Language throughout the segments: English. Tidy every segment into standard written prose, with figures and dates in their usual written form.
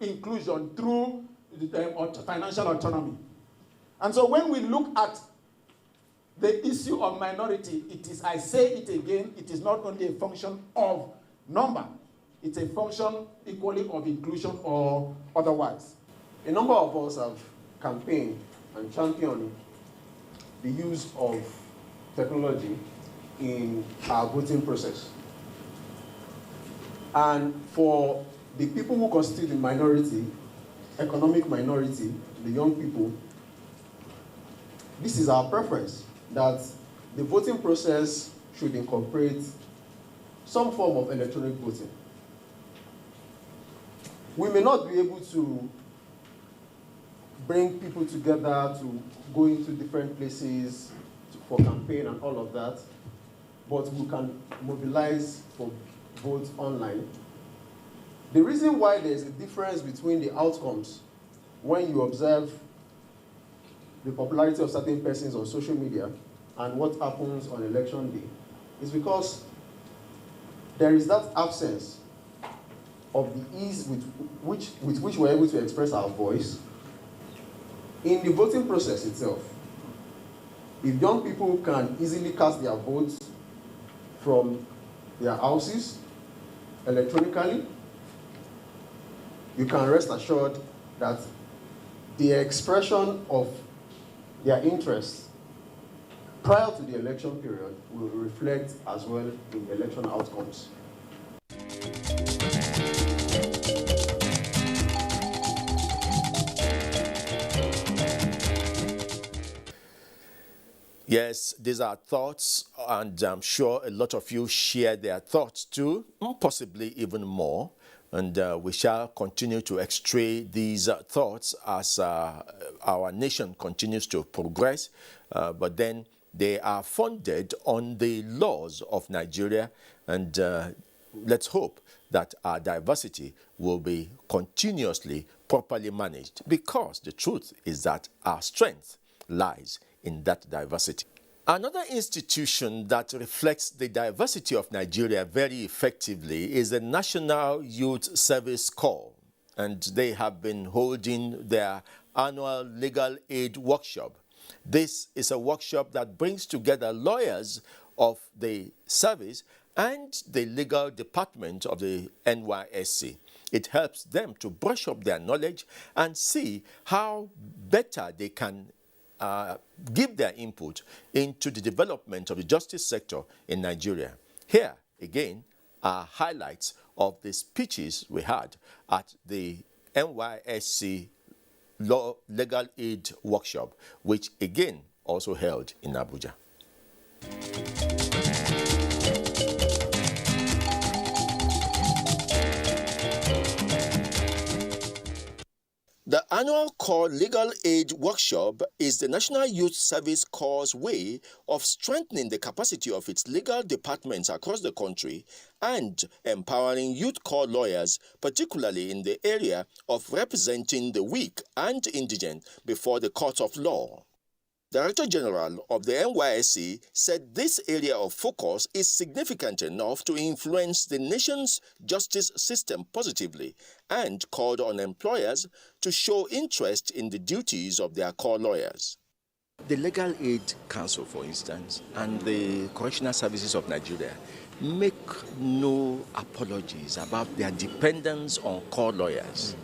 inclusion through financial autonomy. And so when we look at the issue of minority, it is, I say it again, it is not only a function of number, it's a function equally of inclusion or otherwise. A number of us have campaigned and championed the use of technology in our voting process. And for the people who constitute the minority, economic minority, the young people, this is our preference, that the voting process should incorporate some form of electronic voting. We may not be able to bring people together to go into different places for campaign and all of that, but we can mobilize for votes online. The reason why there's a difference between the outcomes when you observe the popularity of certain persons on social media and what happens on election day is because there is that absence of the ease with which we're able to express our voice in the voting process itself. If young people can easily cast their votes from their houses electronically, you can rest assured that the expression of their interests prior to the election period will reflect as well in election outcomes. Yes, these are thoughts, and I'm sure a lot of you share their thoughts too, possibly even more. And we shall continue to extray these thoughts as our nation continues to progress. But then they are funded on the laws of Nigeria. And let's hope that our diversity will be continuously properly managed, because the truth is that our strength lies in that diversity. Another institution that reflects the diversity of Nigeria very effectively is the National Youth Service Corps, and they have been holding their annual legal aid workshop. This is a workshop that brings together lawyers of the service and the legal department of the NYSC. It helps them to brush up their knowledge and see how better they can give their input into the development of the justice sector in Nigeria. Here, again, are highlights of the speeches we had at the NYSC Legal Aid Workshop, which again also held in Abuja. The annual Corps Legal Aid Workshop is the National Youth Service Corps' way of strengthening the capacity of its legal departments across the country and empowering youth corps lawyers, particularly in the area of representing the weak and indigent before the court of law. Director General of the NYSC said this area of focus is significant enough to influence the nation's justice system positively, and called on employers to show interest in the duties of their core lawyers. The Legal Aid Council, for instance, and the Correctional Services of Nigeria make no apologies about their dependence on core lawyers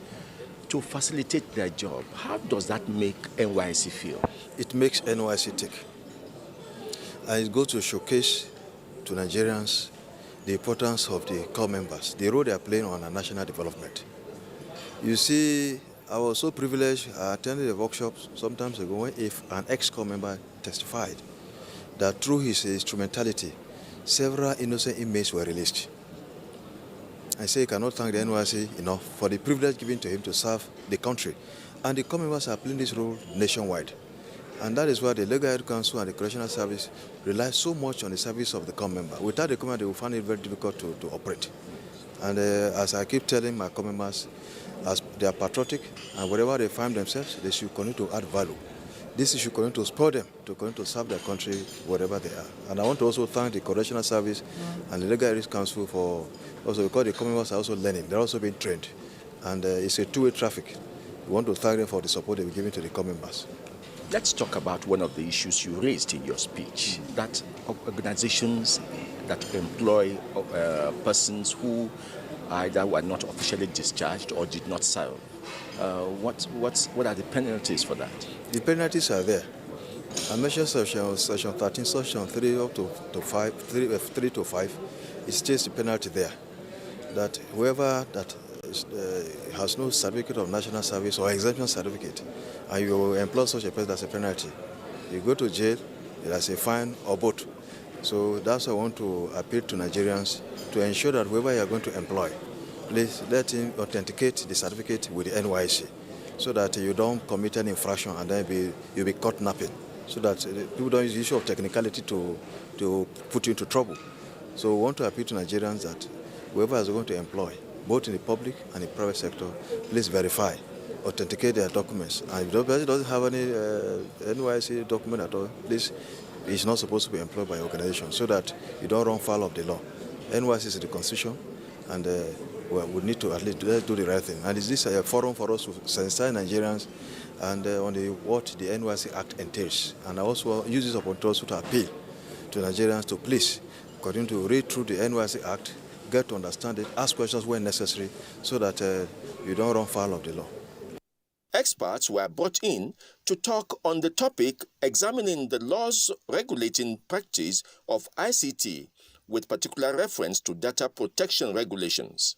to facilitate their job. How does that make NYSC feel? It makes NYSC tick. And it goes to showcase to Nigerians the importance of the core members, the role they are playing on our national development. You see, I was so privileged, I attended a workshop some time ago when an ex-core member testified that through his instrumentality, several innocent inmates were released. I say I cannot thank the NYSC enough for the privilege given to him to serve the country. And the core members are playing this role nationwide. And that is why the Legal Aid Council and the Correctional Service rely so much on the service of the core member. Without the core member, they will find it very difficult to operate. And as I keep telling my core members, as they are patriotic, and wherever they find themselves, they should continue to add value. This should continue to spur them to continue to serve their country wherever they are. And I want to also thank the Correctional Service and the Legal Aid Council for also, because the core members are also learning, they're also being trained and it's a two-way traffic. We want to thank them for the support they've given to the core members. Let's talk about one of the issues you raised in your speech, that organizations that employ persons who either were not officially discharged or did not serve. What are the penalties for that? The penalties are there. I mentioned section 13, section 3 up to 5, 3 to 5. It states the penalty there, that whoever that has no certificate of national service or exemption certificate, and you employ such a person, that's a penalty. You go to jail, there's a fine or both. So that's why I want to appeal to Nigerians to ensure that whoever you are going to employ, please let him authenticate the certificate with the NYSC, so that you don't commit an infraction and then you'll be caught napping, so that people don't use the issue of technicality to put you into trouble. So we want to appeal to Nigerians that whoever is going to employ, both in the public and the private sector, please verify, authenticate their documents. And if the person doesn't have any NYSC document at all, please, he's not supposed to be employed by an organization, so that you don't run foul of the law. NYSC is the constitution, and we need to at least do the right thing. And is this a forum for us to sensitize Nigerians and on what the NYSC Act entails? And I also use this opportunity to appeal to Nigerians to please continue to read through the NYSC Act, get to understand it, ask questions when necessary, so that you don't run foul of the law. Experts were brought in to talk on the topic, examining the laws regulating practice of ICT, with particular reference to data protection regulations.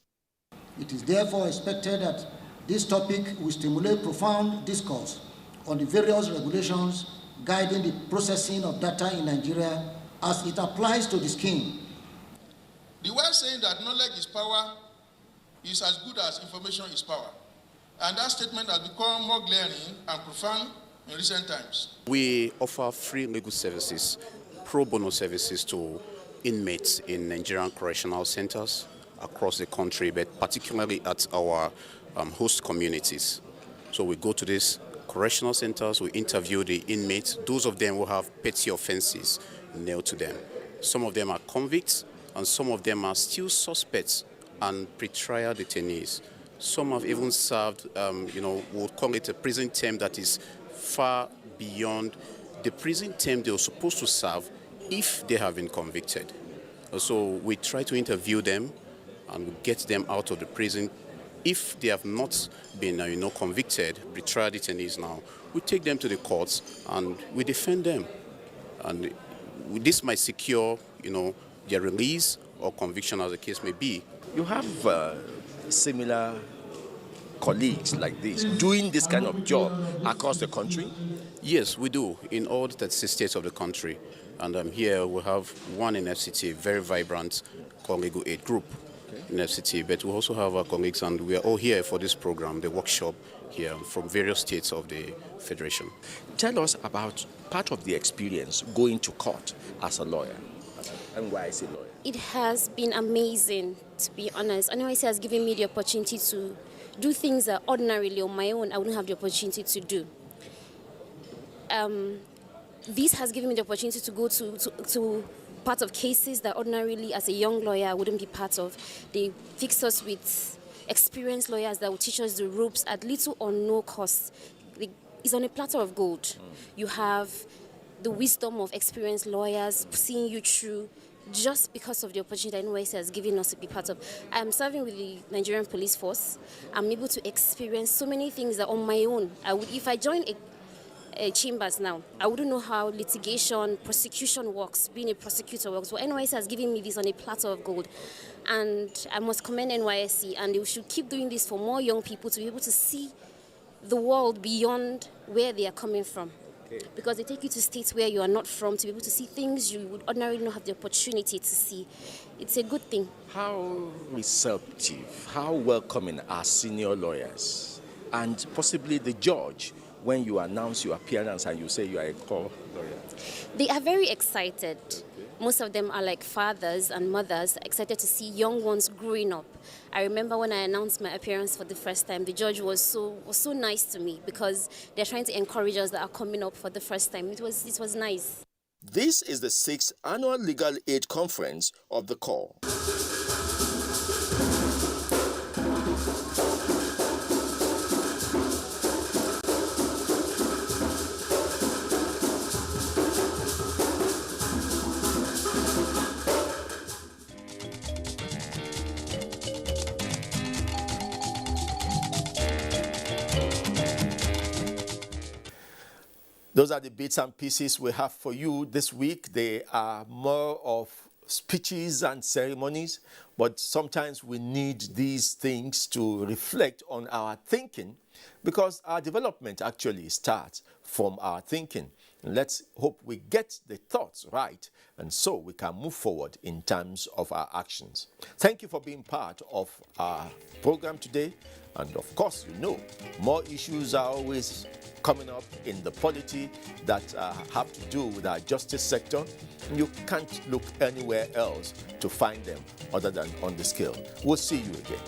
It is therefore expected that this topic will stimulate profound discourse on the various regulations guiding the processing of data in Nigeria as it applies to the scheme. The word saying that knowledge is power is as good as information is power. And that statement has become more glaring and profound in recent times. We offer free legal services, pro bono services to inmates in Nigerian correctional centers across the country, but particularly at our host communities. So we go to these correctional centers, we interview the inmates, those of them who have petty offenses nailed to them. Some of them are convicts, and some of them are still suspects and pretrial detainees. Some have even served, we'll call it a prison term that is far beyond the prison term they were supposed to serve if they have been convicted. So we try to interview them and we get them out of the prison. If they have not been, convicted, pretrial detainees now, we take them to the courts and we defend them. And this might secure, their release or conviction, as the case may be. You have similar colleagues like this doing this kind of job across the country? Yes, we do, in all the 36 states of the country. And here we have one in FCT, a very vibrant legal aid group in FCT. But we also have our colleagues, and we are all here for this program, the workshop here, from various states of the Federation. Tell us about part of the experience going to court as a lawyer, and why as a lawyer. It has been amazing, to be honest. NYSC has given me the opportunity to do things that ordinarily on my own I wouldn't have the opportunity to do. This has given me the opportunity to go to part of cases that ordinarily as a young lawyer I wouldn't be part of. They fix us with experienced lawyers that will teach us the ropes at little or no cost. It's on a platter of gold. You have the wisdom of experienced lawyers seeing you through just because of the opportunity that NYSC has given us to be part of. I'm serving with the Nigerian police force. I'm able to experience so many things that on my own, if I join a chambers now, I wouldn't know how litigation, prosecution works, being a prosecutor works. So NYSC has given me this on a platter of gold. And I must commend NYSC, and they should keep doing this for more young people to be able to see the world beyond where they are coming from. Because they take you to states where you are not from to be able to see things you would ordinarily not have the opportunity to see. It's a good thing. How receptive, how welcoming are senior lawyers and possibly the judge when you announce your appearance and you say you are a core lawyer? They are very excited. Most of them are like fathers and mothers, excited to see young ones growing up. I remember when I announced my appearance for the first time, the judge was so nice to me because they're trying to encourage us that are coming up for the first time. It was nice. This is the 6th Annual Legal Aid Conference of the Corps. Those are the bits and pieces we have for you this week. They are more of speeches and ceremonies, but sometimes we need these things to reflect on our thinking, because our development actually starts from our thinking. Let's hope we get the thoughts right, and so we can move forward in terms of our actions. Thank you for being part of our program today. And of course, you know, more issues are always coming up in the polity that have to do with our justice sector. You can't look anywhere else to find them other than on the scale. We'll see you again.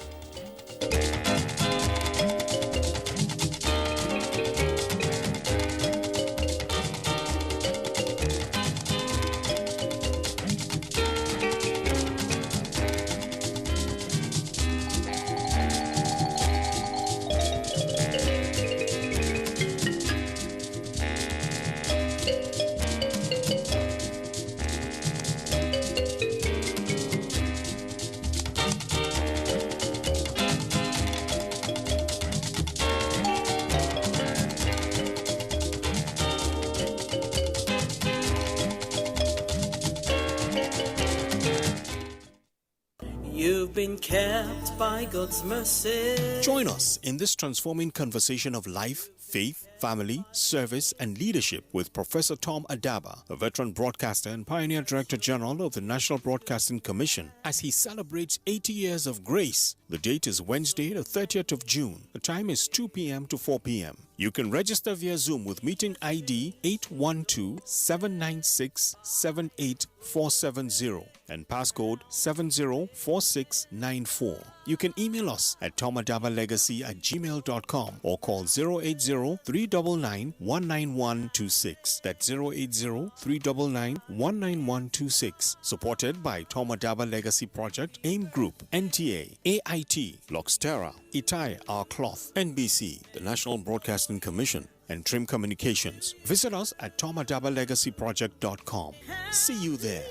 You've been kept by God's mercy. Join us in this transforming conversation of life, faith, family, service, and leadership with Professor Tom Adaba, a veteran broadcaster and pioneer Director General of the National Broadcasting Commission, as he celebrates 80 years of grace. The date is Wednesday, the 30th of June. The time is 2 p.m. to 4 p.m. You can register via Zoom with meeting ID 812-796-78470 and passcode 704694. You can email us at tomadabalegacy@gmail.com or call 080-399-19126. That's 080-399-19126. Supported by Tomadaba Legacy Project, AIM Group, NTA, AIT, Luxterra, Itai Our Cloth, NBC, the National Broadcasting Commission, and Trim Communications. Visit us at tomadabalegacyproject.com. See you there.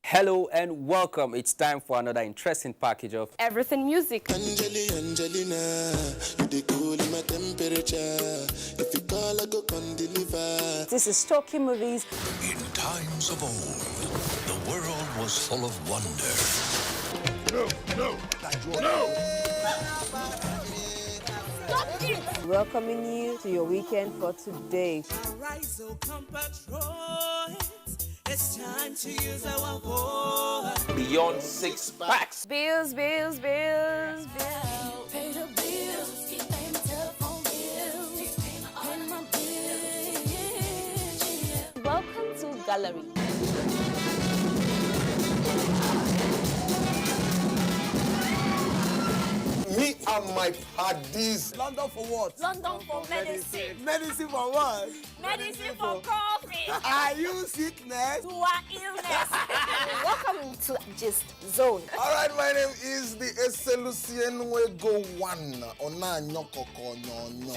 Hello and welcome. It's time for another interesting package of Everything Music. Angelina, you dey cool in my temperature. If you call, I go come deliver. This is Talking Movies. In times of old, the world was full of wonder. No! Stop it! Welcoming you to your weekend for today. Arise, O compatriots. It's time to use our voice. Beyond Six Packs. Bills. Pay the bills. Keep paying my telephone bills. Pay my bills. Welcome to Gallery. Me and my paddies. London for what? London for medicine. Medicine for what? Medicine for coffee. Are you sickness? To our illness. Welcome to Gist Zone. All right, my name is the Eselucien Wego One. Ona nyokoko nyonyo.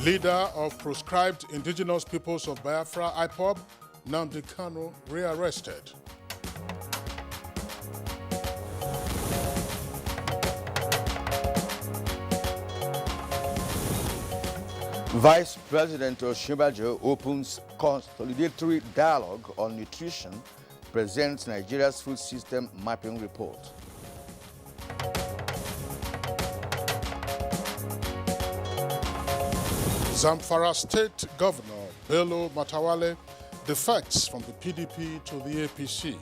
Leader of proscribed indigenous peoples of Biafra, IPOB, Kanu, rearrested. Vice President Ashebi opens consolidatory dialogue on nutrition, presents Nigeria's food system mapping report. Zamfara State Governor Bello Matawale defects from the PDP to the APC.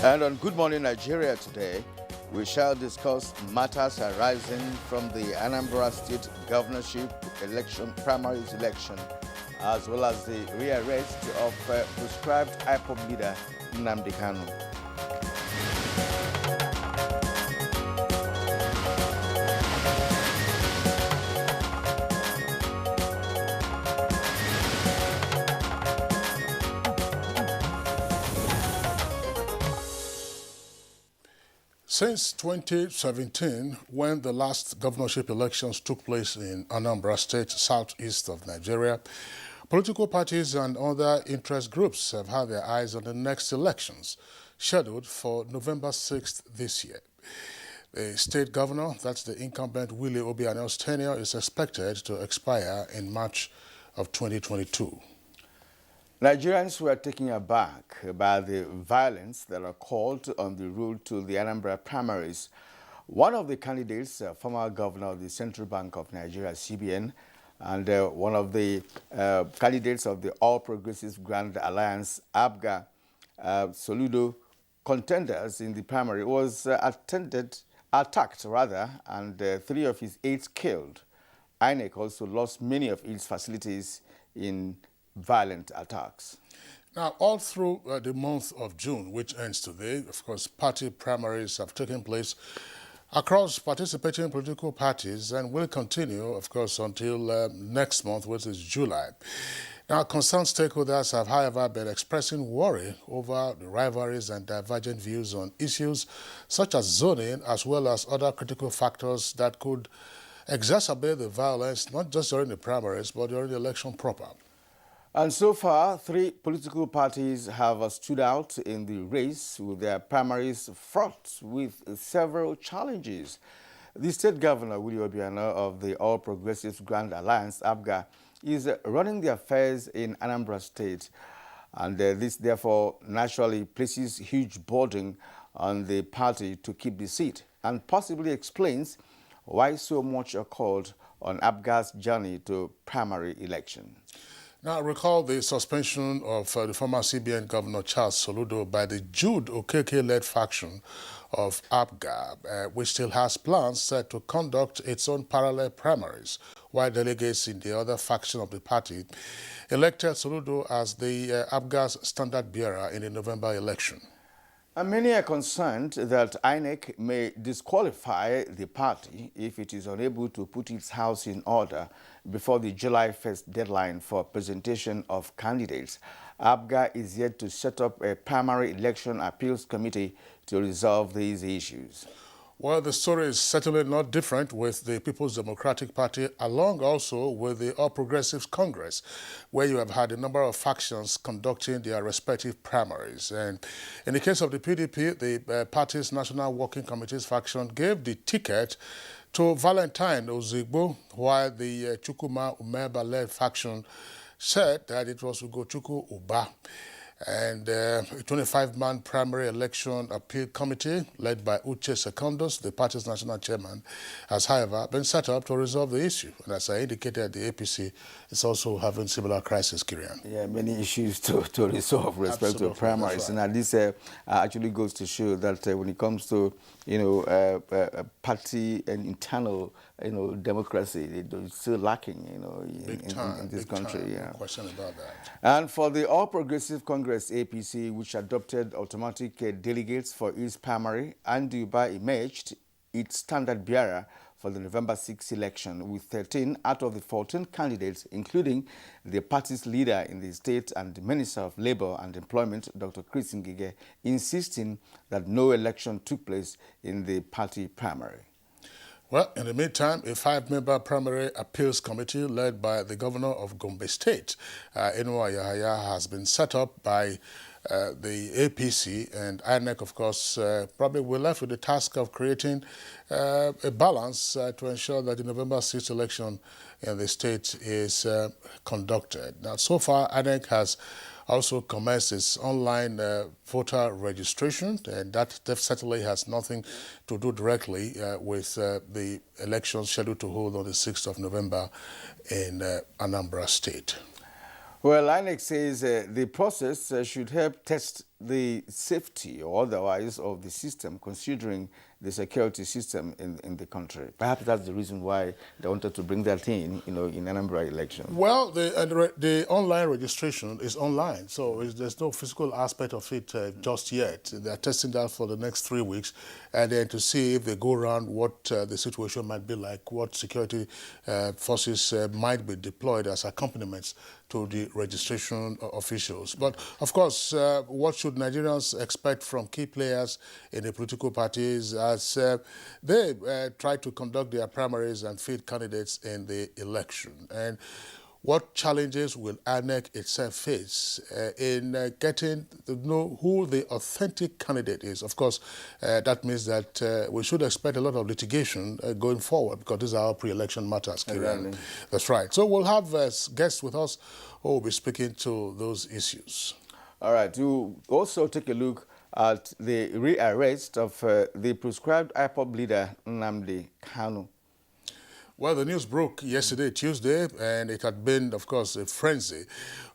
And on Good Morning Nigeria today, we shall discuss matters arising from the Anambra State governorship election, primaries election, as well as the rearrest of proscribed IPOB leader Nnamdi Kanu. Since 2017, when the last governorship elections took place in Anambra State, southeast of Nigeria, political parties and other interest groups have had their eyes on the next elections, scheduled for November 6th this year. The state governor, that's the incumbent Willie Obiano's tenure, is expected to expire in March of 2022. Nigerians were taken aback by the violence that occurred on the road to the Anambra primaries. One of the candidates, former governor of the Central Bank of Nigeria, CBN, and one of the candidates of the All Progressives Grand Alliance, ABGA, Soludo, contenders in the primary, was attacked, and 3 of his 8 killed. INEC also lost many of its facilities in violent attacks. Now, all through the month of June, which ends today, of course, party primaries have taken place across participating political parties and will continue, of course, until next month, which is July. Now, concerned stakeholders have, however, been expressing worry over the rivalries and divergent views on issues such as zoning, as well as other critical factors that could exacerbate the violence, not just during the primaries, but during the election proper. And so far, 3 political parties have stood out in the race, with their primaries fraught with several challenges. The state governor, Willie Obiano, of the All Progressives Grand Alliance, ABGA, is running the affairs in Anambra State. And this, therefore, naturally places huge burden on the party to keep the seat, and possibly explains why so much occurred on ABGA's journey to primary election. Now, recall the suspension of the former CBN Governor Charles Soludo by the Jude Okeke-led faction of ABGA, which still has plans set to conduct its own parallel primaries, while delegates in the other faction of the party elected Soludo as the ABGA's standard bearer in the November election. And many are concerned that INEC may disqualify the party if it is unable to put its house in order before the July 1st deadline for presentation of candidates. ABGA is yet to set up a primary election appeals committee to resolve these issues. Well, the story is certainly not different with the People's Democratic Party, along also with the All Progressives Congress, where you have had a number of factions conducting their respective primaries. And in the case of the PDP, the party's National Working Committee's faction gave the ticket to Valentine Ozigbo, while the Chukuma Umeba-led faction said that it was Ugochukwu Uba. And a 25-man primary election appeal committee led by Uche Secondos, the party's national chairman, has, however, been set up to resolve the issue. And as I indicated, the APC is also having similar crisis, Kirian. Yeah, many issues to resolve with respect to primaries. Right. And this actually goes to show that when it comes to, party and internal, democracy, it's still lacking, in this country. Yeah. No question about that. And for the All Progressive Congress, APC, which adopted automatic delegates for its primary, Anduba emerged its standard bearer for the November 6 election, with 13 out of the 14 candidates, including the party's leader in the state and the Minister of Labour and Employment, Dr. Chris Ngige, insisting that no election took place in the party primary. Well, in the meantime, a 5-member primary appeals committee led by the governor of Gombe State, Enwa Yahaya, has been set up by the APC and INEC, of course, probably we're left with the task of creating a balance to ensure that the November 6th election in the state is conducted. Now, so far, INEC has also commenced its online voter registration, and that certainly has nothing to do directly with the elections scheduled to hold on the 6th of November in Anambra State. Well, INEC says the process should help test the safety or otherwise of the system, considering the security system in the country. Perhaps that's the reason why they wanted to bring that in, in Anambra election. Well, the online registration is online, so there's no physical aspect of it just yet. They're testing that for the next 3 weeks, and then to see if they go around what the situation might be like, what security forces might be deployed as accompaniments to the registration officials. But of course, what should Nigerians expect from key players in the political parties as they try to conduct their primaries and field candidates in the election? And what challenges will INEC itself face in getting to know who the authentic candidate is? Of course, that means that we should expect a lot of litigation going forward, because these are our pre-election matters. Exactly. That's right. So we'll have guests with us who will be speaking to those issues. All right. We'll also take a look at the rearrest of the proscribed IPOB leader, Nnamdi Kanu. Well, the news broke yesterday, Tuesday, and it had been, of course, a frenzy,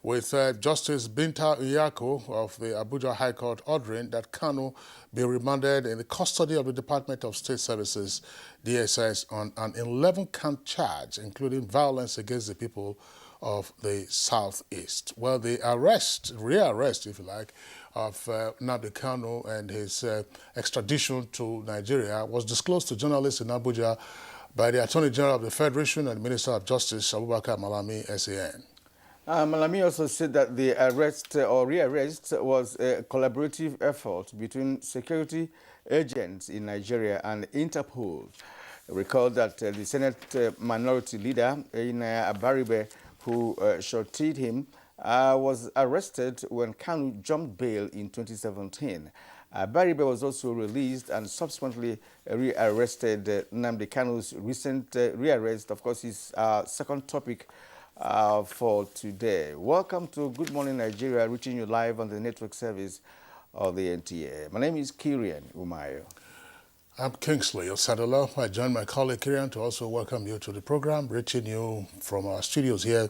with Justice Binta Nyako of the Abuja High Court ordering that Kanu be remanded in the custody of the Department of State Services, DSS, on an 11-count charge, including violence against the people of the Southeast. Well, the rearrest, if you like, of Nnamdi Kanu and his extradition to Nigeria was disclosed to journalists in Abuja by the Attorney General of the Federation and Minister of Justice, Abubakar Malami, SAN. Malami also said that the arrest or rearrest was a collaborative effort between security agents in Nigeria and Interpol. Recall that the Senate minority leader in Abaribe, who shorted him, was arrested when Kanu jumped bail in 2017. Baribe was also released and subsequently rearrested. Nnamdi Kanu's recent rearrest, of course, is our second topic for today. Welcome to Good Morning Nigeria, reaching you live on the network service of the NTA. My name is Kirian Umayo. I'm Kingsley Osadola. I join my colleague Kirian to also welcome you to the program, reaching you from our studios here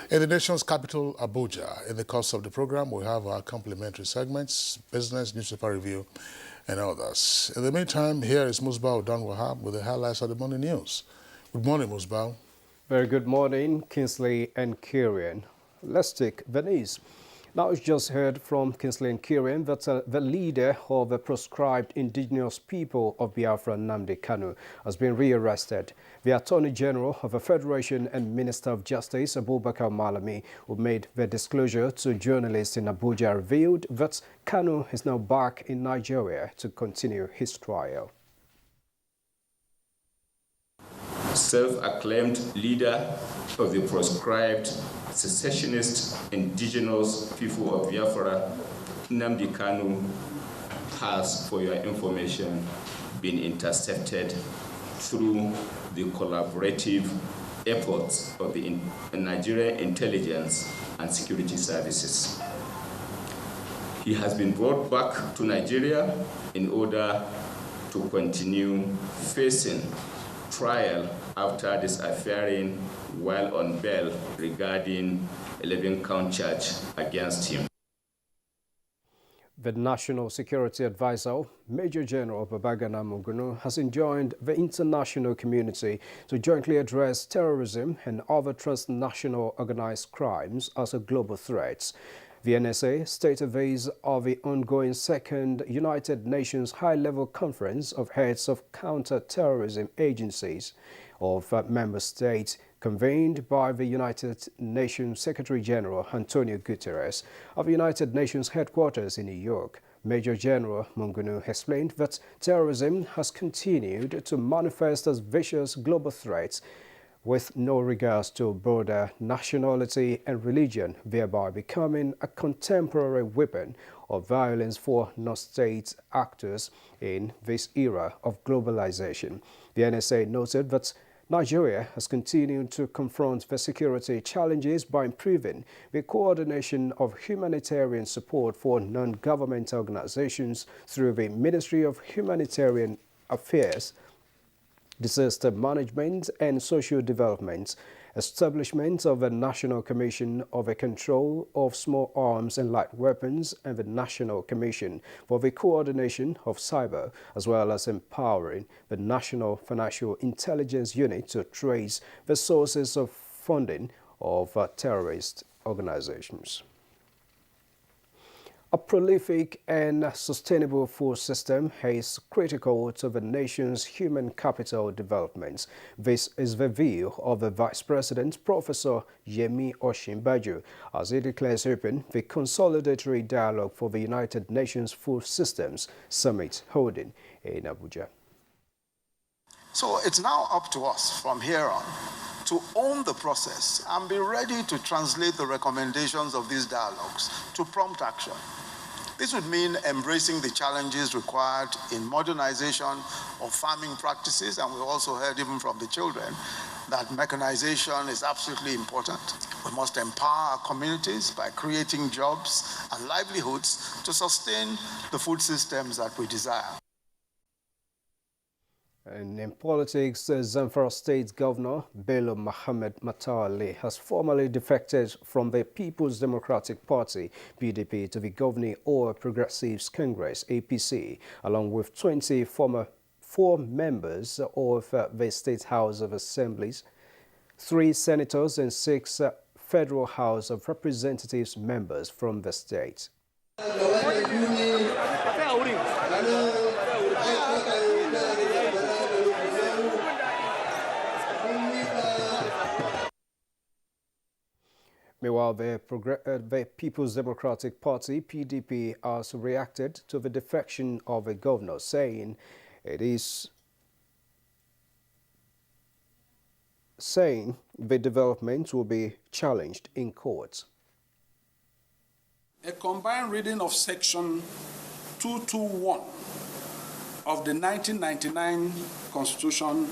in the nation's capital, Abuja. In the course of the program, we have our complimentary segments, business, newspaper review, and others. In the meantime, here is Musbah Odan Wahab with the highlights of the morning news. Good morning, Musbah. Very good morning, Kingsley and Kirian. Let's take the news. Now, it's just heard from Kingsley and Kirian that the leader of the proscribed indigenous people of Biafra, Nnamdi Kanu, has been rearrested. The Attorney General of the Federation and Minister of Justice, Abubakar Malami, who made the disclosure to journalists in Abuja, revealed that Kanu is now back in Nigeria to continue his trial. Self-acclaimed leader of the proscribed secessionist indigenous people of Biafra, Nnamdi Kanu, has, for your information, been intercepted through the collaborative efforts of the Nigerian intelligence and security services. He has been brought back to Nigeria in order to continue facing trial after disappearing while on bail regarding 11-count charge against him. The National Security Advisor, Major General Babagana Mugunu, has enjoined the international community to jointly address terrorism and other transnational organized crimes as a global threat. The NSA stated these are the ongoing second United Nations High-Level Conference of Heads of Counter-Terrorism Agencies of member states, convened by the United Nations Secretary-General Antonio Guterres of the United Nations headquarters in New York. Major General Mungunu explained that terrorism has continued to manifest as vicious global threats, with no regards to border, nationality and religion, thereby becoming a contemporary weapon of violence for non-state actors in this era of globalization. The NSA noted that Nigeria has continued to confront the security challenges by improving the coordination of humanitarian support for non-government organizations through the Ministry of Humanitarian Affairs, Disaster Management and Social Development, establishment of a National Commission of the Control of Small Arms and Light Weapons and the National Commission for the Coordination of Cyber, as well as empowering the National Financial Intelligence Unit to trace the sources of funding of terrorist organizations. A prolific and sustainable food system is critical to the nation's human capital development. This is the view of the Vice President, Professor Yemi Osinbajo, as he declares open the Consolidatory Dialogue for the United Nations Food Systems Summit holding in Abuja. So it's now up to us from here on to own the process and be ready to translate the recommendations of these dialogues to prompt action. This would mean embracing the challenges required in modernization of farming practices, and we also heard even from the children that mechanization is absolutely important. We must empower our communities by creating jobs and livelihoods to sustain the food systems that we desire. And in politics, Zamfara State Governor Bello Mohammed Matali has formally defected from the People's Democratic Party, PDP, to the Governing All Progressives Congress, APC, along with 4 members of the State House of Assemblies, 3 senators and 6 Federal House of Representatives members from the state. Meanwhile, the People's Democratic Party, PDP, has reacted to the defection of the governor, saying the development will be challenged in court. A combined reading of Section 221 of the 1999 Constitution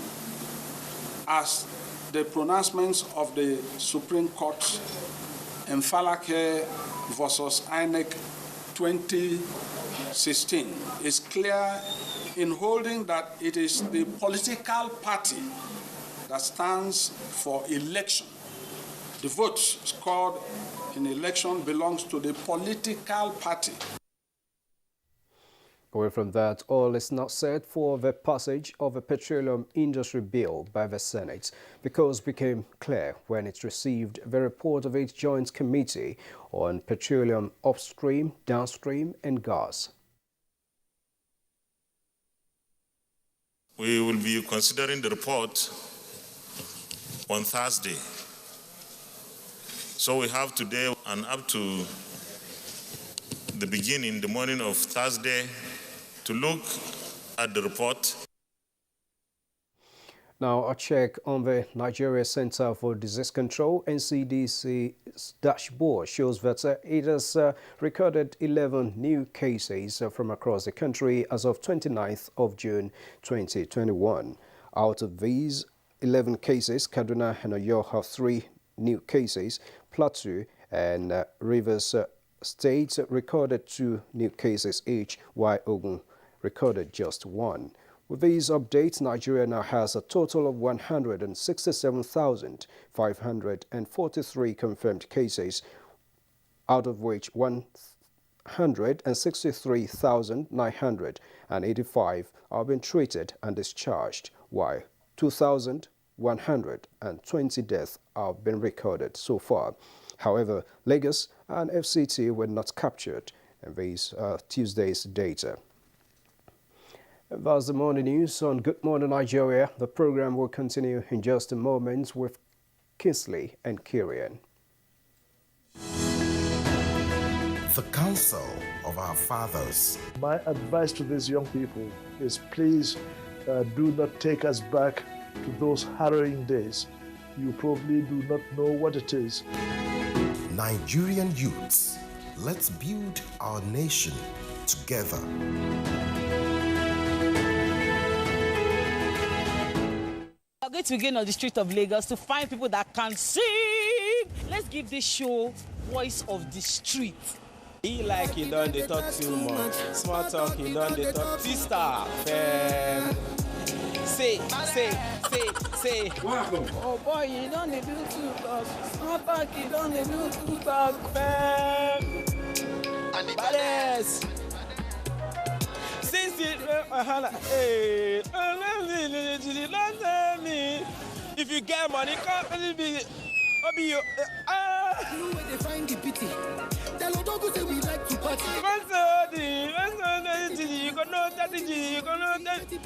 as the pronouncements of the Supreme Court in Falake versus INEC 2016 is clear in holding that it is the political party that stands for election. The vote scored in election belongs to the political party. Away from that, all is not set for the passage of a petroleum industry bill by the Senate, because it became clear when it received the report of its Joint Committee on Petroleum Upstream, Downstream and Gas. We will be considering the report on Thursday. So we have today and up to the morning of Thursday, to look at the report. Now, a check on the Nigeria Center for Disease Control, NCDC's dashboard, shows that it has recorded 11 new cases from across the country as of 29th of June 2021. Out of these 11 cases, Kaduna and Oyo have 3 new cases. Plateau and Rivers State recorded 2 new cases each, while Ogun recorded just 1. With these updates, Nigeria now has a total of 167,543 confirmed cases, out of which 163,985 have been treated and discharged, while 2,120 deaths have been recorded so far. However, Lagos and FCT were not captured in these Tuesday's data. And that's the morning news on Good Morning Nigeria. The program will continue in just a moment with Kingsley and Kirian. The counsel of our fathers. My advice to these young people is please do not take us back to those harrowing days you probably do not know what it is. Nigerian youths, let's build our nation together. We are going to begin on the street of Lagos to find people that can sing. Let's give this show voice of the street. He like you done, they talk too much. Smart talk, you done, they talk. Sister, say. What happened? Oh boy, you don't do too talk. Smart talk, you don't do too talk. Badass. Since it, if you get money, come be you. They find the pity. Tell Odogu say we like to party. You got no strategy. You got no strategy.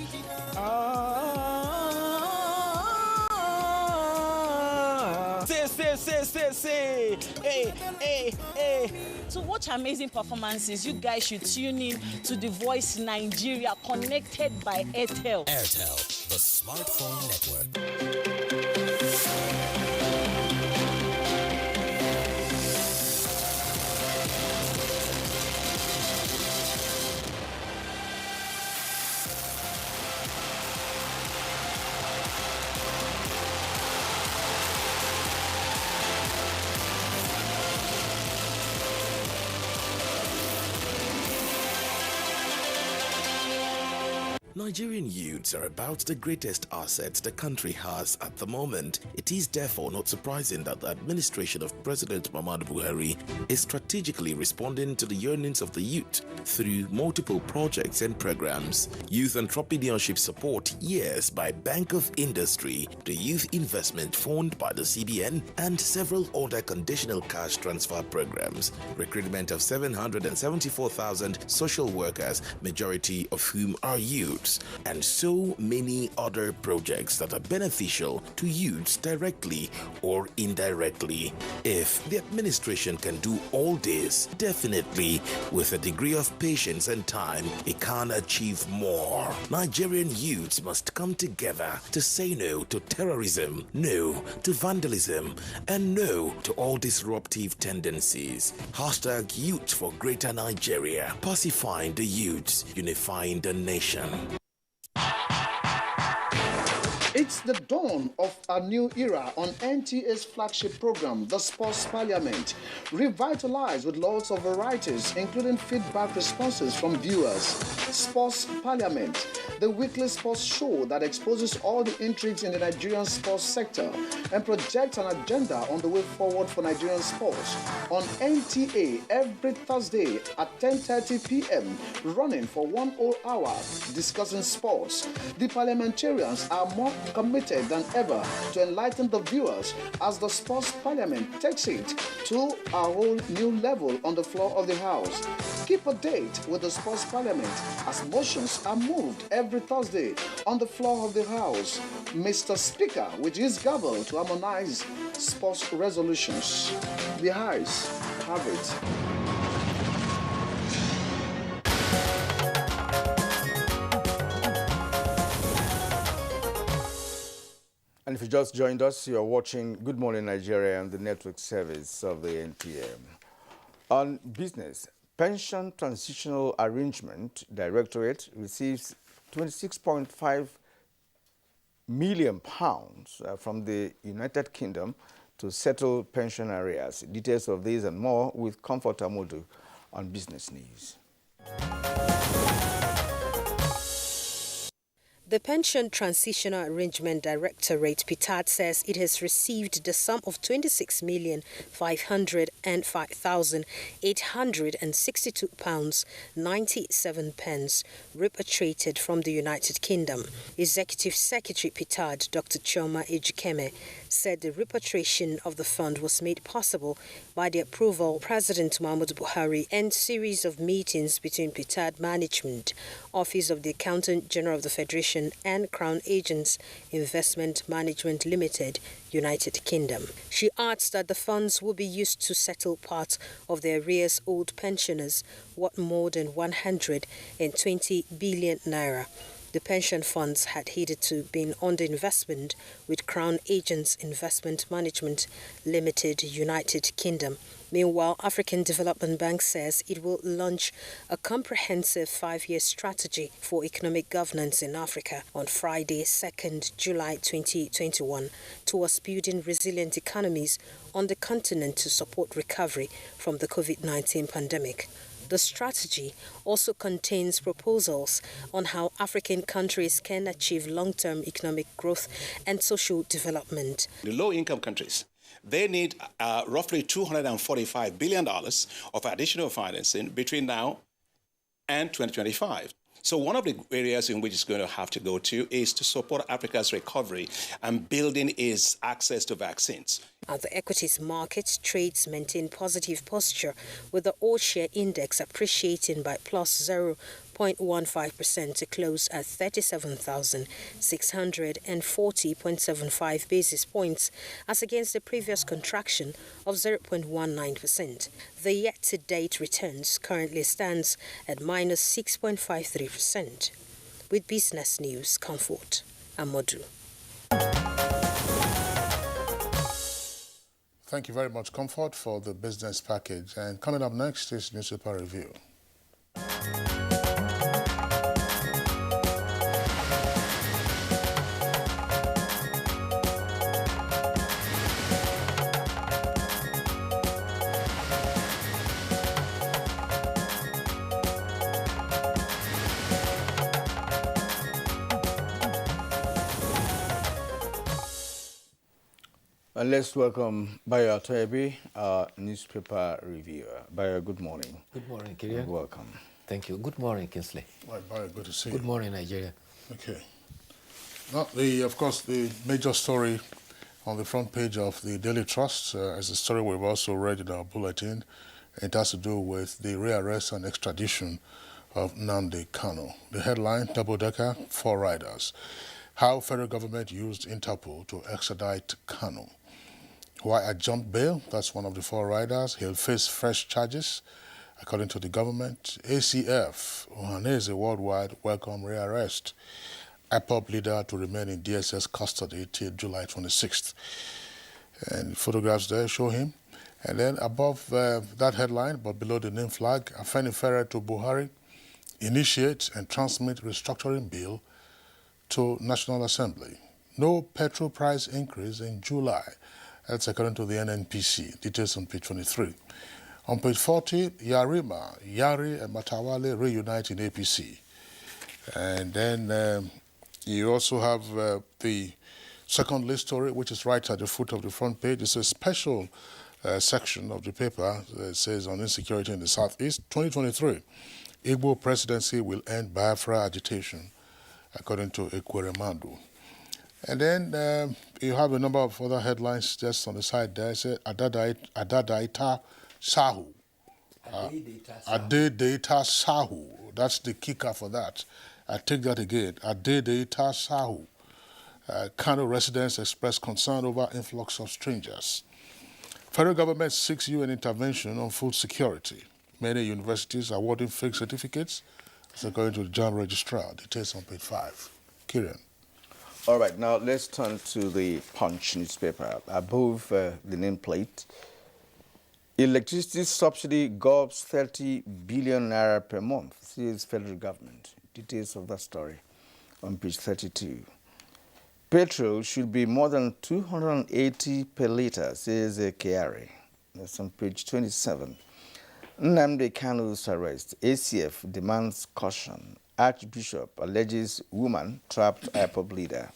Say. Hey. To watch amazing performances, you guys should tune in to The Voice Nigeria, connected by Airtel. Airtel, the smartphone network. Nigerian youths are about the greatest assets the country has at the moment. It is therefore not surprising that the administration of President Muhammadu Buhari is strategically responding to the yearnings of the youth through multiple projects and programs. Youth entrepreneurship support years by Bank of Industry, the Youth Investment Fund by the CBN, and several other conditional cash transfer programs. Recruitment of 774,000 social workers, majority of whom are youths, and so many other projects that are beneficial to youths directly or indirectly. If the administration can do all this, definitely with a degree of patience and time, it can achieve more. Nigerian youths must come together to say no to terrorism, no to vandalism, and no to all disruptive tendencies. Hashtag Youth for Greater Nigeria, pacifying the youths, unifying the nation. It's the dawn of a new era on NTA's flagship program, The Sports Parliament, revitalized with lots of varieties, including feedback responses from viewers. Sports Parliament, the weekly sports show that exposes all the intrigues in the Nigerian sports sector and projects an agenda on the way forward for Nigerian sports. On NTA every Thursday at 10:30 p.m., running for 1 whole hour, discussing sports. The parliamentarians are more committed than ever to enlighten the viewers as the Sports Parliament takes it to a whole new level on the floor of the House. Keep a date with the Sports Parliament as motions are moved every Thursday on the floor of the House. Mr. Speaker, with his gavel to harmonize sports resolutions. The House have it. And if you just joined us, you're watching Good Morning Nigeria on the network service of the NTA. On business, Pension Transitional Arrangement Directorate receives £26.5 million from the United Kingdom to settle pension arrears. Details of these and more with Comfort Amodu on Business News. The Pension Transitional Arrangement Directorate, PTAD, says it has received the sum of £26,505,862.97 repatriated from the United Kingdom. Executive Secretary PTAD, Dr. Chioma Ejikeme, said the repatriation of the fund was made possible by the approval of President Muhammadu Buhari and series of meetings between PTAD management, Office of the Accountant General of the Federation, and Crown Agents Investment Management Limited, United Kingdom. She adds that the funds will be used to settle part of the arrears owed pensioners, worth more than 120 billion naira. The pension funds had hitherto been under investment with Crown Agents Investment Management Limited, United Kingdom. Meanwhile, African Development Bank says it will launch a comprehensive 5-year strategy for economic governance in Africa on Friday, 2nd July 2021, towards building resilient economies on the continent to support recovery from the COVID-19 pandemic. The strategy also contains proposals on how African countries can achieve long-term economic growth and social development. The low-income countries, they need roughly $245 billion of additional financing between now and 2025. So one of the areas in which it's going to have to go to is to support Africa's recovery and building its access to vaccines. At the equities market, trades maintain positive posture, with the all-share index appreciating by plus 0.15% to close at 37,640.75 basis points, as against the previous contraction of 0.19%. The yet-to-date returns currently stands at minus 6.53%. With Business News, Comfort Amodu. Thank you very much, Comfort, for the business package. And coming up next is Newspaper Review. Let's welcome Bayo Ashebi, our newspaper reviewer. Bayo, good morning. Good morning, Kirian. Welcome. Thank you. Good morning, Kinsley. Right, Bayo, good to see you. Good morning, Nigeria. Okay. Now, of course, the major story on the front page of the Daily Trust is a story we've also read in our bulletin. It has to do with the rearrest and extradition of Kanu. The headline, double-decker, 4 riders. How federal government used Interpol to extradite Kanu. Why a jump bail? That's one of the 4 riders. He'll face fresh charges, according to the government. ACF, Ohaneze worldwide welcome rearrest. IPOB leader to remain in DSS custody till July 26th. And photographs there show him. And then above that headline, but below the name flag, Afenifere to Buhari, initiate and transmit restructuring bill to National Assembly. No petrol price increase in July. That's according to the NNPC. Details on page 23. On page 40, Yari and Matawale reunite in APC. And then you also have the second list story, which is right at the foot of the front page. It's a special section of the paper that says on insecurity in the Southeast, 2023, Igbo presidency will end Biafra agitation, according to Ekweremadu. And then you have a number of other headlines just on the side there. It says Adadaita Sahu. Adedaita Sahu. That's the kicker for that. I take that again. Adedaita Sahu. Kanu residents express concern over influx of strangers. Federal government seeks UN intervention on food security. Many universities awarding fake certificates. That's according to the JAM registrar. Details on page 5. Kieran. All right, now let's turn to the Punch newspaper. Above the nameplate, electricity subsidy gobs 30 billion naira per month, says federal government. Details of that story on page 32. Petrol should be more than 280 per litre, says Kiari. That's on page 27. Nnamdi Kanu's arrest. ACF demands caution. Archbishop alleges woman trapped IPOB leader.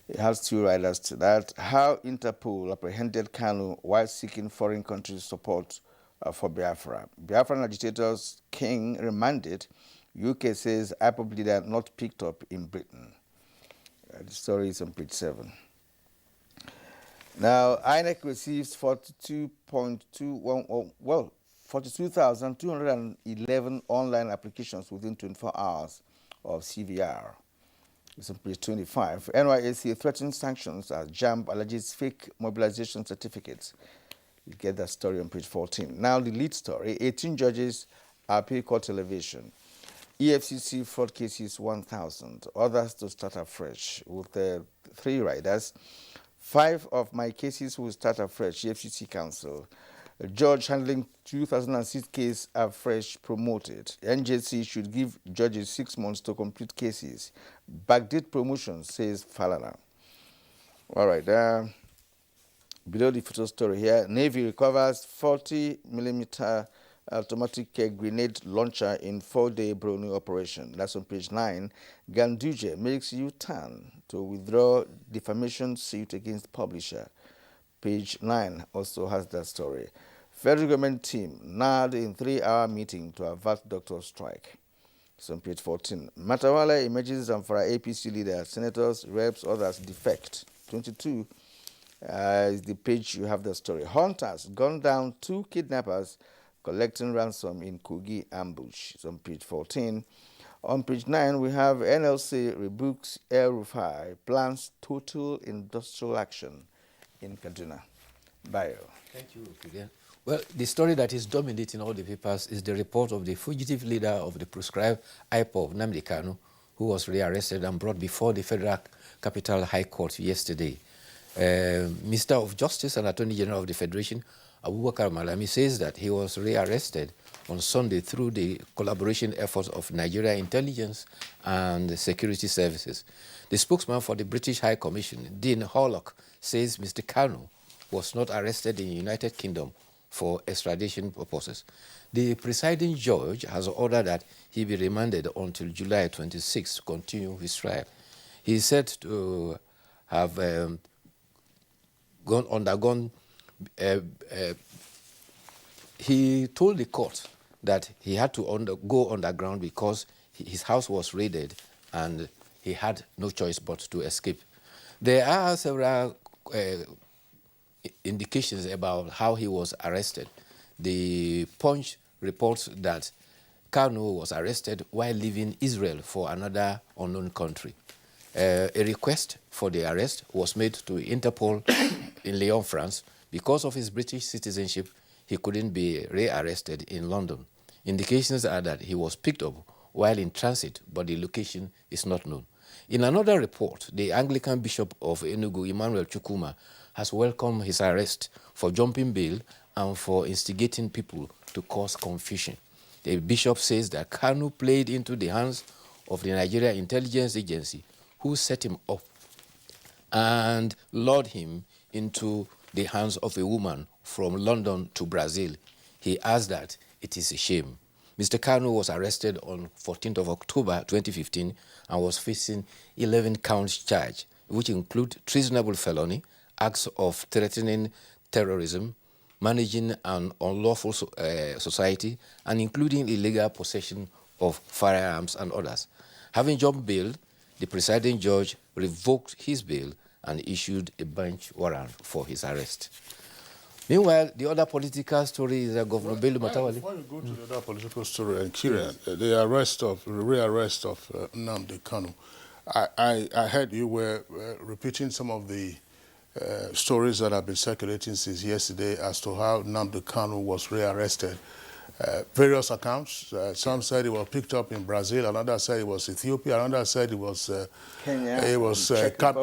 It has 2 riders to that. How Interpol apprehended Kanu while seeking foreign countries' support for Biafra. Biafran agitators King remanded. UK says IPOB leader not picked up in Britain. The story is on page 7. Now, INEC receives 42,211 online applications within 24 hours of CVR. It's on page 25. NYSC threatens sanctions as JAMB alleges fake mobilization certificates. You get that story on page 14. Now, the lead story, 18 judges appeal court elevation. EFCC fraud cases 1,000. Others to start afresh with 3 riders. 5 of my cases will start afresh. EFCC Council. A judge handling 2006 case afresh promoted. NJC should give judges 6 months to complete cases. Backdate promotion, says Falana. All right. Below the photo story here, Navy recovers 40mm automatic grenade launcher in 4-day Browning operation. That's on page 9. Ganduje makes U-turn to withdraw defamation suit against publisher. Page 9 also has that story. Federal government team nabbed in 3-hour meeting to avert doctor strike. It's on page 14. Matawale emerges for APC leader, senators, reps, others defect. 22 is the page you have the story. Hunters gunned down 2 kidnappers collecting ransom in Kogi ambush. It's on page 14. On page 9, we have NLC rebukes El Rufai, plans total industrial action in Kaduna. Bio. Thank you, Kilian. Well, the story that is dominating all the papers is the report of the fugitive leader of the proscribed IPOB, Nnamdi Kanu, who was rearrested and brought before the Federal Capital High Court yesterday. Minister of Justice and Attorney General of the Federation, Abubakar Malami, says that he was rearrested on Sunday through the collaboration efforts of Nigeria intelligence and security services. The spokesman for the British High Commission, Dean Horlock, says Mr. Kanu was not arrested in the United Kingdom for extradition purposes. The presiding judge has ordered that he be remanded until July 26 to continue his trial. He is said to have undergone. He told the court that he had to go underground because his house was raided and he had no choice but to escape. There are several indications about how he was arrested. The Punch reports that Kanu was arrested while leaving Israel for another unknown country. A request for the arrest was made to Interpol in Lyon, France. Because of his British citizenship, he couldn't be rearrested in London. Indications are that he was picked up while in transit, but the location is not known. In another report, the Anglican Bishop of Enugu, Emmanuel Chukwuma, has welcomed his arrest for jumping bail and for instigating people to cause confusion. The bishop says that Kanu played into the hands of the Nigeria Intelligence Agency, who set him up and lured him into the hands of a woman from London to Brazil. He adds that it is a shame. Mr. Kanu was arrested on 14th of October 2015 and was facing 11 counts charge, which include treasonable felony, acts of threatening terrorism, managing an unlawful society, and including illegal possession of firearms and others. Having jumped bail, the presiding judge revoked his bail and issued a bench warrant for his arrest. Meanwhile, the other political story is that Governor Bello Matawalle. Before you go to the other political story, and Kirian, the rearrest of Nnamdi Kanu, I heard you were repeating some of the stories that have been circulating since yesterday as to how Nnamdi Kanu was rearrested. Various accounts. Some said he was picked up in Brazil, another said it was Ethiopia, another said it was Kenya, it was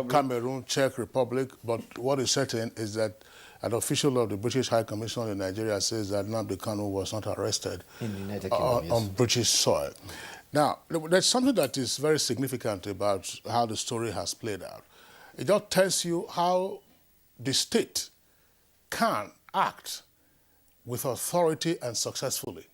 Cameroon, Czech Republic. But what is certain is that an official of the British High Commission in Nigeria says that Nnamdi Kanu was not arrested in the United Kingdom, on British soil. Now, there's something that is very significant about how the story has played out. It just tells you how the state can act with authority and successfully.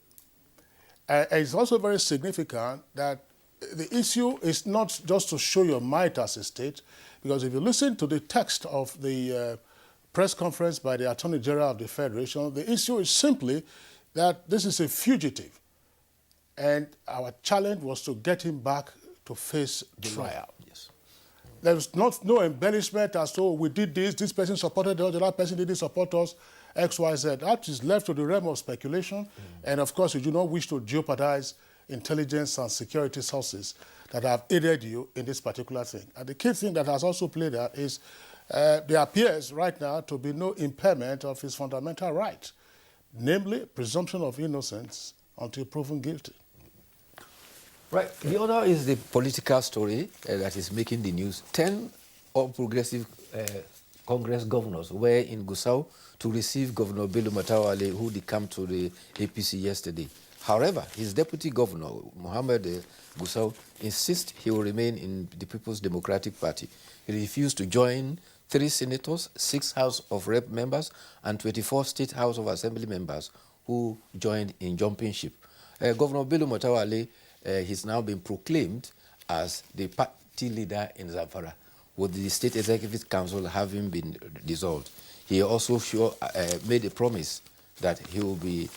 And it's also very significant that the issue is not just to show your might as a state, because if you listen to the text of the press conference by the Attorney General of the Federation, the issue is simply that this is a fugitive. And our challenge was to get him back to face trial. Yes. There was no embellishment as to, oh, we did this person supported us, the other person didn't support us, X, Y, Z. That is left to the realm of speculation. And of course, you do not wish to jeopardize intelligence and security sources that have aided you in this particular thing. And the key thing that has also played out is there appears right now to be no impairment of his fundamental right, namely presumption of innocence until proven guilty. Right. The other is the political story that is making the news. 10 all progressive Congress governors were in Gusau to receive Governor Bello Matawalle, who decamped to the APC yesterday. However, his deputy governor, Mohammed Gusau, insists he will remain in the People's Democratic Party. He refused to join 3 senators, 6 House of Rep members, and 24 State House of Assembly members who joined in jumping ship. Governor Bello Matawalle he's now been proclaimed as the party leader in Zamfara, with the State Executive Council having been dissolved. He also made a promise that he will be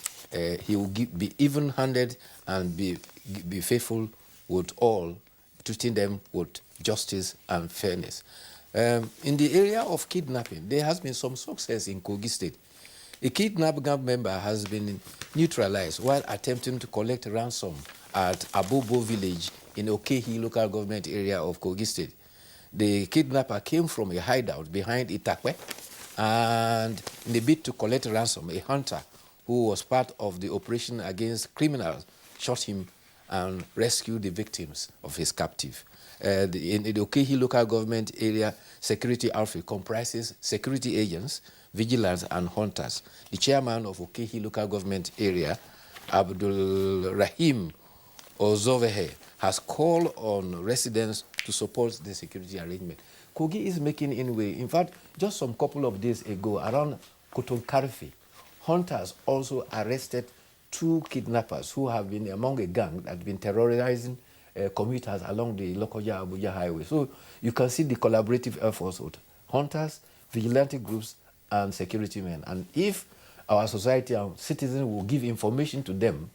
even-handed and be faithful with all, treating them with justice and fairness. In the area of kidnapping, there has been some success in Kogi State. A kidnapped gang member has been neutralized while attempting to collect ransom at Abobo village in Okehi local government area of Kogi State. The kidnapper came from a hideout behind Itakwe, and in the bid to collect ransom, a hunter who was part of the operation against criminals shot him and rescued the victims of his captive. In the Okehi local government area, security outfit comprises security agents, vigilance, and hunters. The chairman of Okehi local government area, Abdul Rahim Ozovehe, has called on residents to support the security arrangement. Kogi is making inway. In fact, just some couple of days ago, around Kotonkarfi, hunters also arrested 2 kidnappers who have been among a gang that have been terrorizing commuters along the Lokoja-Abuja highway. So you can see the collaborative efforts with hunters, vigilante groups, and security men. And if our society and citizens will give information to them,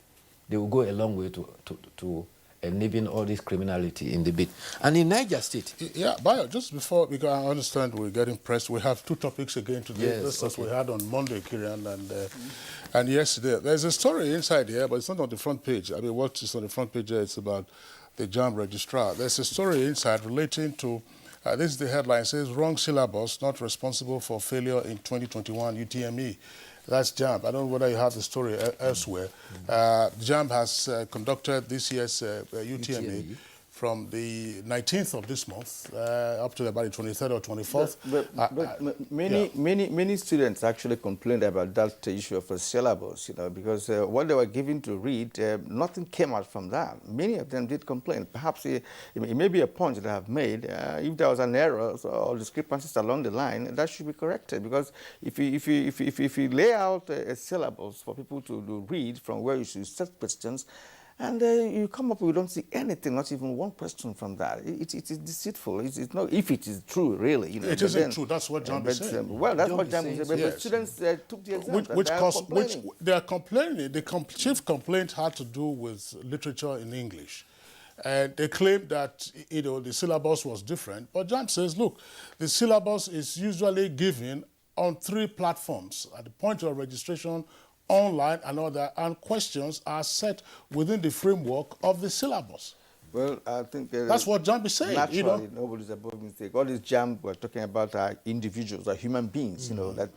they will go a long way to enabling all this criminality in the bit. And in Niger State. Yeah, Bayo, just before, because I understand we're getting pressed, we have 2 topics again today. Yes, this is what we had on Monday, Kirian, and yesterday. There's a story inside here, but it's not on the front page. I mean, what is on the front page here, it's about the JAMB registrar. There's a story inside relating to, this is the headline, says, wrong syllabus, not responsible for failure in 2021 UTME. That's JAMB. I don't know whether you have the story elsewhere. JAMB has conducted this year's UTME from the 19th of this month up to about the 23rd or 24th. But many students actually complained about that issue of a syllabus, because what they were given to read, nothing came out from that. Many of them did complain. Perhaps it may be a point that I have made. If there was an error or discrepancies along the line, that should be corrected. Because if you lay out a syllabus for people to read from where you should set questions, and you come up, we don't see anything, not even one question from that. It is deceitful. It's not, if it is true, really. It isn't true. That's what John is saying. Well, that's what John is saying. But students took the exam. They are complaining. The chief complaint had to do with literature in English. And they claimed that the syllabus was different. But John says, look, the syllabus is usually given on 3 platforms at the point of registration, online and other, and questions are set within the framework of the syllabus. Well, I think that's what John is saying. Naturally, nobody's above mistake. All this jam we're talking about are individuals, are human beings. That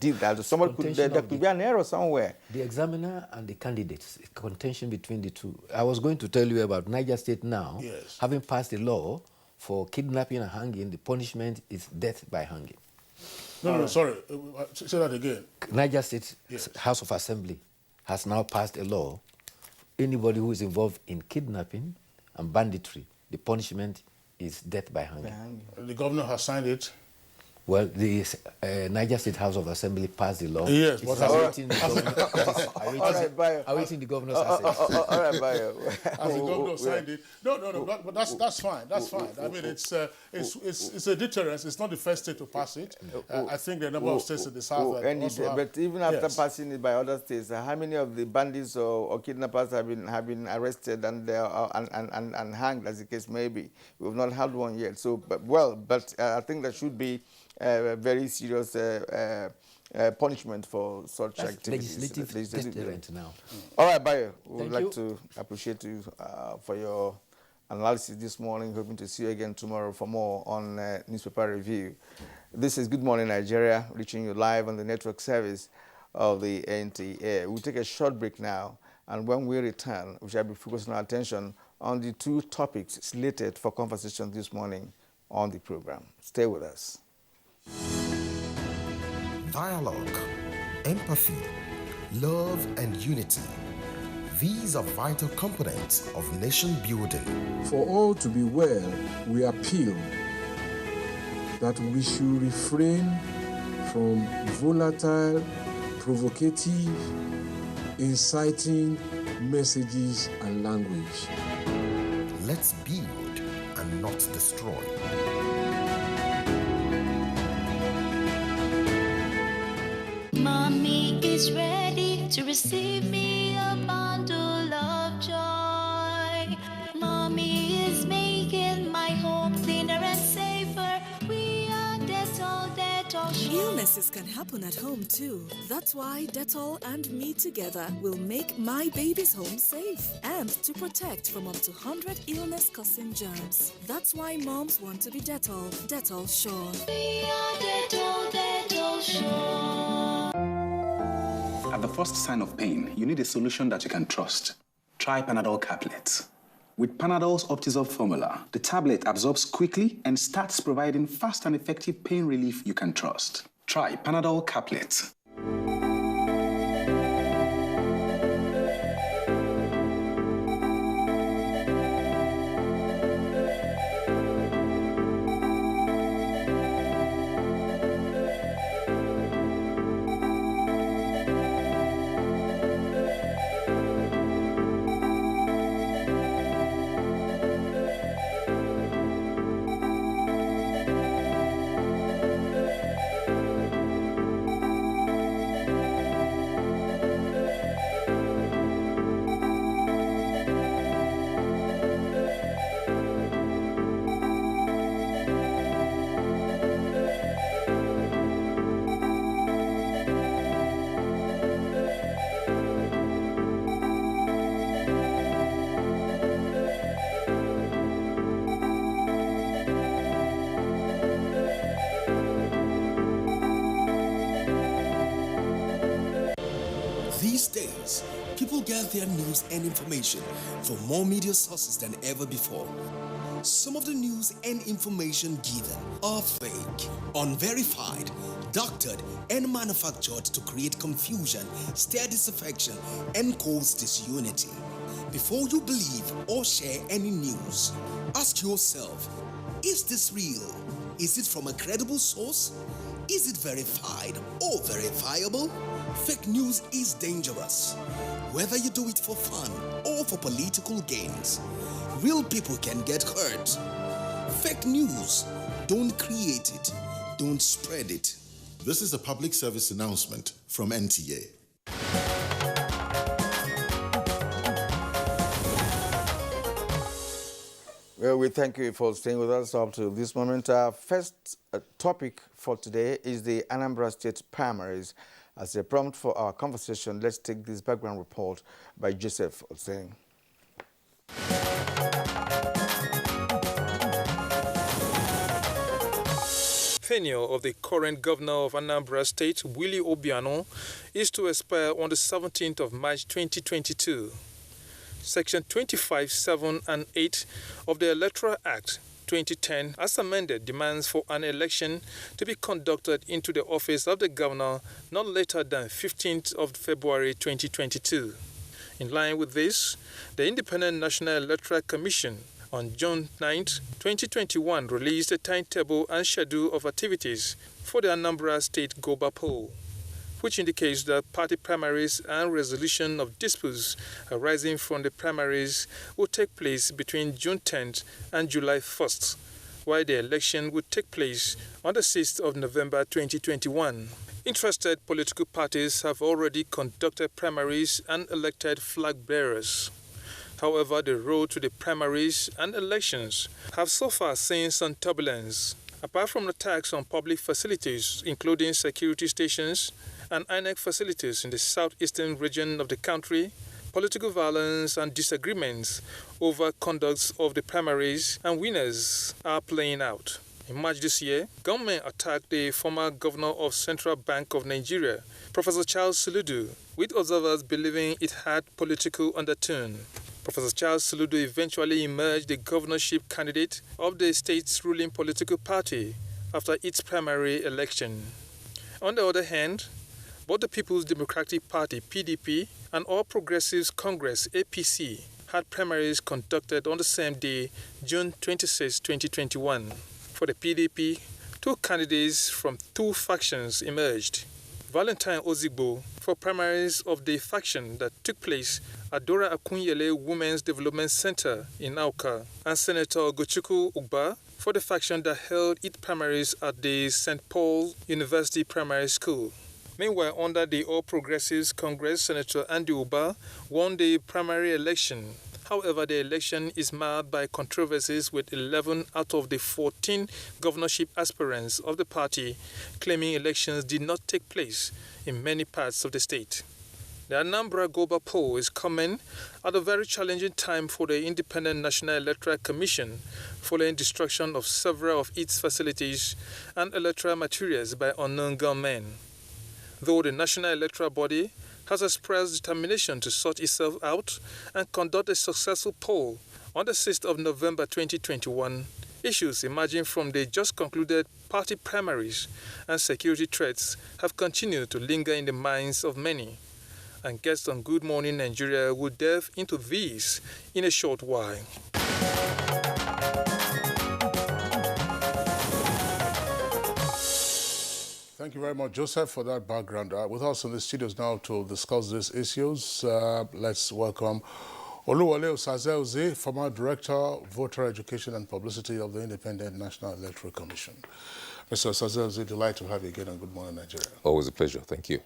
did that. Someone there could be an error somewhere. The examiner and the candidates, contention between the two. I was going to tell you about Niger State now, having passed a law for kidnapping and hanging. The punishment is death by hanging. No, sorry. Say that again. Niger State House of Assembly has now passed a law. Anybody who is involved in kidnapping and banditry, the punishment is death by hanging. The governor has signed it. Well, the Niger State House of Assembly passed the law. Yes, but awaiting the governor's assent. All right, Bayo. As the governor signed it. No, but that's fine. That's fine. I mean, it's a deterrence. It's not the first state to pass it. I think there are a number of states in the south that also have. But even after passing it by other states, how many of the bandits or kidnappers have been arrested and hanged, as the case may be? We've not had one yet. So, but I think there should be very serious punishment for such activities. Legislative deterrent now. All right, Bayo, we would like to appreciate you for your analysis this morning. Hoping to see you again tomorrow for more on Newspaper Review. This is Good Morning Nigeria, reaching you live on the network service of the NTA. We'll take a short break now, And when we return, we shall be focusing our attention on the two topics slated for conversation this morning on the program. Stay with us. Dialogue, empathy, love, and unity. These are vital components of nation building. For all to be well, we appeal that we should refrain from volatile, provocative, inciting messages and language. Let's build and not destroy. Mommy is ready to receive me a bundle of joy. Mommy is making my home cleaner and safer. We are Dettol, Dettol Sure. Illnesses can happen at home too. That's why Dettol and me together will make my baby's home safe and to protect from up to 100 illness-causing germs. That's why moms want to be Dettol, Dettol Sure. We are Dettol, Dettol Sure. At the first sign of pain, you need a solution that you can trust. Try Panadol Caplets. With Panadol's Optizol formula, the tablet absorbs quickly and starts providing fast and effective pain relief you can trust. Try Panadol Caplets. These days, people get their news and information from more media sources than ever before. Some of the news and information given are fake, unverified, doctored, and manufactured to create confusion, stir disaffection, and cause disunity. Before you believe or share any news, ask yourself, is this real? Is it from a credible source? Is it verified or verifiable? Fake news is dangerous, whether you do it for fun or for political gains. Real people can get hurt. Fake news, don't create it, don't spread it. This is a public service announcement from NTA. Well, we thank you for staying with us up to this moment. Our first topic for today is the Anambra State primaries. As a prompt for our conversation, let's take this background report by Joseph Oseng. Tenure of the current governor of Anambra State, Willie Obiano, is to expire on the 17th of March 2022. Section 25, 7 and 8 of the Electoral Act 2010, as amended, demands for an election to be conducted into the office of the governor not later than 15th of February 2022. In line with this, the Independent National Electoral Commission on June 9, 2021 released a timetable and schedule of activities for the Anambra State Goba poll, which indicates that party primaries and resolution of disputes arising from the primaries will take place between June 10th and July 1st, while the election would take place on the 6th of November 2021. Interested political parties have already conducted primaries and elected flag bearers. However, the road to the primaries and elections have so far seen some turbulence. Apart from attacks on public facilities, including security stations and INEC facilities in the southeastern region of the country, political violence and disagreements over conducts of the primaries and winners are playing out. In March this year, gunmen attacked the former governor of Central Bank of Nigeria, Professor Charles Soludo, with observers believing it had political undertone. Professor Charles Soludo eventually emerged the governorship candidate of the state's ruling political party after its primary election. On the other hand, both the People's Democratic Party, PDP, and All Progressives Congress, APC, had primaries conducted on the same day, June 26, 2021. For the PDP, two candidates from two factions emerged. Valentine Ozigbo for primaries of the faction that took place at Dora Akunyele Women's Development Center in Auka, and Senator Gochuku Ugba for the faction that held its primaries at the St. Paul University Primary School. Meanwhile, under the All Progressives Congress, Senator Andy Uba won the primary election. However, the election is marred by controversies, with 11 out of the 14 governorship aspirants of the party claiming elections did not take place in many parts of the state. The Anambra Global poll is coming at a very challenging time for the Independent National Electoral Commission, following destruction of several of its facilities and electoral materials by unknown gunmen. Though the National Electoral Body has expressed determination to sort itself out and conduct a successful poll on the 6th of November 2021, issues emerging from the just concluded party primaries and security threats have continued to linger in the minds of many. And guests on Good Morning Nigeria will delve into these in a short while. Thank you very much, Joseph, for that background. With us in the studios now to discuss these issues, let's welcome Oluwole Osaze-Oze, former Director, Voter Education and Publicity of the Independent National Electoral Commission. Mr. Osaze-Oze, delighted to have you again on Good Morning Nigeria. Always a pleasure. Thank you.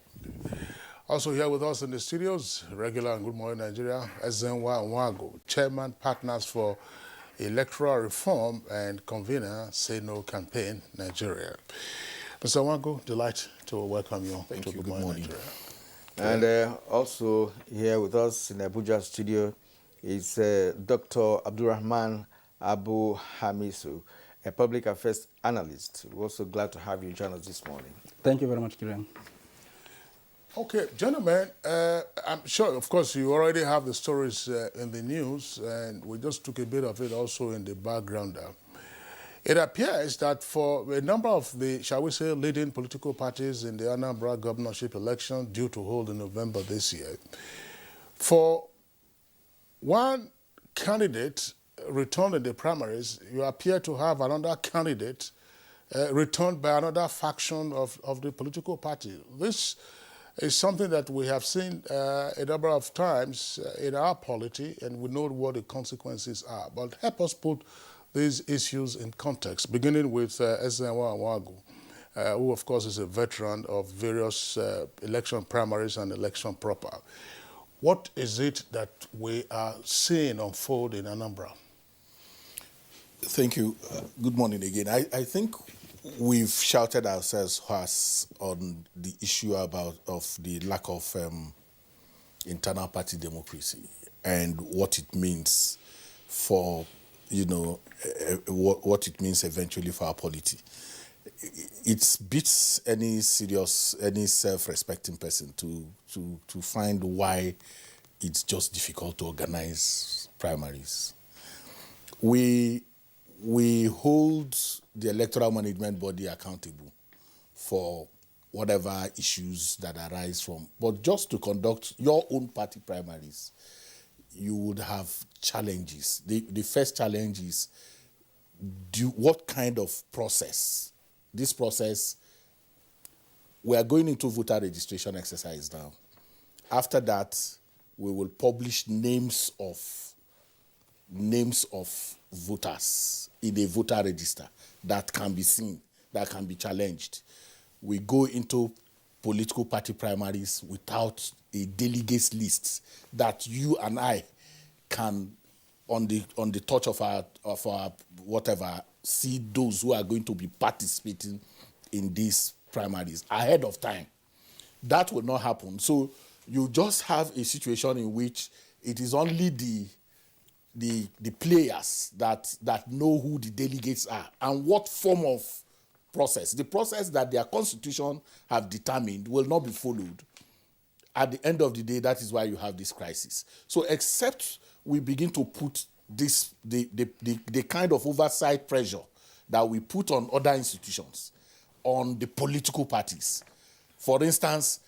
Also here with us in the studios, regular on Good Morning Nigeria, Ezenwa Nwago, Chairman Partners for Electoral Reform and convener Say No Campaign Nigeria. Mr. Nwago, delight to welcome you to Good Morning Nigeria. And also here with us in the Abuja studio is Dr. Abdurrahman Abu Hamisu, a public affairs analyst. We're also glad to have you join us this morning. Thank you very much, Kiran. Okay, gentlemen, I'm sure, of course, you already have the stories in the news, and we just took a bit of it also in the background. It appears that for a number of the, shall we say, leading political parties in the Anambra governorship election due to hold in November this year, for one candidate returned in the primaries, you appear to have another candidate returned by another faction of the political party. This is something that we have seen a number of times in our polity, and we know what the consequences are. But help us put these issues in context, beginning with Ezenwa Nwago, who, of course, is a veteran of various election primaries and election proper. What is it that we are seeing unfold in Anambra? Thank you. Good morning again. I think we've shouted ourselves hoarse on the issue of the lack of internal party democracy and what it means for, what it means eventually for our polity. It beats any self-respecting person to find why it's just difficult to organize primaries. We hold the electoral management body accountable for whatever issues that arise from. But just to conduct your own party primaries, you would have challenges. The first challenge is what kind of process? This process, we are going into voter registration exercise now. After that, we will publish names of voters in a voter register that can be seen, that can be challenged. We go into political party primaries without a delegates list that you and I can, on the touch of our whatever, see those who are going to be participating in these primaries ahead of time. That will not happen. So you just have a situation in which it is only the the players that know who the delegates are and what form of process. The process that their constitution have determined will not be followed. At the end of the day, that is why you have this crisis. So except we begin to put this the kind of oversight pressure that we put on other institutions, on the political parties. For instance,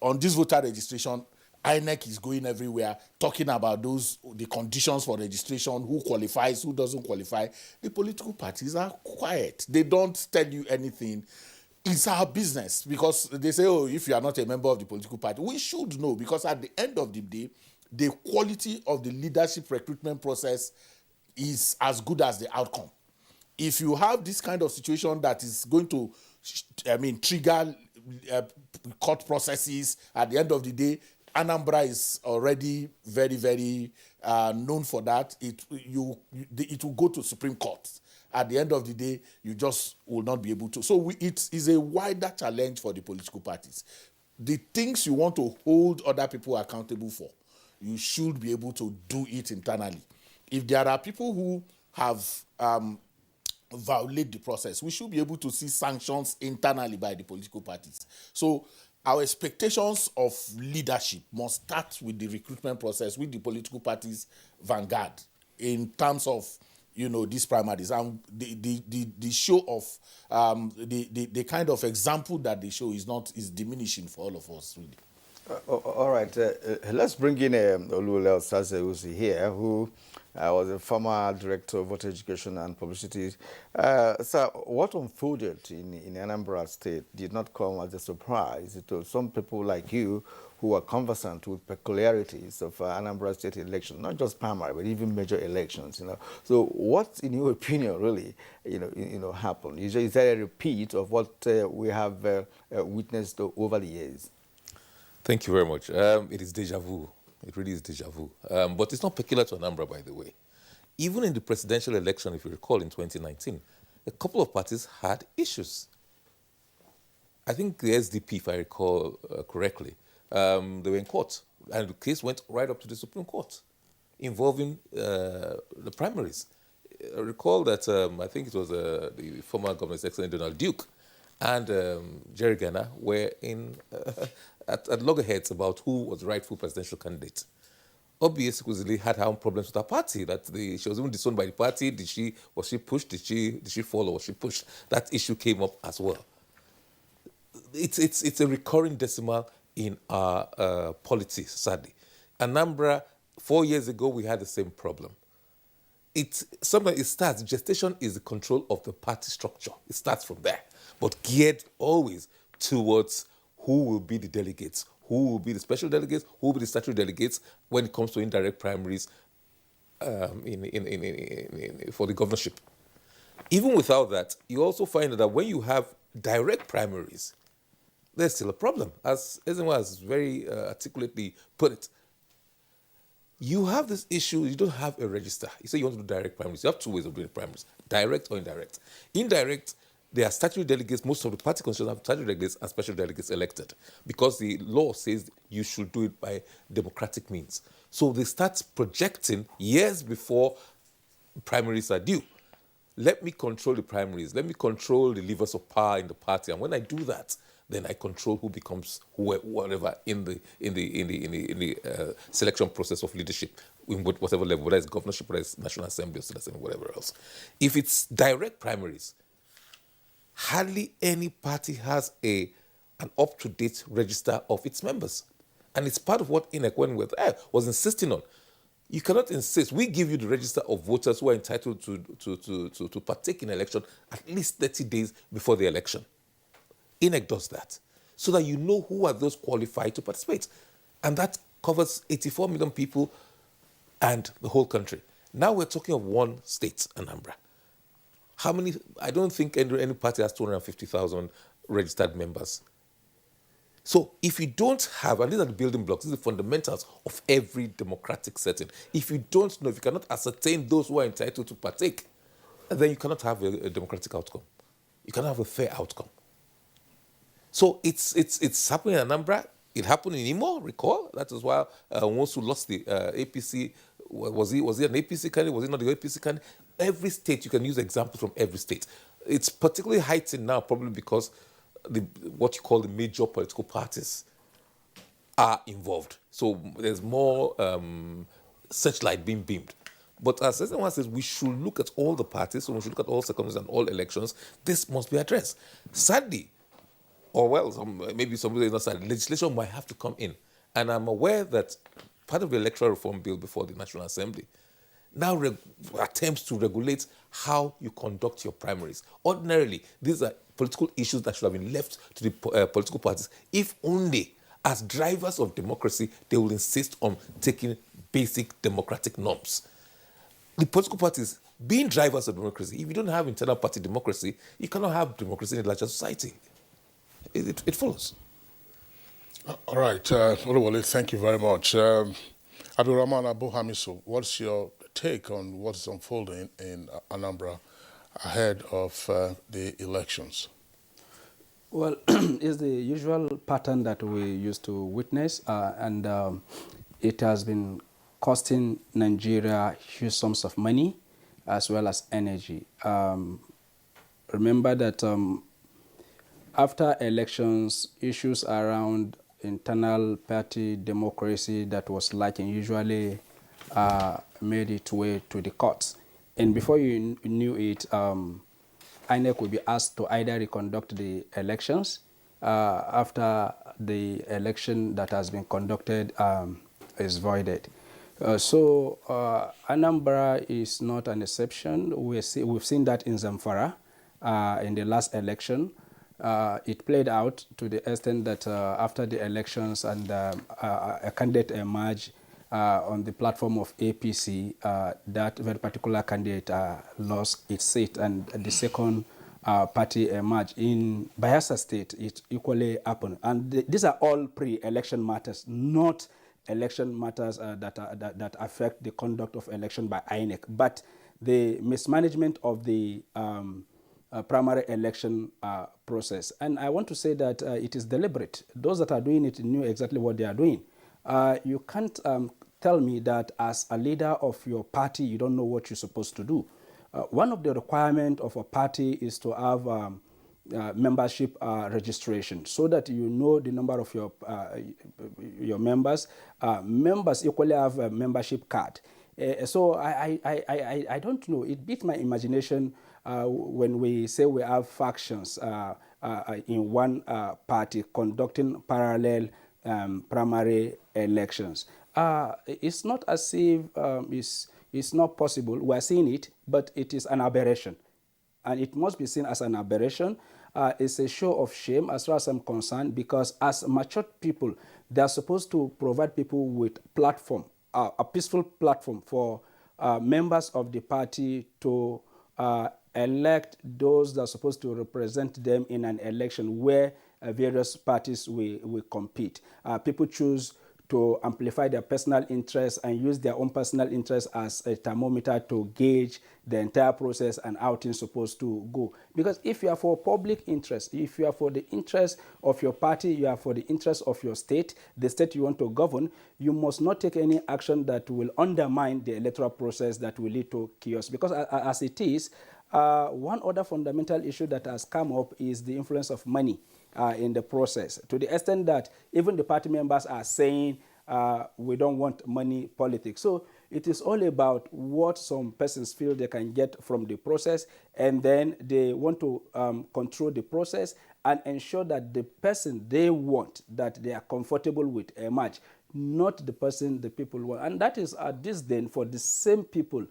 on this voter registration, INEC is going everywhere talking about the conditions for registration, who qualifies, who doesn't qualify. The political parties are quiet. They don't tell you anything. It's our business, because they say, oh, if you are not a member of the political party, we should know, because at the end of the day, the quality of the leadership recruitment process is as good as the outcome. If you have this kind of situation that is going to, trigger court processes, at the end of the day, Anambra is already very, very known for that. It will go to Supreme Court. At the end of the day, you just will not be able to. So it is a wider challenge for the political parties. The things you want to hold other people accountable for, you should be able to do it internally. If there are people who have violated the process, we should be able to see sanctions internally by the political parties. So our expectations of leadership must start with the recruitment process, with the political parties' vanguard in terms of, these primaries, and the show of the kind of example that they show is diminishing for all of us, really. All right, let's bring in Olule Osaze, who's here, who was a former director of voter education and publicity. So what unfolded in Anambra State did not come as a surprise to some people like you who are conversant with peculiarities of Anambra State elections, not just primary, but even major elections. So what, in your opinion, really, happened? Is there a repeat of what we have witnessed over the years? Thank you very much. It is deja vu. It really is deja vu. But it's not peculiar to Anambra, by the way. Even in the presidential election, if you recall, in 2019, a couple of parties had issues. I think the SDP, if I recall correctly, they were in court, and the case went right up to the Supreme Court, involving the primaries. I recall that I think it was the former Governor's Excellency Donald Duke and Jerry Gana were at loggerheads about who was the rightful presidential candidate. Obviously, had her own problems with her party, that she was even disowned by the party. Was she pushed? Did she fall, or was she pushed? That issue came up as well. It's a recurring decimal in our polity, sadly. Anambra, 4 years ago, we had the same problem. Sometimes it starts, gestation is the control of the party structure. It starts from there, but geared always towards who will be the delegates, who will be the special delegates, who will be the statutory delegates when it comes to indirect primaries for the governorship. Even without that, you also find that when you have direct primaries, there's still a problem. As Ezenwa has very articulately put it, you have this issue, you don't have a register. You say you want to do direct primaries. You have two ways of doing primaries, direct or indirect. Indirect, there are statutory delegates. Most of the party constitutions have statutory delegates and special delegates elected, because the law says you should do it by democratic means. So they start projecting years before primaries are due. Let me control the primaries. Let me control the levers of power in the party. And when I do that, then I control who becomes whatever in the selection process of leadership, in whatever level, whether it's governorship, whether it's National Assembly, or State Assembly, whatever else. If it's direct primaries, hardly any party has an up-to-date register of its members. And it's part of what INEC was insisting on. You cannot insist. We give you the register of voters who are entitled to partake in election at least 30 days before the election. INEC does that so that you know who are those qualified to participate. And that covers 84 million people and the whole country. Now we're talking of one state, Anambra. How many? I don't think any party has 250,000 registered members. So if you don't have, and these are the building blocks, these are the fundamentals of every democratic setting. If you don't know, if you cannot ascertain those who are entitled to partake, then you cannot have a democratic outcome. You cannot have a fair outcome. So it's happening in Anambra. It happened in Imo, recall. That is why once who lost the APC Was he an APC candidate? Was he not the APC candidate? Every state, you can use examples from every state. It's particularly heightened now probably because what you call the major political parties are involved. So there's more searchlight being beamed. But as everyone says, we should look at all the parties, so we should look at all circumstances and all elections. This must be addressed. Sadly, or well, maybe somebody is not sadly, legislation might have to come in. And I'm aware that part of the electoral reform bill before the National Assembly now attempts to regulate how you conduct your primaries. Ordinarily, these are political issues that should have been left to the political parties, if only as drivers of democracy, they will insist on taking basic democratic norms. The political parties, being drivers of democracy, if you don't have internal party democracy, you cannot have democracy in a larger society. It follows. All right, Oluwole, thank you very much. Abdulrahman Abu Hamisu, what's your take on what's unfolding in Anambra ahead of the elections? Well, it's the usual pattern that we used to witness, and it has been costing Nigeria huge sums of money as well as energy. Remember that after elections, issues around internal party democracy that was lacking usually made its way to the courts. And before you knew it, INEC would be asked to either reconduct the elections after the election that has been conducted is voided. So Anambra is not an exception. We've seen that in Zamfara in the last election. It played out to the extent that after the elections and a candidate emerged on the platform of APC, that very particular candidate lost its seat, and the second party emerged. In Bayelsa State, it equally happened. And these are all pre-election matters, not election matters that affect the conduct of election by INEC, but the mismanagement of the primary election process. And I want to say that it is deliberate. Those that are doing it knew exactly what they are doing. You can't tell me that as a leader of your party, you don't know what you're supposed to do. One of the requirements of a party is to have membership registration, so that you know the number of your members. Members equally have a membership card. So I don't know. It beats my imagination when we say we have factions in one party conducting parallel primary elections. It's not as if it's not possible. We're seeing it, but it is an aberration. And it must be seen as an aberration. It's a show of shame as far as I'm concerned, because as mature people, they're supposed to provide people with platform, a peaceful platform for members of the party to elect those that are supposed to represent them in an election where various parties will compete. People choose to amplify their personal interests and use their own personal interests as a thermometer to gauge the entire process and how things are supposed to go. Because if you are for public interest, if you are for the interest of your party, you are for the interest of your state, the state you want to govern, you must not take any action that will undermine the electoral process that will lead to chaos. Because as it is, one other fundamental issue that has come up is the influence of money in the process, to the extent that even the party members are saying we don't want money politics. So it is all about what some persons feel they can get from the process, and then they want to control the process and ensure that the person they want, that they are comfortable with, emerge, not the person the people want. And that is a disdain for the same people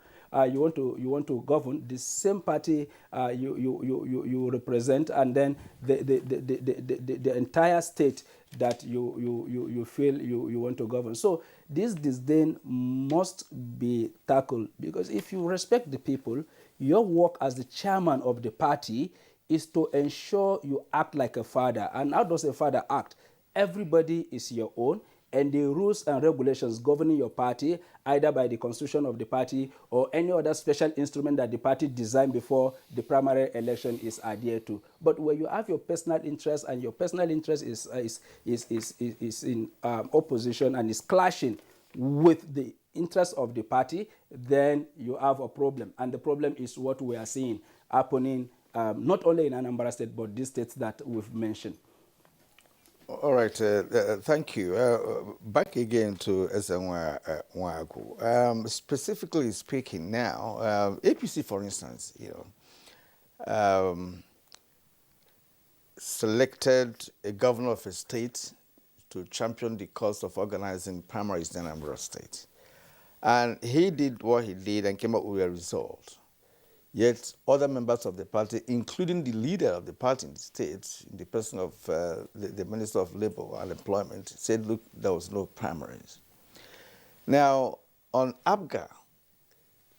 you want to govern, the same party you represent, and then the entire state that you feel you want to govern. So this disdain must be tackled, because if you respect the people, your work as the chairman of the party is to ensure you act like a father. And how does a father act? Everybody is your own, and the rules and regulations governing your party, either by the constitution of the party or any other special instrument that the party designed before the primary election, is adhered to. But when you have your personal interest, and your personal interest is in opposition and is clashing with the interest of the party, then you have a problem. And the problem is what we are seeing happening not only in Anambra State, but these states that we've mentioned. All right, thank you. Back again to Ezenwa Nwagu. Specifically speaking now, APC, for instance, selected a governor of a state to champion the cause of organizing primaries in Anambra State. And he did what he did and came up with a result. Yet other members of the party, including the leader of the party in the state, in the person of the Minister of Labor and Employment, said, look, there was no primaries. Now, on ABGA,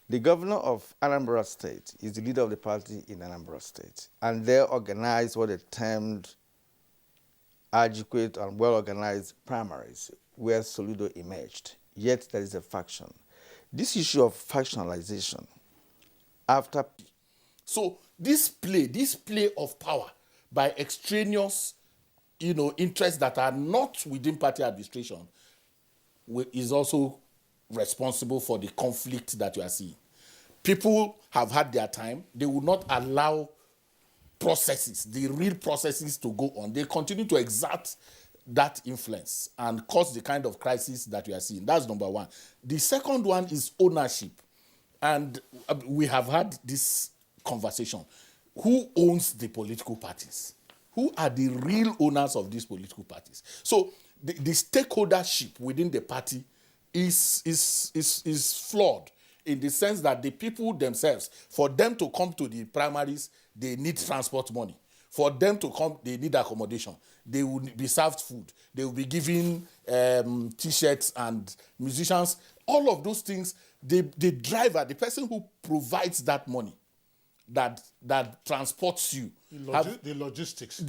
the governor of Anambra State is the leader of the party in Anambra State, and they organized what they termed adequate and well-organized primaries where Soludo emerged. Yet there is a faction. This issue of factionalization, after... So this play of power by extraneous, interests that are not within party administration is also responsible for the conflict that you are seeing. People have had their time. They will not allow processes, the real processes, to go on. They continue to exert that influence and cause the kind of crisis that we are seeing. That's number one. The second one is ownership. And we have had this conversation. Who owns the political parties? Who are the real owners of these political parties? So the stakeholdership within the party is flawed in the sense that the people themselves, for them to come to the primaries, they need transport money. For them to come, they need accommodation. They will be served food. They will be given T-shirts, and musicians. All of those things, the driver, the person who provides that money, that transports you. The logistics.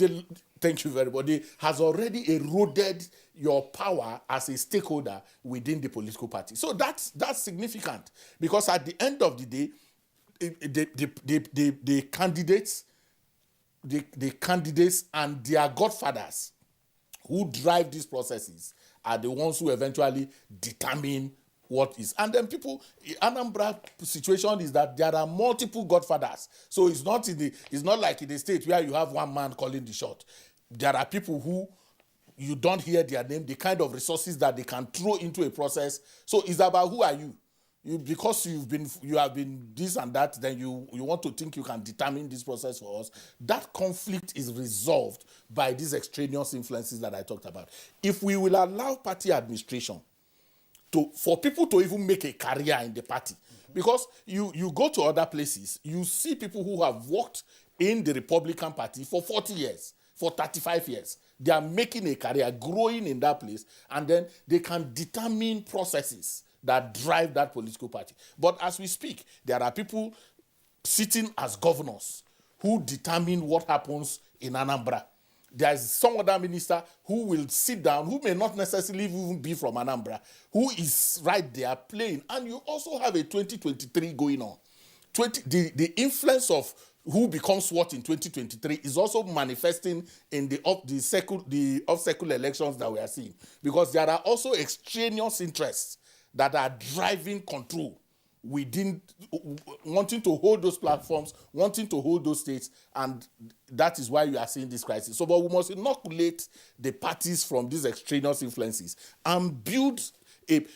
Thank you very much. Has already eroded your power as a stakeholder within the political party. So that's significant, because at the end of the day, the candidates and their godfathers who drive these processes are the ones who eventually determine what is. And then Anambra situation is that there are multiple godfathers. So it's not like in the state where you have one man calling the shot. There are people who you don't hear their name, the kind of resources that they can throw into a process. So it's about who are you. Because you have been this and that, then you want to think you can determine this process for us. That conflict is resolved by these extraneous influences that I talked about. If we will allow party administration for people to even make a career in the party, because you go to other places, you see people who have worked in the Republican Party for 40 years, for 35 years. They are making a career, growing in that place, and then they can determine processes that drive that political party. But as we speak, there are people sitting as governors who determine what happens in Anambra. There is some other minister who will sit down, who may not necessarily even be from Anambra, who is right there playing. And you also have a 2023 going on. The influence of who becomes what in 2023 is also manifesting in the off-cycle elections that we are seeing. Because there are also extraneous interests that are driving control within, wanting to hold those platforms, wanting to hold those states, and that is why you are seeing this crisis. So, but we must inoculate the parties from these extraneous influences and build we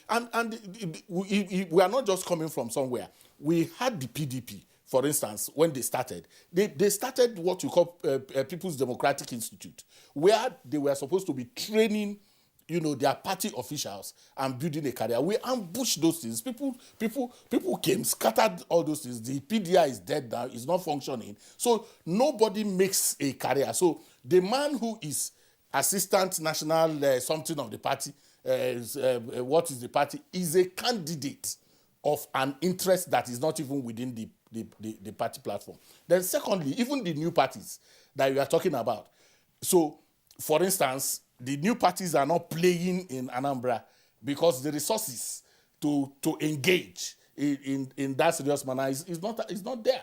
are not just coming from somewhere. We had the PDP, for instance, when they started. They started what you call People's Democratic Institute, where they were supposed to be training their party officials and building a career. We ambushed those things. People came, scattered all those things. The PDI is dead now, it's not functioning. So nobody makes a career. So the man who is assistant national something of the party, what is the party, is a candidate of an interest that is not even within the party platform. Then secondly, even the new parties that we are talking about. So, for instance, the new parties are not playing in Anambra because the resources to engage in that serious manner is not there.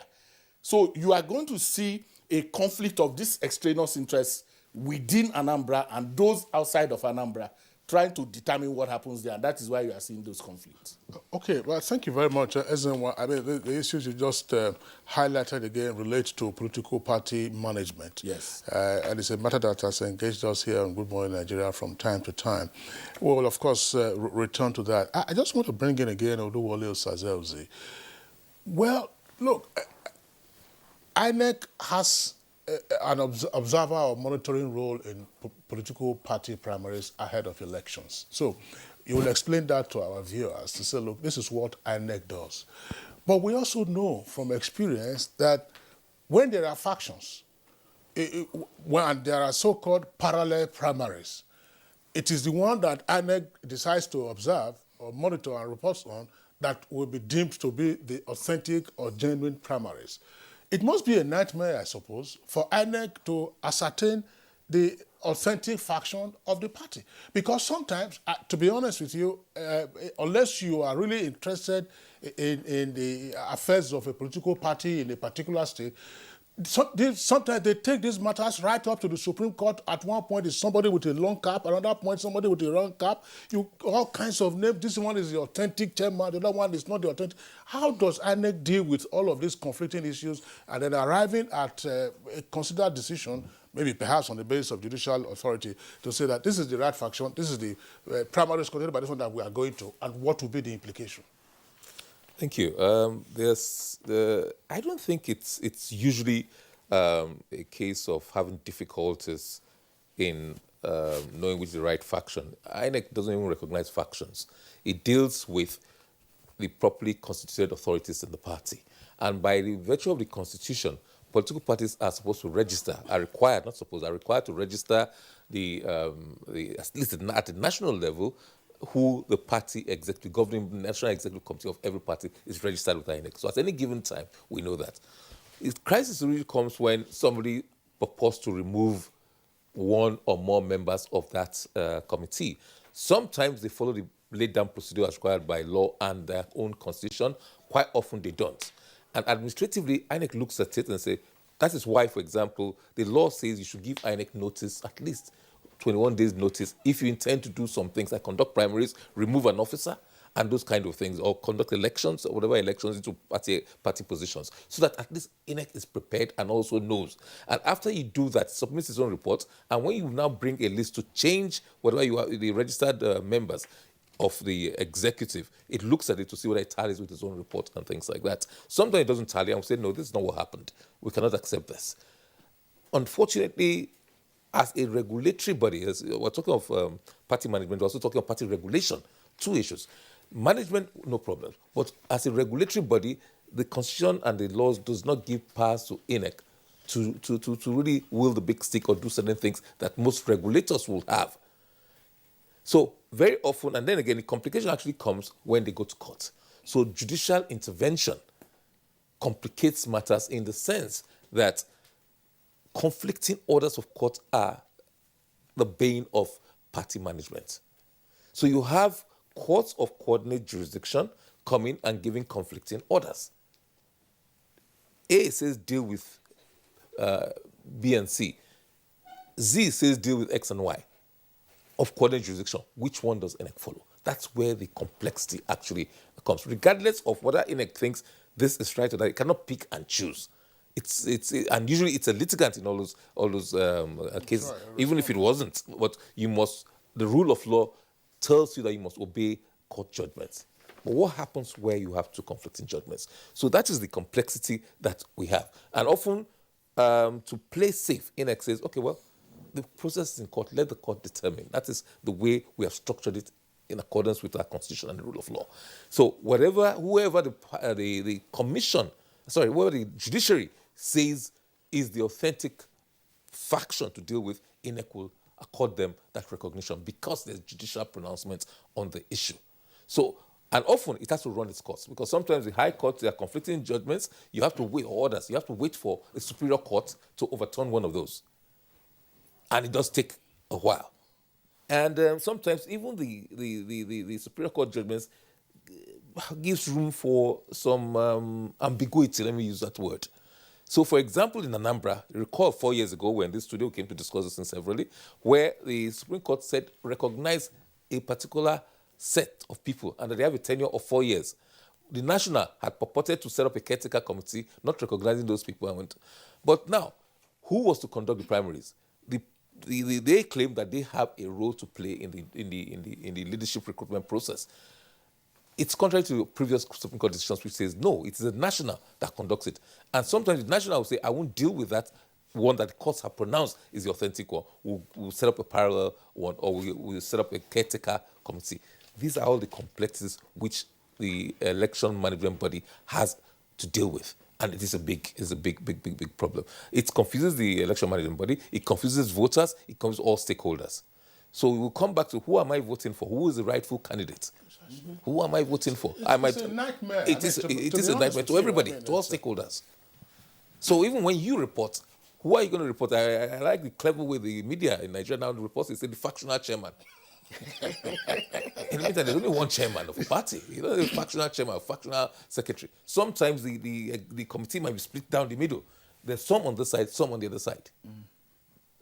So you are going to see a conflict of these extraneous interests within Anambra and those outside of Anambra trying to determine what happens there, and that is why you are seeing those conflicts. Okay, well, thank you very much. I mean, the issues you just highlighted again relate to political party management. Yes. And it's a matter that has engaged us here on Good Morning Nigeria from time to time. We'll, of course, return to that. I just want to bring in again Oluwole Osaze-Ozie. Well, look, INEC has an observer or monitoring role in political party primaries ahead of elections. So you will explain that to our viewers to say, look, this is what INEC does. But we also know from experience that when there are factions, when there are so-called parallel primaries, it is the one that INEC decides to observe or monitor and report on that will be deemed to be the authentic or genuine primaries. It must be a nightmare, I suppose, for INEC to ascertain the authentic faction of the party. Because sometimes, to be honest with you, unless you are really interested in the affairs of a political party in a particular state, sometimes they take these matters right up to the Supreme Court. At one point, it's somebody with a long cap. Another point, somebody with a round cap. All kinds of names. This one is the authentic chairman. The other one is not the authentic. How does INEC deal with all of these conflicting issues and then arriving at a considered decision, maybe perhaps on the basis of judicial authority, to say that this is the right faction, this is the primaries considered by this one that we are going to, and what will be the implication? Thank you. I don't think it's usually a case of having difficulties in knowing which is the right faction. INEC doesn't even recognize factions. It deals with the properly constituted authorities in the party. And by the virtue of the Constitution, political parties are supposed to register, are required to register at least at the national level, who the party executive, governing national executive committee of every party is registered with INEC. So at any given time, we know that. The crisis really comes when somebody purports to remove one or more members of that committee. Sometimes they follow the laid down procedure as required by law and their own constitution. Quite often they don't. And administratively, INEC looks at it and says, that is why, for example, the law says you should give INEC notice, at least 21 days notice, if you intend to do some things like conduct primaries, remove an officer, and those kind of things, or conduct elections, or whatever elections into party positions, so that at least INEC is prepared and also knows. And after you do that, submits its own report, and when you now bring a list to change whatever you are, the registered members of the executive, it looks at it to see whether it tallies with its own report and things like that. Sometimes it doesn't tally, and we say, no, this is not what happened. We cannot accept this. Unfortunately, as a regulatory body, we're talking of party management, we're also talking of party regulation, two issues. Management, no problem. But as a regulatory body, the Constitution and the laws does not give powers to INEC to really wield the big stick or do certain things that most regulators will have. So very often, and then again, the complication actually comes when they go to court. So judicial intervention complicates matters in the sense that conflicting orders of court are the bane of party management. So you have courts of coordinate jurisdiction coming and giving conflicting orders. A says deal with B and C. Z says deal with X and Y of coordinate jurisdiction. Which one does INEC follow? That's where the complexity actually comes. Regardless of whether INEC thinks this is right or that, it cannot pick and choose. And usually it's a litigant in all those cases, right, even if it wasn't. But the rule of law tells you that you must obey court judgments. But what happens where you have two conflicting judgments? So that is the complexity that we have. And often, to play safe, INEC says, okay, well, the process is in court, let the court determine. That is the way we have structured it in accordance with our constitution and the rule of law. So whoever the judiciary says is the authentic faction to deal with, INEC will accord them that recognition because there's judicial pronouncement on the issue. So, and often it has to run its course because sometimes the high court, there are conflicting judgments, you have to wait orders, you have to wait for a superior court to overturn one of those. And it does take a while. And sometimes even the superior court judgments gives room for some ambiguity, let me use that word. So, for example, in Anambra, recall 4 years ago when this studio came to discuss this thing severally, where the Supreme Court said recognize a particular set of people and that they have a tenure of 4 years. The National had purported to set up a caretaker committee, not recognizing those people. But now, who was to conduct the primaries? They claim that they have a role to play in the leadership recruitment process. It's contrary to previous Supreme Court decisions, which says no, it is the National that conducts it. And sometimes the National will say, I won't deal with that one that the courts have pronounced is the authentic one. We'll set up a parallel one, or we'll set up a caretaker committee. These are all the complexities which the election management body has to deal with. And it is a big problem. It confuses the election management body, it confuses voters, it confuses all stakeholders. So we will come back to who am I voting for? Who is the rightful candidate? Who am I voting for? It's a nightmare. It is a nightmare to everybody, to all stakeholders. So even when you report, who are you going to report? I like the clever way the media in Nigeria now reports. They say the factional chairman. In the meantime, there's only one chairman of a party. You know, the factional chairman, factional secretary. Sometimes the committee might be split down the middle. There's some on this side, some on the other side.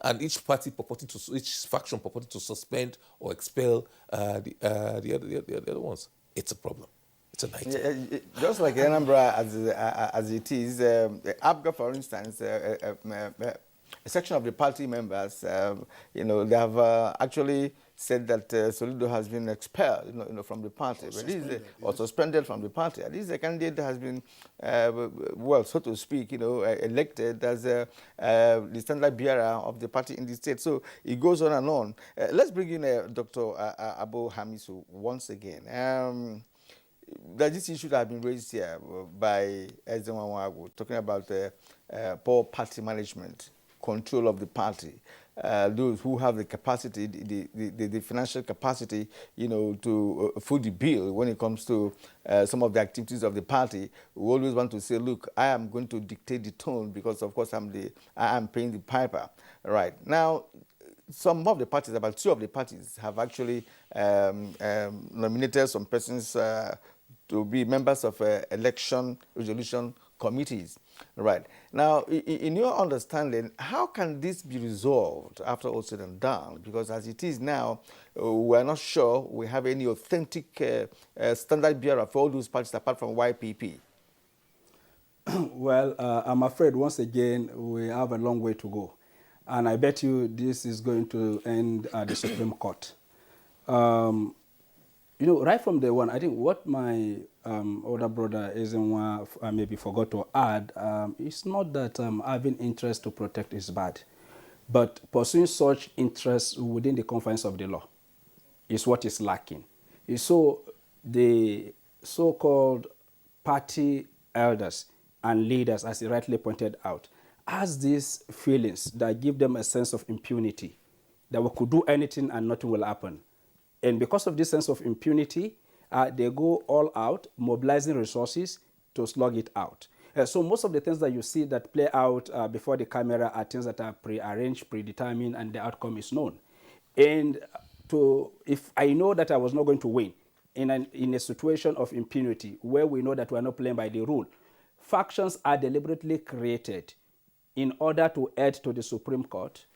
And each faction purporting to suspend or expel the other ones. It's a problem. It's a nightmare. Just like Anambra as it is, Abuja, for instance, a section of the party members, they have actually said that Soludo has been expelled, from the party, or suspended from the party. At least the candidate has been, so to speak, elected as the standard bearer of the party in the state. So it goes on and on. Let's bring in Dr. Abu Hamisu once again. That this issue that has been raised here by Ezenwawagu, talking about poor party management, control of the party. Those who have the capacity, the financial capacity, to foot the bill when it comes to some of the activities of the party, we always want to say, look, I am going to dictate the tone because, of course, I am paying the piper. Right. Now, some of the parties, about 2 of the parties, have actually nominated some persons to be members of election resolution committees. Right. Now, in your understanding, how can this be resolved after all said and done? Because as it is now, we're not sure we have any authentic standard bearer for all those parties apart from YPP. Well, I'm afraid once again we have a long way to go. And I bet you this is going to end at the Supreme Court. Right from day one, I think what my older brother Ezenwa maybe forgot to add, it's not that having interest to protect is bad, but pursuing such interests within the confines of the law is what is lacking. So the so-called party elders and leaders, as he rightly pointed out, has these feelings that give them a sense of impunity, that we could do anything and nothing will happen. And because of this sense of impunity, they go all out, mobilizing resources to slug it out. So most of the things that you see that play out before the camera are things that are pre-arranged, predetermined, and the outcome is known. And if I know that I was not going to win in a situation of impunity where we know that we are not playing by the rule, factions are deliberately created in order to head to the Supreme Court,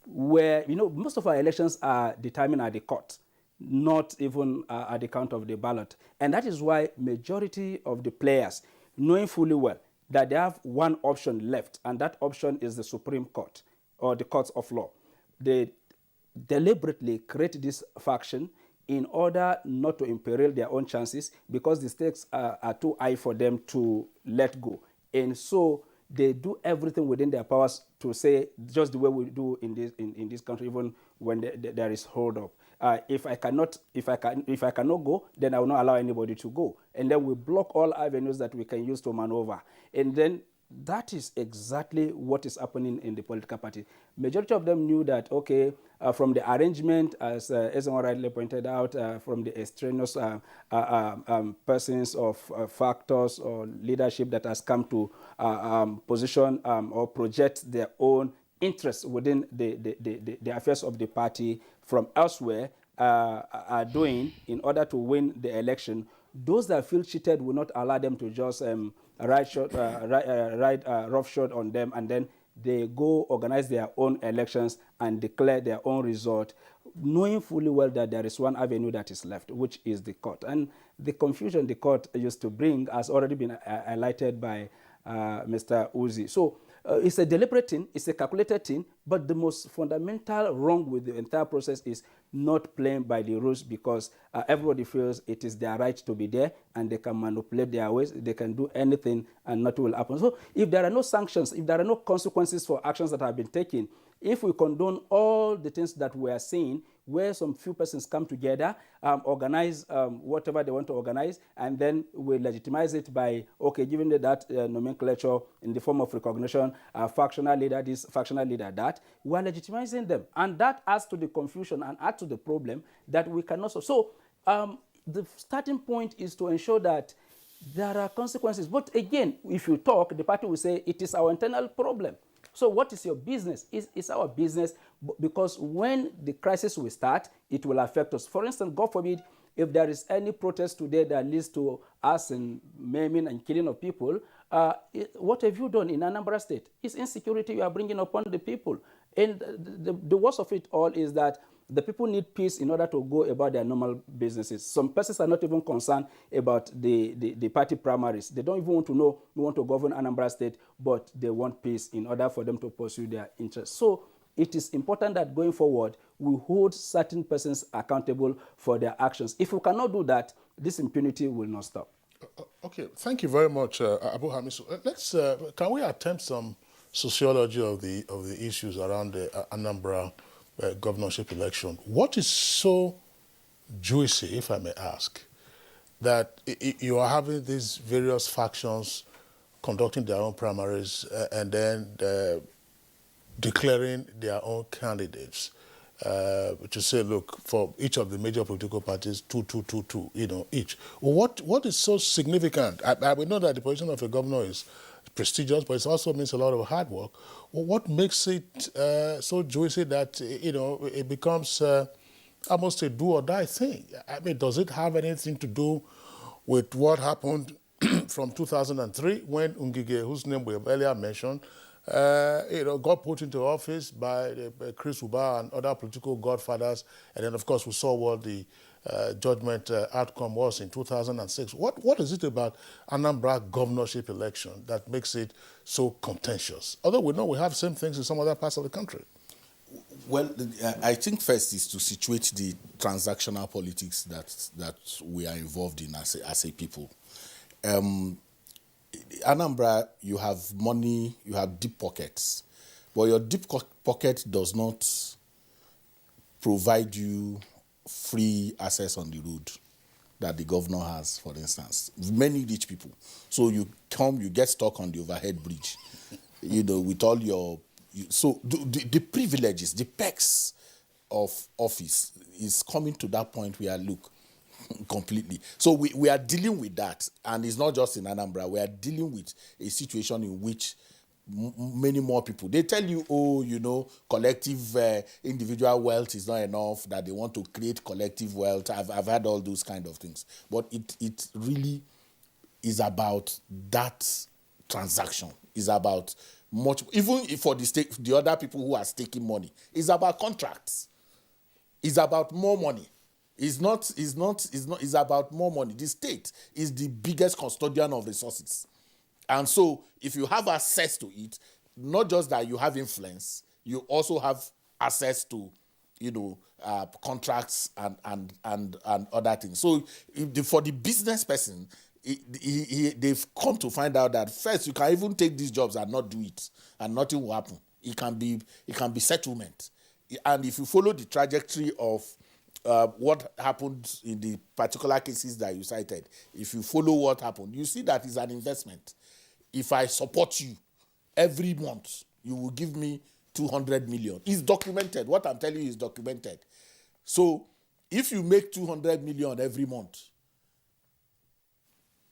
where most of our elections are determined at the court, not even at the count of the ballot. And that is why majority of the players, knowing fully well that they have one option left, and that option is the Supreme Court or the courts of law, they deliberately create this faction in order not to imperil their own chances, because the stakes are too high for them to let go. And so they do everything within their powers to say just the way we do in this country, even when there is hold up. If I cannot go, then I will not allow anybody to go. And then we block all avenues that we can use to maneuver. And then that is exactly what is happening in the political party. Majority of them knew that, okay, from the arrangement, as someone rightly pointed out, from the extraneous persons of factors or leadership that has come to position or project their own interests within the affairs of the party from elsewhere are doing in order to win the election. Those that feel cheated will not allow them to just ride roughshod on them, and then they go organize their own elections and declare their own result knowing fully well that there is one avenue that is left, which is the court. And the confusion the court used to bring has already been highlighted by Mr. Uzi. So it's a deliberate thing, it's a calculated thing, but the most fundamental wrong with the entire process is not playing by the rules, because everybody feels it is their right to be there and they can manipulate their ways, they can do anything and nothing will happen. So if there are no sanctions, if there are no consequences for actions that have been taken, if we condone all the things that we are seeing, where some few persons come together, organize whatever they want to organize, and then we legitimize it by, okay, giving it that nomenclature in the form of recognition, factional leader this, factional leader that, we are legitimizing them. And that adds to the confusion and adds to the problem that we cannot solve. So the starting point is to ensure that there are consequences. But again, if you talk, the party will say it is our internal problem. So what is your business? It's our business, because when the crisis will start, it will affect us. For instance, God forbid, if there is any protest today that leads to us in maiming and killing of people, what have you done in Anambra State? It's insecurity you are bringing upon the people. And the worst of it all is that the people need peace in order to go about their normal businesses. Some persons are not even concerned about the party primaries. They don't even want to know we want to govern Anambra State, but they want peace in order for them to pursue their interests. So it is important that going forward, we hold certain persons accountable for their actions. If we cannot do that, this impunity will not stop. Okay, thank you very much, Abu Hamisu. Let's can we attempt some sociology of the issues around the Anambra governorship election? What is so juicy, if I may ask, that you are having these various factions conducting their own primaries and then declaring their own candidates to say, look, for each of the major political parties, 2, each. What is so significant? I would know that the position of a governor is prestigious, but it also means a lot of hard work. Well, what makes it so juicy that it becomes almost a do-or-die thing? I mean, does it have anything to do with what happened from 2003 when Ngige, whose name we have earlier mentioned, got put into office by Chris Uba and other political godfathers, and then of course we saw what the judgment outcome was in 2006. What is it about Anambra governorship election that makes it so contentious? Although we know we have same things in some other parts of the country. Well, I think first is to situate the transactional politics that we are involved in as a people. Anambra, you have money, you have deep pockets, but your deep pocket does not provide you free access on the road that the governor has, for instance. Many rich people. So you get stuck on the overhead bridge, with all your... So the privileges, the perks of office is coming to that point where, look, completely. So we are dealing with that, and it's not just in Anambra. We are dealing with a situation in which many more people, they tell you, collective individual wealth is not enough, that they want to create collective wealth. I've heard all those kind of things. But it really is about that transaction. It's about much, even for the other people who are staking money, it's about contracts. It's about more money. It's about more money. The state is the biggest custodian of resources. And so if you have access to it, not just that you have influence, you also have access to, contracts and other things. So for the business person, they've come to find out that first you can even take these jobs and not do it, and nothing will happen. It can be settlement. And if you follow the trajectory of what happened in the particular cases that you cited, if you follow what happened, you see that it's an investment. If I support you every month, you will give me 200 million. It's documented. What I'm telling you is documented. So if you make 200 million every month,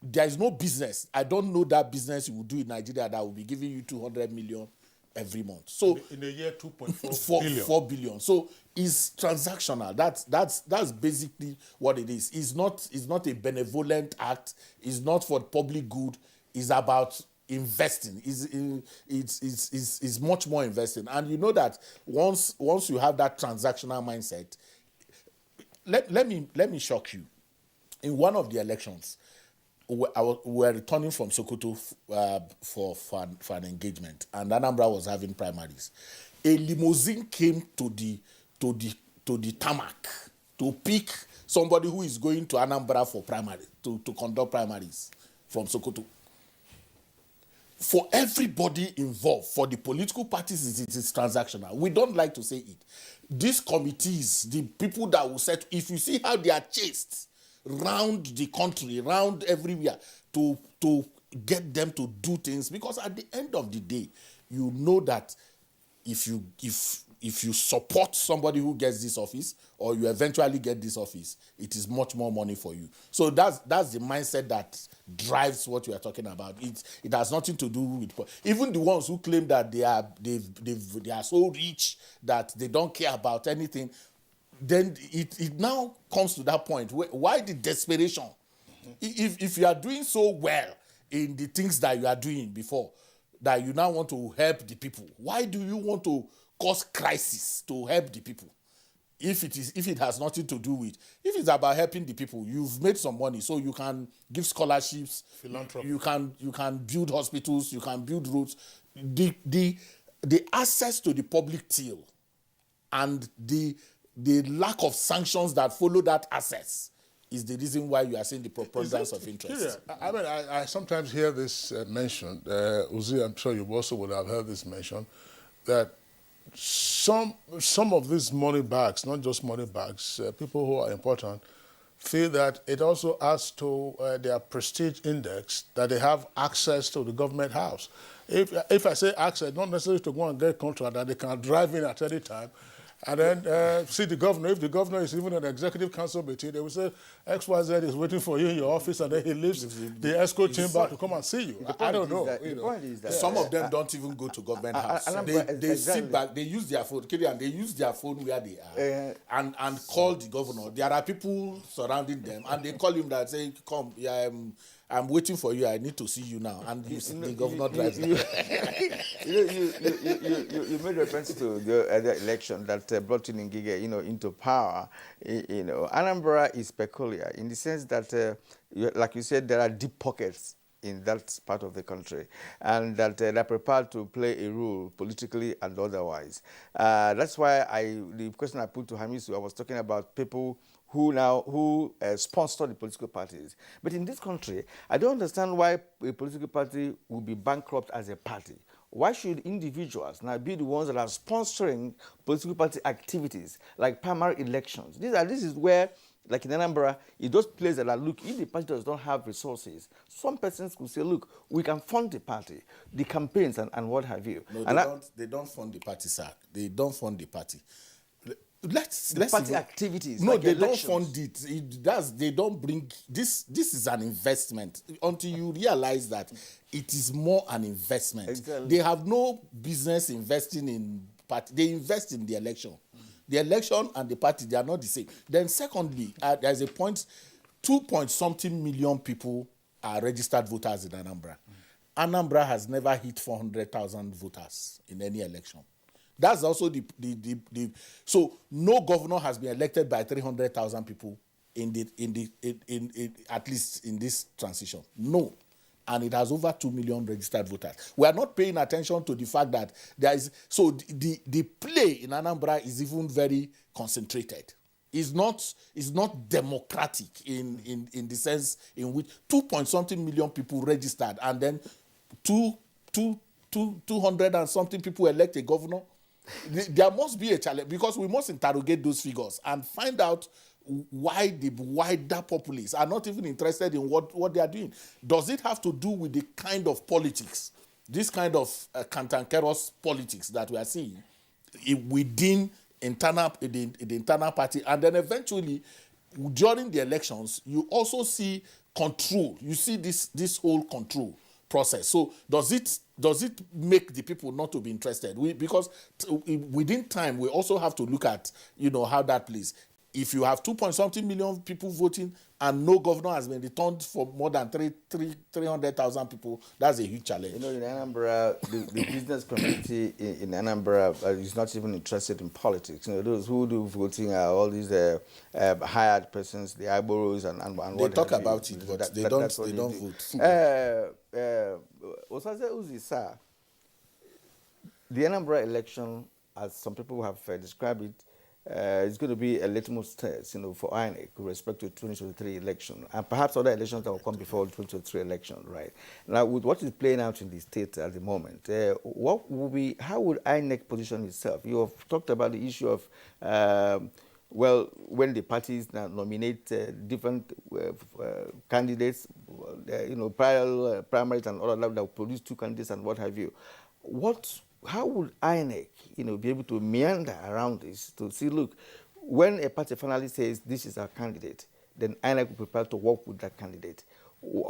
there is no business. I don't know that business you will do in Nigeria that will be giving you 200 million every month. So in a year, 2.4 billion. 4 billion. So it's transactional. That's basically what it is. It's not a benevolent act. It's not for public good. It's about investing. Is much more investing. And you know that once you have that transactional mindset, let me shock you. In one of the elections, we were returning from Sokoto for an engagement, and Anambra was having primaries. A limousine came to the tarmac to pick somebody who is going to Anambra for primary to conduct primaries from Sokoto. For everybody involved, for the political parties, it is transactional. We don't like to say it. These committees, the people that will set, if you see how they are chased round the country, round everywhere, to get them to do things, because at the end of the day, you know that if you support somebody who gets this office, or you eventually get this office, it is much more money for you. So that's the mindset that drives what we are talking about. It has nothing to do with even the ones who claim that they are so rich that they don't care about anything. Then it now comes to that point where, why the desperation? If you are doing so well in the things that you are doing before, that you now want to help the people, why do you want to cause crisis to help the people? If it has nothing to do with, if it's about helping the people, you've made some money, so you can give scholarships, philanthropy. You can build hospitals, you can build roads. The access to the public till and the lack of sanctions that follow that access is the reason why you are seeing the preponderance of interest. Yeah, I mean, I sometimes hear this mentioned. Uzi, I'm sure you also would have heard this mentioned, that some of these money bags, not just money bags, people who are important, feel that it also adds to their prestige index that they have access to the government house. If I say access, not necessarily to go and get a contract, that they can drive in at any time, and then see the governor. If the governor is even an executive council meeting, they will say XYZ is waiting for you in your office, and then he leaves the escort chamber to come and see you. I don't know. The point is that some of them don't even go to government house. They sit back, they use their phone, and they use their phone where they are, and call the governor. There are people surrounding them, and they call him that say, "Come, yeah, I'm waiting for you. I need to see you now." And the governor drives. You made reference to the election that brought in Ngige, into power. Anambra is peculiar in the sense that, like you said, there are deep pockets in that part of the country, and that they're prepared to play a role politically and otherwise. That's why the question I put to Hamisu, I was talking about people who sponsor the political parties. But in this country, I don't understand why a political party will be bankrupt as a party. Why should individuals now be the ones that are sponsoring political party activities like primary elections? This is where, like in Anambra, it does places that are, look, if the party does not have resources, some persons could say, look, we can fund the party, the campaigns and what have you. No, they don't fund the party, sir. They don't fund the party. Let's party activities. No, like they elections. don't fund it. They don't bring this. This is an investment. Until you realize that it is more an investment. Exactly. They have no business investing in party. They invest in the election. The election and the party, they are not the same. Then secondly, there's a point, 2-point-something million people are registered voters in Anambra. Anambra has never hit 400,000 voters in any election. That's also so no governor has been elected by 300,000 people in at least in this transition. No. And it has over 2 million registered voters. We are not paying attention to the fact that there is, so the play in Anambra is even very concentrated. It's not democratic in the sense in which 2-point-something million people registered, and then 200 and something people elect a governor. There must be a challenge, because we must interrogate those figures and find out why the wider populace are not even interested in what they are doing. Does it have to do with the kind of politics, this kind of cantankerous politics that we are seeing within the internal party? And then eventually, during the elections, you also see control. You see this whole control process. So does it make the people not to be interested? Because within time, we also have to look at how that plays. if you have 2-point-something million people voting and no governor has been returned for more than 300,000 people, that's a huge challenge. You know, in Anambra, the business community in Anambra is not even interested in politics. You know, those who do voting are all these hired persons, the Iboros and they what talk have you. about it, but they don't vote. Osaze Uzi, sir, the Anambra election, as some people have described it, is going to be a litmus test, you know, for INEC with respect to the 2023 election, and perhaps other elections that will come before the 2023 election, right? Now, with what is playing out in the state at the moment, how would INEC position itself? You have talked about the issue of, well, when the parties now nominate different candidates, you know, primaries and all of that will produce two candidates and what have you. How would INEC, you know, be able to meander around this to see, look, when a party finally says this is our candidate, then INEC will prepare to work with that candidate.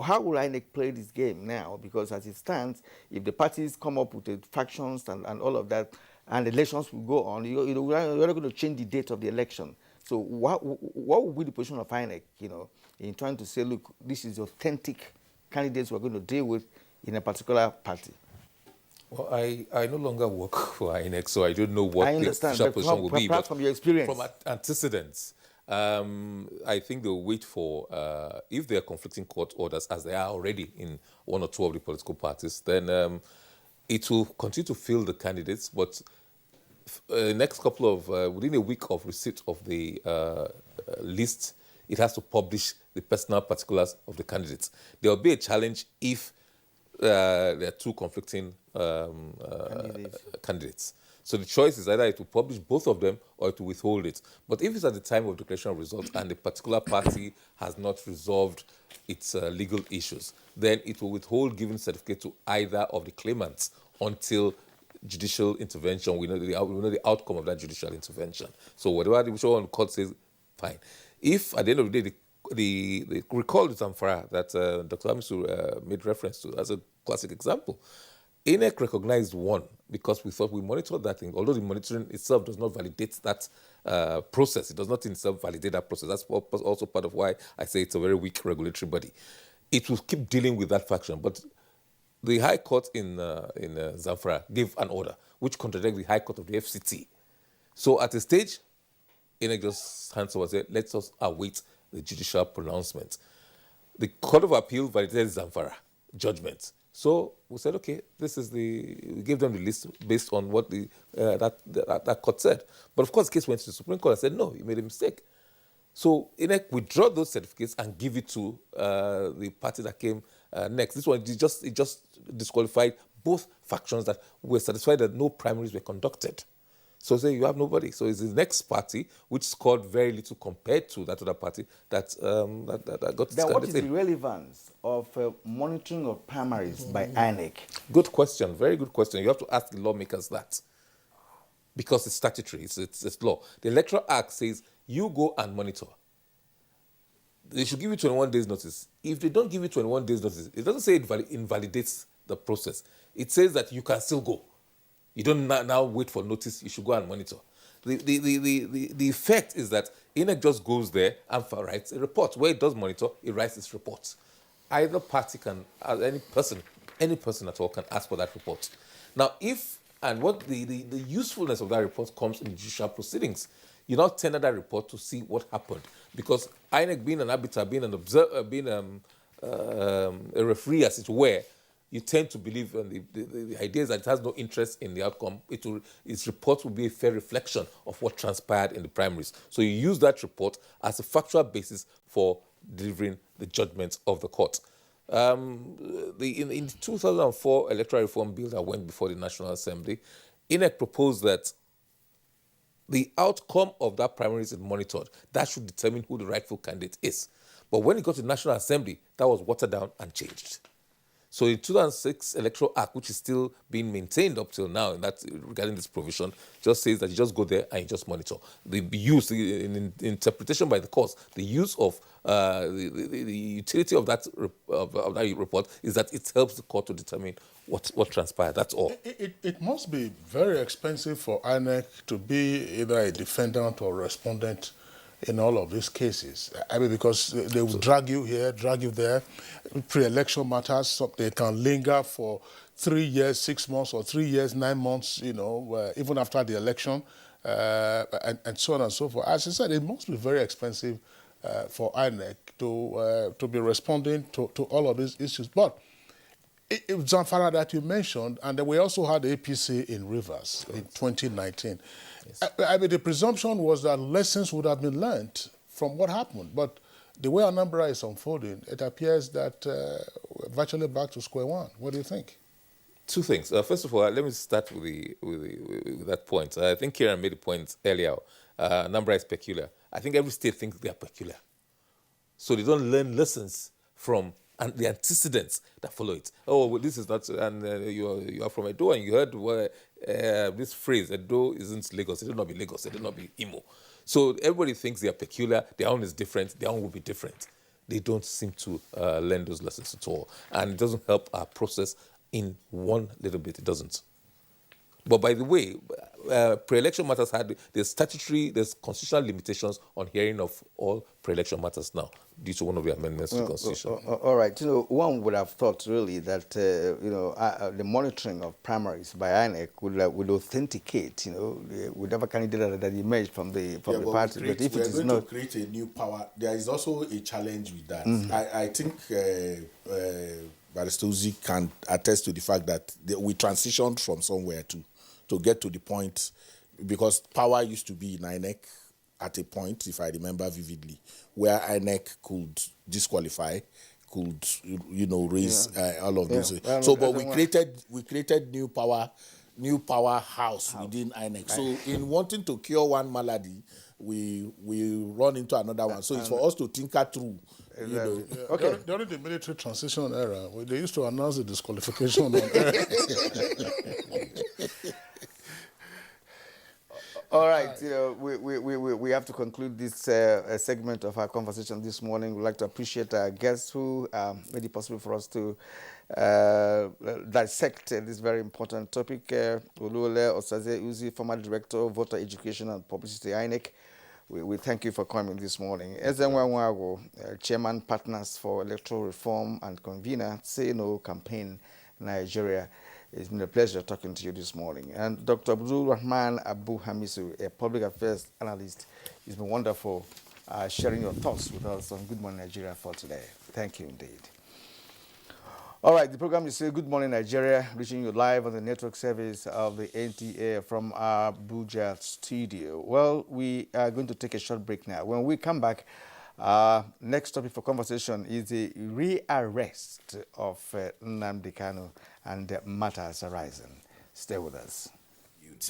How will INEC play this game now? Because as it stands, if the parties come up with the factions and all of that, and elections will go on, you know, we're not going to change the date of the election. So what will be the position of INEC, you know, in trying to say, look, this is authentic candidates we're going to deal with in a particular party? Well, I no longer work for INEC, so I don't know what the official position will be. But from your experience, from antecedents, I think they'll wait for, if there are conflicting court orders, as there are already in one or two of the political parties, then it will continue to fill the candidates. But next couple of, within a week of receipt of the list, it has to publish the personal particulars of the candidates. There will be a challenge if there are two conflicting candidates. So the choice is either it will publish both of them or it will withhold it. But if it's at the time of declaration of results and the particular party has not resolved its legal issues, then it will withhold giving certificate to either of the claimants until judicial intervention. We know the outcome of that judicial intervention. So whatever the court says, fine. If at the end of the day, the recall the Zamfara that Dr. Amisu made reference to as a classic example, INEC recognized one because we thought we monitored that thing, although the monitoring itself does not validate that process. It does not in itself validate that process. That's also part of why I say it's a very weak regulatory body. It will keep dealing with that faction, but the High Court in Zamfara gave an order which contradicted the High Court of the FCT. So at a stage, INEC just hands over and said, let us await the judicial pronouncement. The Court of Appeal validated Zamfara judgment. So we said, okay, we gave them the list based on what that court said. But of course, the case went to the Supreme Court and said, no, you made a mistake. So INEC withdraw those certificates and give it to the party that came next. This one, it just disqualified both factions that were satisfied that no primaries were conducted. So say you have nobody. So it's the next party which scored very little compared to that other party that got. Then what is the relevance of monitoring of primaries by INEC? Good question. Very good question. You have to ask the lawmakers that, because it's statutory. It's law. The Electoral Act says you go and monitor. They should give you 21 days notice. If they don't give you 21 days notice, it doesn't say it invalidates the process. It says that you can still go. You don't now wait for notice. You should go and monitor. The effect is that INEC just goes there and writes a report. Where it does monitor, it writes its reports. Either party can, any person at all can ask for that report. Now, what the usefulness of that report comes in judicial proceedings. You now tender that report to see what happened, because INEC being an arbiter, being an observer, being a referee, as it were, you tend to believe in the idea is that it has no interest in the outcome. Its report will be a fair reflection of what transpired in the primaries. So you use that report as a factual basis for delivering the judgments of the court. In the 2004 electoral reform bill that went before the National Assembly, INEC proposed that the outcome of that primaries is monitored. That should determine who the rightful candidate is. But when it got to the National Assembly, that was watered down and changed. So the 2006 Electoral Act, which is still being maintained up till now, and that's regarding this provision, just says that you just go there and you just monitor. The use, in interpretation by the courts, the use of the utility of that report is that it helps the court to determine what transpired. That's all. It must be very expensive for INEC to be either a defendant or respondent in all of these cases? I mean, because they will drag you here, drag you there. Pre-election matters, so they can linger for 3 years, 6 months, or 3 years, 9 months, you know, even after the election, and so on and so forth. As I said, it must be very expensive for INEC to be responding to all of these issues. But Zamfara that you mentioned, and then we also had APC in Rivers in 2019. Yes. I mean, the presumption was that lessons would have been learned from what happened, but the way Anambra is unfolding, it appears that we're virtually back to square one. What do you think? Two things. First of all, let me start with that point. I think Kieran made a point earlier. Anambra is peculiar. I think every state thinks they are peculiar. So they don't learn lessons from and the antecedents that follow it. Oh, well, this is not, and you are from Edo, and you heard this phrase, Edo isn't Lagos, it did not be Lagos, it did not be Imo. So everybody thinks they are peculiar, their own is different, their own will be different. They don't seem to learn those lessons at all. And it doesn't help our process in one little bit, it doesn't. But by the way, pre-election matters there's constitutional limitations on hearing of all pre-election matters now due to one of the amendments to the Constitution. All right. You know, one would have thought really that, the monitoring of primaries by INEC would authenticate, whatever candidate that emerged from the party. But if it is not... to create a new power, there is also a challenge with that. Mm-hmm. I think... Barrister Uzi can attest to the fact that we transitioned from somewhere to get to the point, because power used to be in INEC at a point, if I remember vividly, where INEC could disqualify, could raise all of these. Well, so, but we created new powerhouse within INEC. So, in wanting to cure one malady, we run into another one. So it's for us to tinker through. Okay. During the military transition era, they used to announce the disqualification on air. All right, we have to conclude this segment of our conversation this morning. We'd like to appreciate our guests who made it possible for us to dissect this very important topic. Oluwole Osaze Uzi, former Director of Voter Education and Publicity, INEC. We thank you for coming this morning. Ezenwa Nwago, Chairman Partners for Electoral Reform and Convener, Say No Campaign, Nigeria. It's been a pleasure talking to you this morning. And Dr. Abdul Rahman Abu Hamisu, a public affairs analyst. It's been wonderful sharing your thoughts with us on Good Morning Nigeria for today. Thank you indeed. All right, the program is Good Morning Nigeria, reaching you live on the network service of the NTA from our Abuja studio. Well, we are going to take a short break now. When we come back, next topic for conversation is the rearrest of Nnamdi Kanu and matters arising. Stay with us.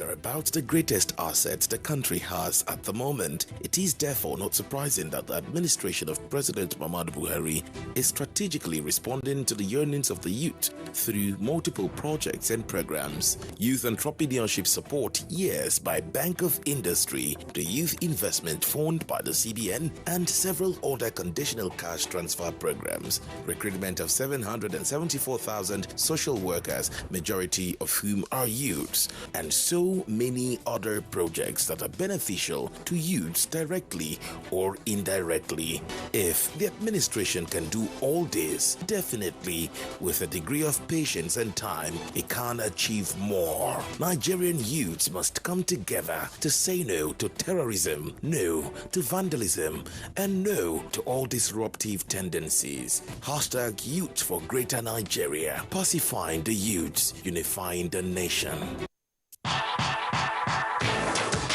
Are about the greatest assets the country has at the moment. It is therefore not surprising that the administration of President Muhammadu Buhari is strategically responding to the yearnings of the youth through multiple projects and programs. Youth entrepreneurship support, yes, by Bank of Industry, the Youth Investment Fund by the CBN, and several other conditional cash transfer programs. Recruitment of 774,000 social workers, majority of whom are youths, and so many other projects that are beneficial to youths directly or indirectly. If the administration can do all this, definitely with a degree of patience and time, it can achieve more. Nigerian youths must come together to say no to terrorism, no to vandalism, and no to all disruptive tendencies. Hashtag Youth for Greater Nigeria. Pacifying the youths, unifying the nation.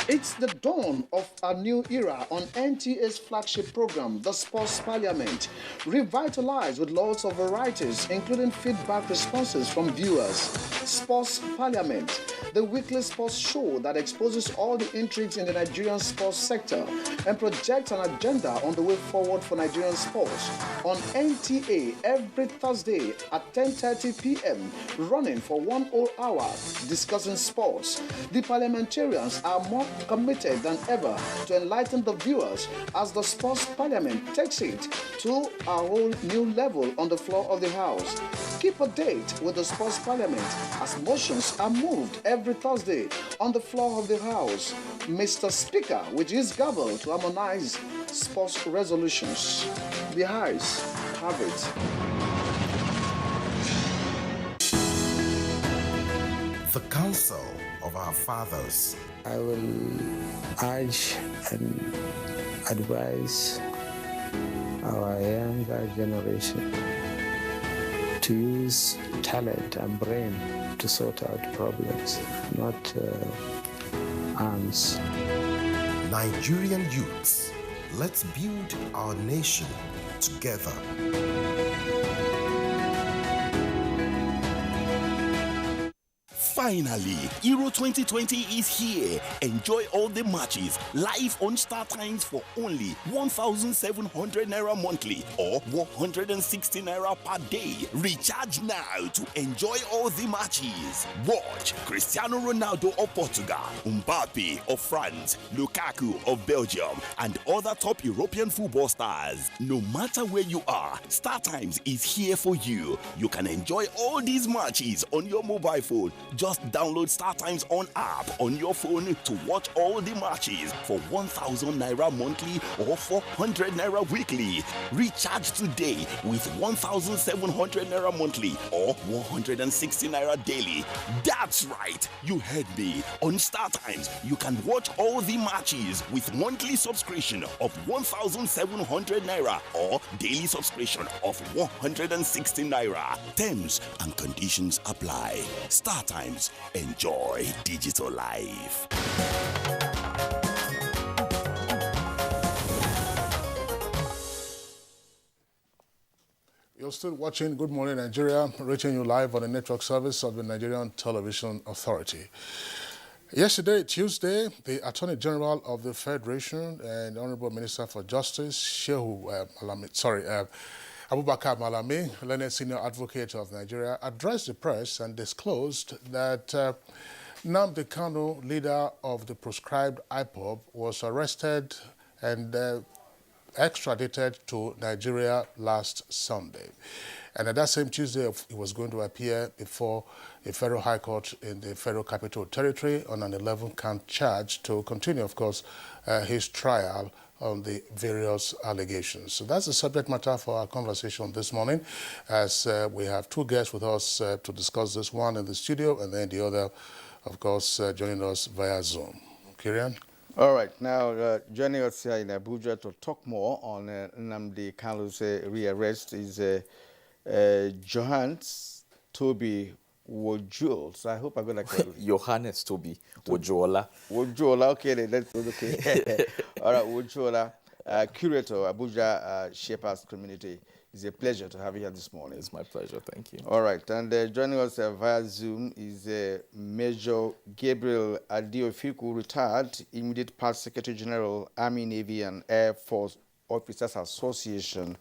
It's the dawn of a new era on NTA's flagship program, The Sports Parliament, revitalized with lots of varieties, including feedback responses from viewers. Sports Parliament, the weekly sports show that exposes all the intrigues in the Nigerian sports sector and projects an agenda on the way forward for Nigerian sports. On NTA every Thursday at 10:30 p.m., running for 1 whole hour, discussing sports. The parliamentarians are more committed than ever to enlighten the viewers as the Sports Parliament takes it to a whole new level on the floor of the House. Keep a date with the Sports Parliament as motions are moved every Thursday on the floor of the House. Mr. Speaker, with his gavel to harmonize sports resolutions. The Highs have it. The Council of Our Fathers. I will urge and advise our younger generation to use talent and brain to sort out problems, not arms. Nigerian youths, let's build our nation together. Finally, Euro 2020 is here. Enjoy all the matches live on Star Times for only 1,700 naira monthly or 160 naira per day. Recharge now to enjoy all the matches. Watch Cristiano Ronaldo of Portugal, Mbappe of France, Lukaku of Belgium, and other top European football stars. No matter where you are, Star Times is here for you. You can enjoy all these matches on your mobile phone. Just download StarTimes On app on your phone to watch all the matches for 1,000 naira monthly or 400 naira weekly. Recharge today with 1,700 naira monthly or 160 naira daily. That's right, you heard me. On StarTimes, you can watch all the matches with monthly subscription of 1,700 naira or daily subscription of 160 naira. Terms and conditions apply. StarTimes. Enjoy digital life. You're still watching Good Morning Nigeria, reaching you live on the network service of the Nigerian Television Authority. Yesterday, Tuesday, the Attorney General of the Federation and Honorable Minister for Justice, Abubakar Malami, learned senior advocate of Nigeria, addressed the press and disclosed that Nnamdi Kanu, leader of the proscribed IPOB, was arrested and extradited to Nigeria last Sunday. And at that same Tuesday, he was going to appear before a federal high court in the Federal Capital Territory on an 11-count charge to continue, of course, his trial on the various allegations. So that's the subject matter for our conversation this morning, as we have two guests with us to discuss this, one in the studio and then the other, of course, joining us via Zoom. Kirian? All right, now joining us here in Abuja to talk more on Nnamdi Kanu's rearrest is Johannes Toby Wojules. I hope I'm going to call it. Johannes Toby Wojuola. Wojuola, okay, that's okay. All right, Wojuola, curator, Abuja Shepherds Community. It's a pleasure to have you here this morning. It's my pleasure, thank you. All right, and joining us via Zoom is Major Gabriel Adiofiku, retired immediate past Secretary General, Army, Navy, and Air Force Officers Association.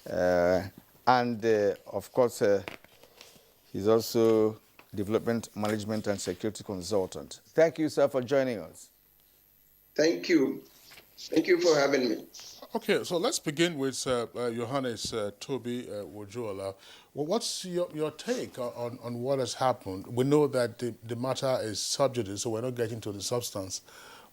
And of course, he's also Development Management and Security Consultant. Thank you, sir, for joining us. Thank you. Thank you for having me. Okay, so let's begin with Johannes Toby Wojuola. Well, what's your take on what has happened? We know that the matter is sub judice, so we're not getting to the substance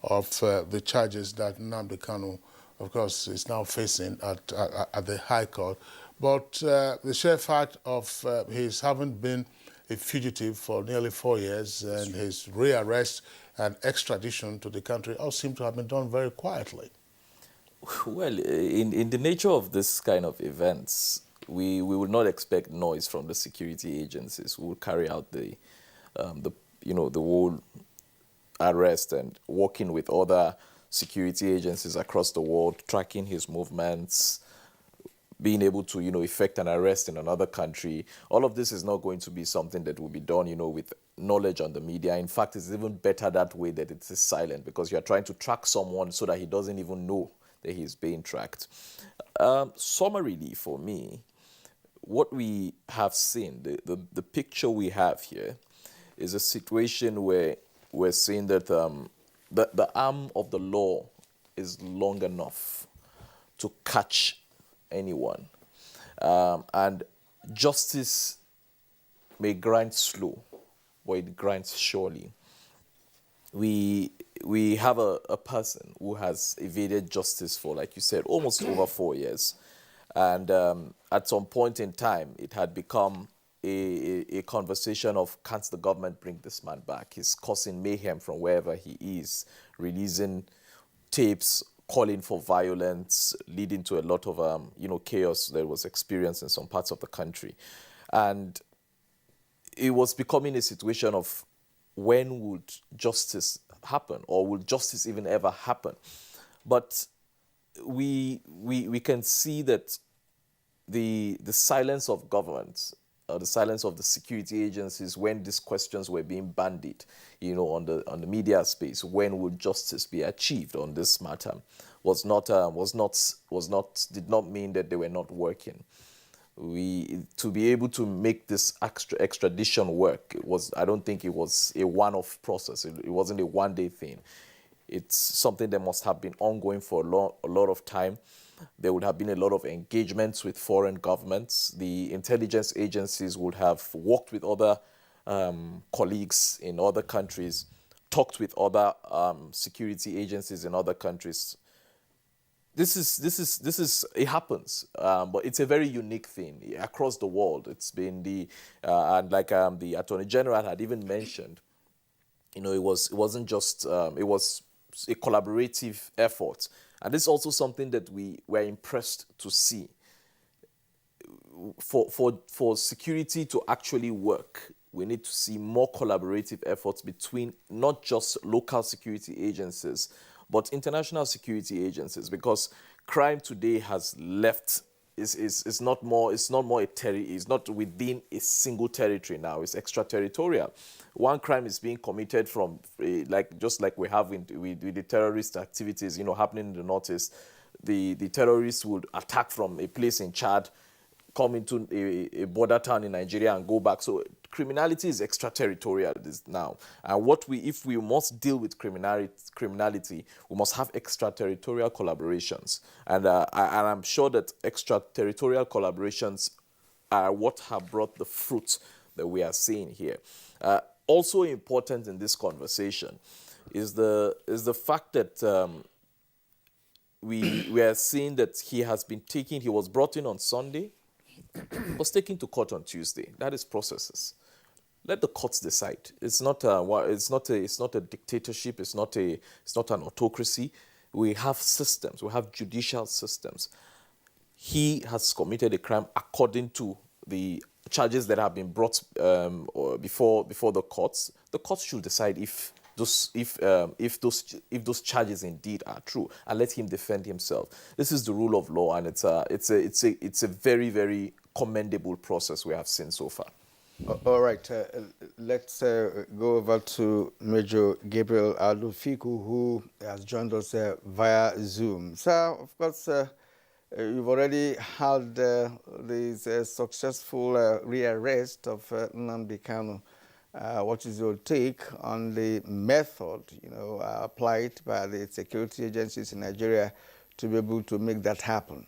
of the charges that Nnamdi Kanu, of course, is now facing at the High Court. But the sheer fact of his having been a fugitive for nearly 4 years and his rearrest and extradition to the country all seem to have been done very quietly. Well, in the nature of this kind of events, we will not expect noise from the security agencies who will carry out the whole arrest and working with other security agencies across the world, tracking his movements, being able to, effect an arrest in another country. All of this is not going to be something that will be done, with knowledge on the media. In fact, it's even better that way that it is silent, because you're trying to track someone so that he doesn't even know that he's being tracked. Summarily, for me, what we have seen, the picture we have here is a situation where we're seeing that the arm of the law is long enough to catch anyone. And justice may grind slow, but it grinds surely. We we have a person who has evaded justice for, like you said, almost over 4 years. And at some point in time, it had become a conversation of, can't the government bring this man back? He's causing mayhem from wherever he is, releasing tapes, calling for violence, leading to a lot of chaos that was experienced in some parts of the country. And it was becoming a situation of, when would justice happen, or will justice even ever happen? But we can see that the silence of government, the silence of the security agencies when these questions were being bandied, on the media space, when would justice be achieved on this matter, did not mean that they were not working. To be able to make this extradition work, I don't think it was a one-off process. It wasn't a one-day thing. It's something that must have been ongoing for a lot of time. There would have been a lot of engagements with foreign governments. The intelligence agencies would have worked with other colleagues in other countries, talked with other security agencies in other countries. It happens, but it's a very unique thing across the world. It's been the Attorney General had even mentioned, it wasn't just, it was a collaborative effort. And this is also something that we were impressed to see. For security to actually work, we need to see more collaborative efforts between not just local security agencies, but international security agencies, because crime today has left, is not within a single territory now. It's extraterritorial. One crime is being committed from, just like we have with the terrorist activities, happening in the Northeast. The terrorists would attack from a place in Chad, come into a border town in Nigeria and go back. So criminality is extraterritorial now. And if we must deal with criminality, we must have extraterritorial collaborations. And I'm sure that extraterritorial collaborations are what have brought the fruit that we are seeing here. Also important in this conversation is the fact that we are seeing that he was brought in on Sunday, was taken to court on Tuesday. That is processes. Let the courts decide. It's not a dictatorship. It's not an autocracy. We have systems. We have judicial systems. He has committed a crime according to the charges that have been brought before the courts. The courts should decide if those charges indeed are true, and let him defend himself. This is the rule of law, and it's a very, very commendable process we have seen so far. All right, let's go over to Major Gabriel Alufiku, who has joined us via Zoom. Sir, of course, you've already had this successful rearrest of Nnamdi Kanu. What is your take on the method, applied by the security agencies in Nigeria to be able to make that happen?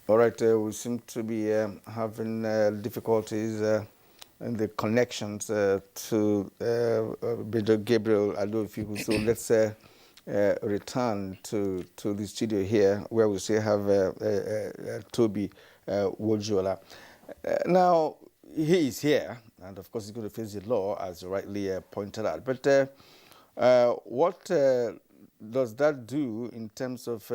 All right, we seem to be having difficulties in the connections to Major Gabriel Alufiku. So let's return to the studio here, where we still have Toby Wojola. Now, he is here, and of course he's going to face the law, as you rightly pointed out. But what does that do in terms of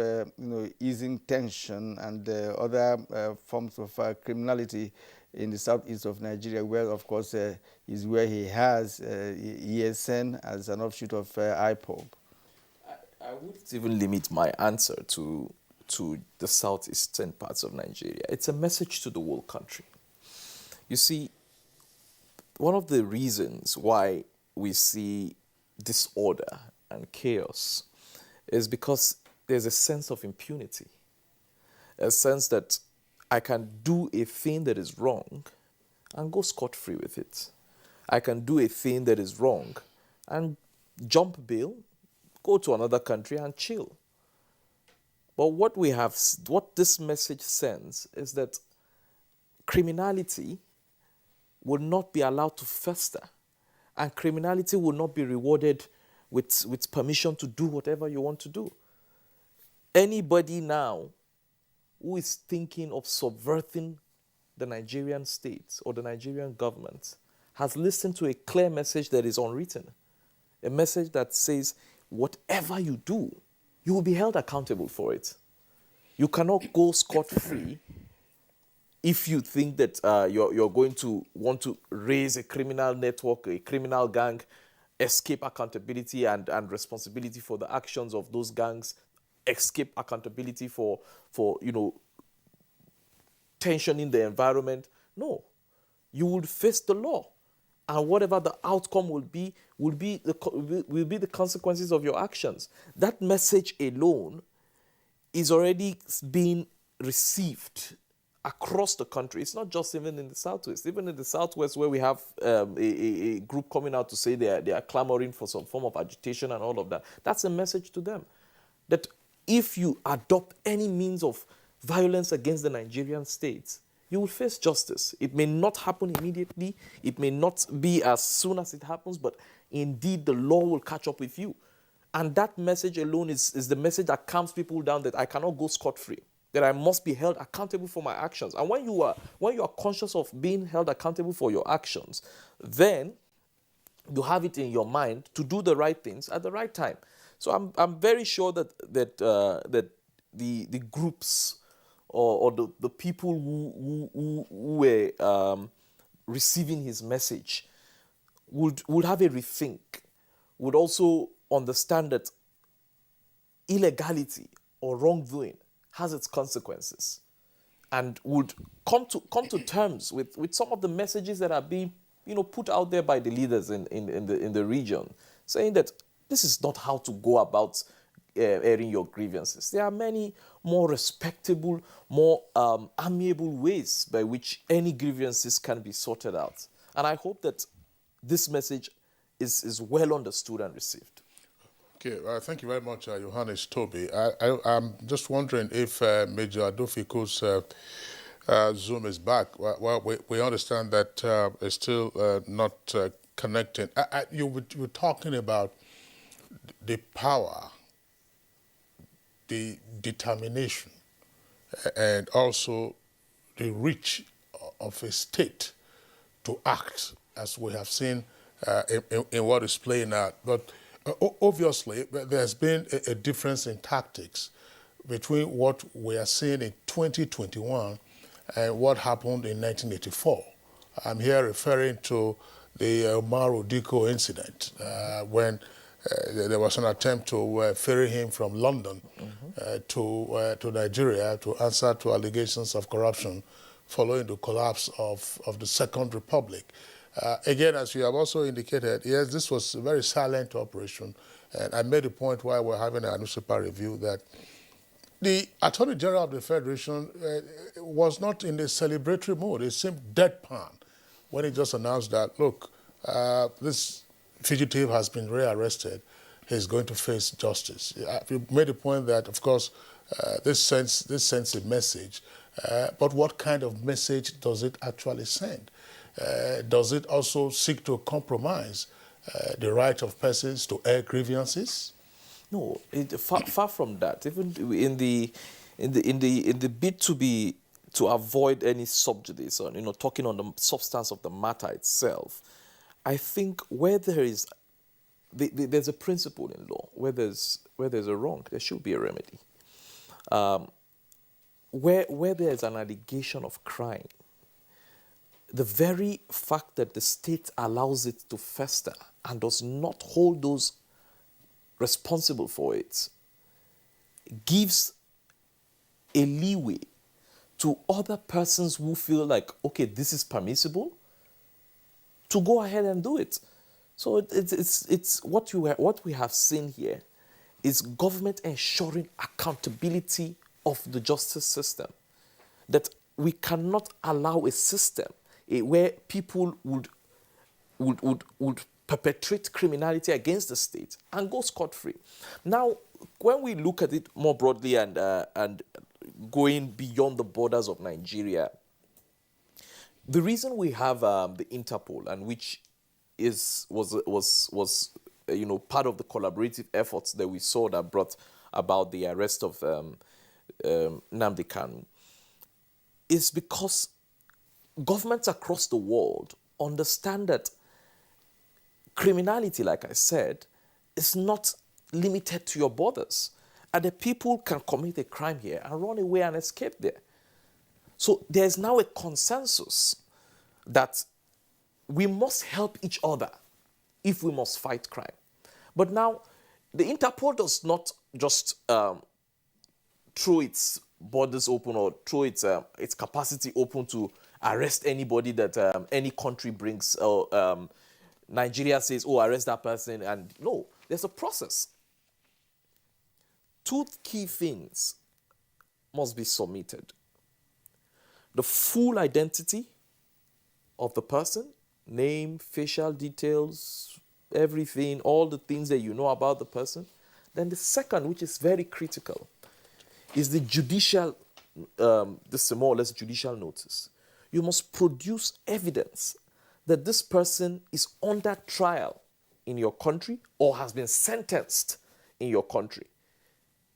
easing tension and other forms of criminality in the southeast of Nigeria, where of course is where he has ESN as an offshoot of IPOB? I wouldn't even limit my answer to the southeastern parts of Nigeria. It's a message to the whole country. You see, one of the reasons why we see disorder and chaos is because there's a sense of impunity, a sense that I can do a thing that is wrong and go scot-free with it. I can do a thing that is wrong and jump bail, go to another country and chill. But what this message sends is that criminality will not be allowed to fester, and criminality will not be rewarded with permission to do whatever you want to do. Anybody now who is thinking of subverting the Nigerian state or the Nigerian government has listened to a clear message that is unwritten, a message that says whatever you do, you will be held accountable for it. You cannot go scot-free if you think that you're going to want to raise a criminal network, a criminal gang, escape accountability and responsibility for the actions of those gangs, escape accountability for tensioning the environment. No, you will face the law, and whatever the outcome will be the consequences of your actions. That message alone is already being received across the country. It's not just even in the Southwest. Even in the Southwest, where we have a group coming out to say they are clamoring for some form of agitation and all of that, that's a message to them that if you adopt any means of violence against the Nigerian state, you will face justice. It may not happen immediately. It may not be as soon as it happens, but indeed the law will catch up with you. And that message alone is the message that calms people down, that I cannot go scot-free, that I must be held accountable for my actions. And when you are conscious of being held accountable for your actions, then you have it in your mind to do the right things at the right time. So I'm very sure that the groups or the people who were receiving his message would have a rethink, would also understand that illegality or wrongdoing has its consequences, and would come to terms with some of the messages that are being put out there by the leaders in the region, saying that this is not how to go about airing your grievances. There are many more respectable, more amiable ways by which any grievances can be sorted out. And I hope that this message is well understood and received. Okay, thank you very much, Johannes Toby. I'm just wondering if Major Adofiko's Zoom is back. Well, we understand that it's still not connecting. You were talking about the power, the determination, and also the reach of a state to act, as we have seen in what is playing out. But obviously, there's been a difference in tactics between what we are seeing in 2021 and what happened in 1984. I'm here referring to the Umaru Diko incident, when there was an attempt to ferry him from London to Nigeria to answer to allegations of corruption following the collapse of the Second Republic. Again, as you have also indicated, yes, this was a very silent operation. And I made a point while we're having a newspaper review that the Attorney General of the Federation was not in a celebratory mood. It seemed deadpan when he just announced that, look, this fugitive has been rearrested. He's going to face justice. You made a point that, of course, this sends a message. But what kind of message does it actually send? Does it also seek to compromise the right of persons to air grievances? No, far from that. Even in the bid to avoid any subjudice on talking on the substance of the matter itself, I think where there's a principle in law, where there's a wrong, there should be a remedy. Where there's an allegation of crime, the very fact that the state allows it to fester and does not hold those responsible for it gives a leeway to other persons who feel like, okay, this is permissible, to go ahead and do it. So it's what we have seen here is government ensuring accountability of the justice system. That we cannot allow a system where people would perpetrate criminality against the state and go scot-free. Now, when we look at it more broadly and going beyond the borders of Nigeria, the reason we have the Interpol, and which was part of the collaborative efforts that we saw that brought about the arrest of Nnamdi Kanu, is because governments across the world understand that criminality, like I said, is not limited to your borders. And the people can commit a crime here and run away and escape there. So there's now a consensus that we must help each other if we must fight crime. But now, the Interpol does not just throw its borders open or throw its capacity open to arrest anybody that any country brings. Or Nigeria says, oh, arrest that person. And no, there's a process. Two key things must be submitted: the full identity of the person, name, facial details, everything, all the things that you know about the person. Then the second, which is very critical, is the judicial, this is more or less judicial notice. You must produce evidence that this person is under trial in your country or has been sentenced in your country.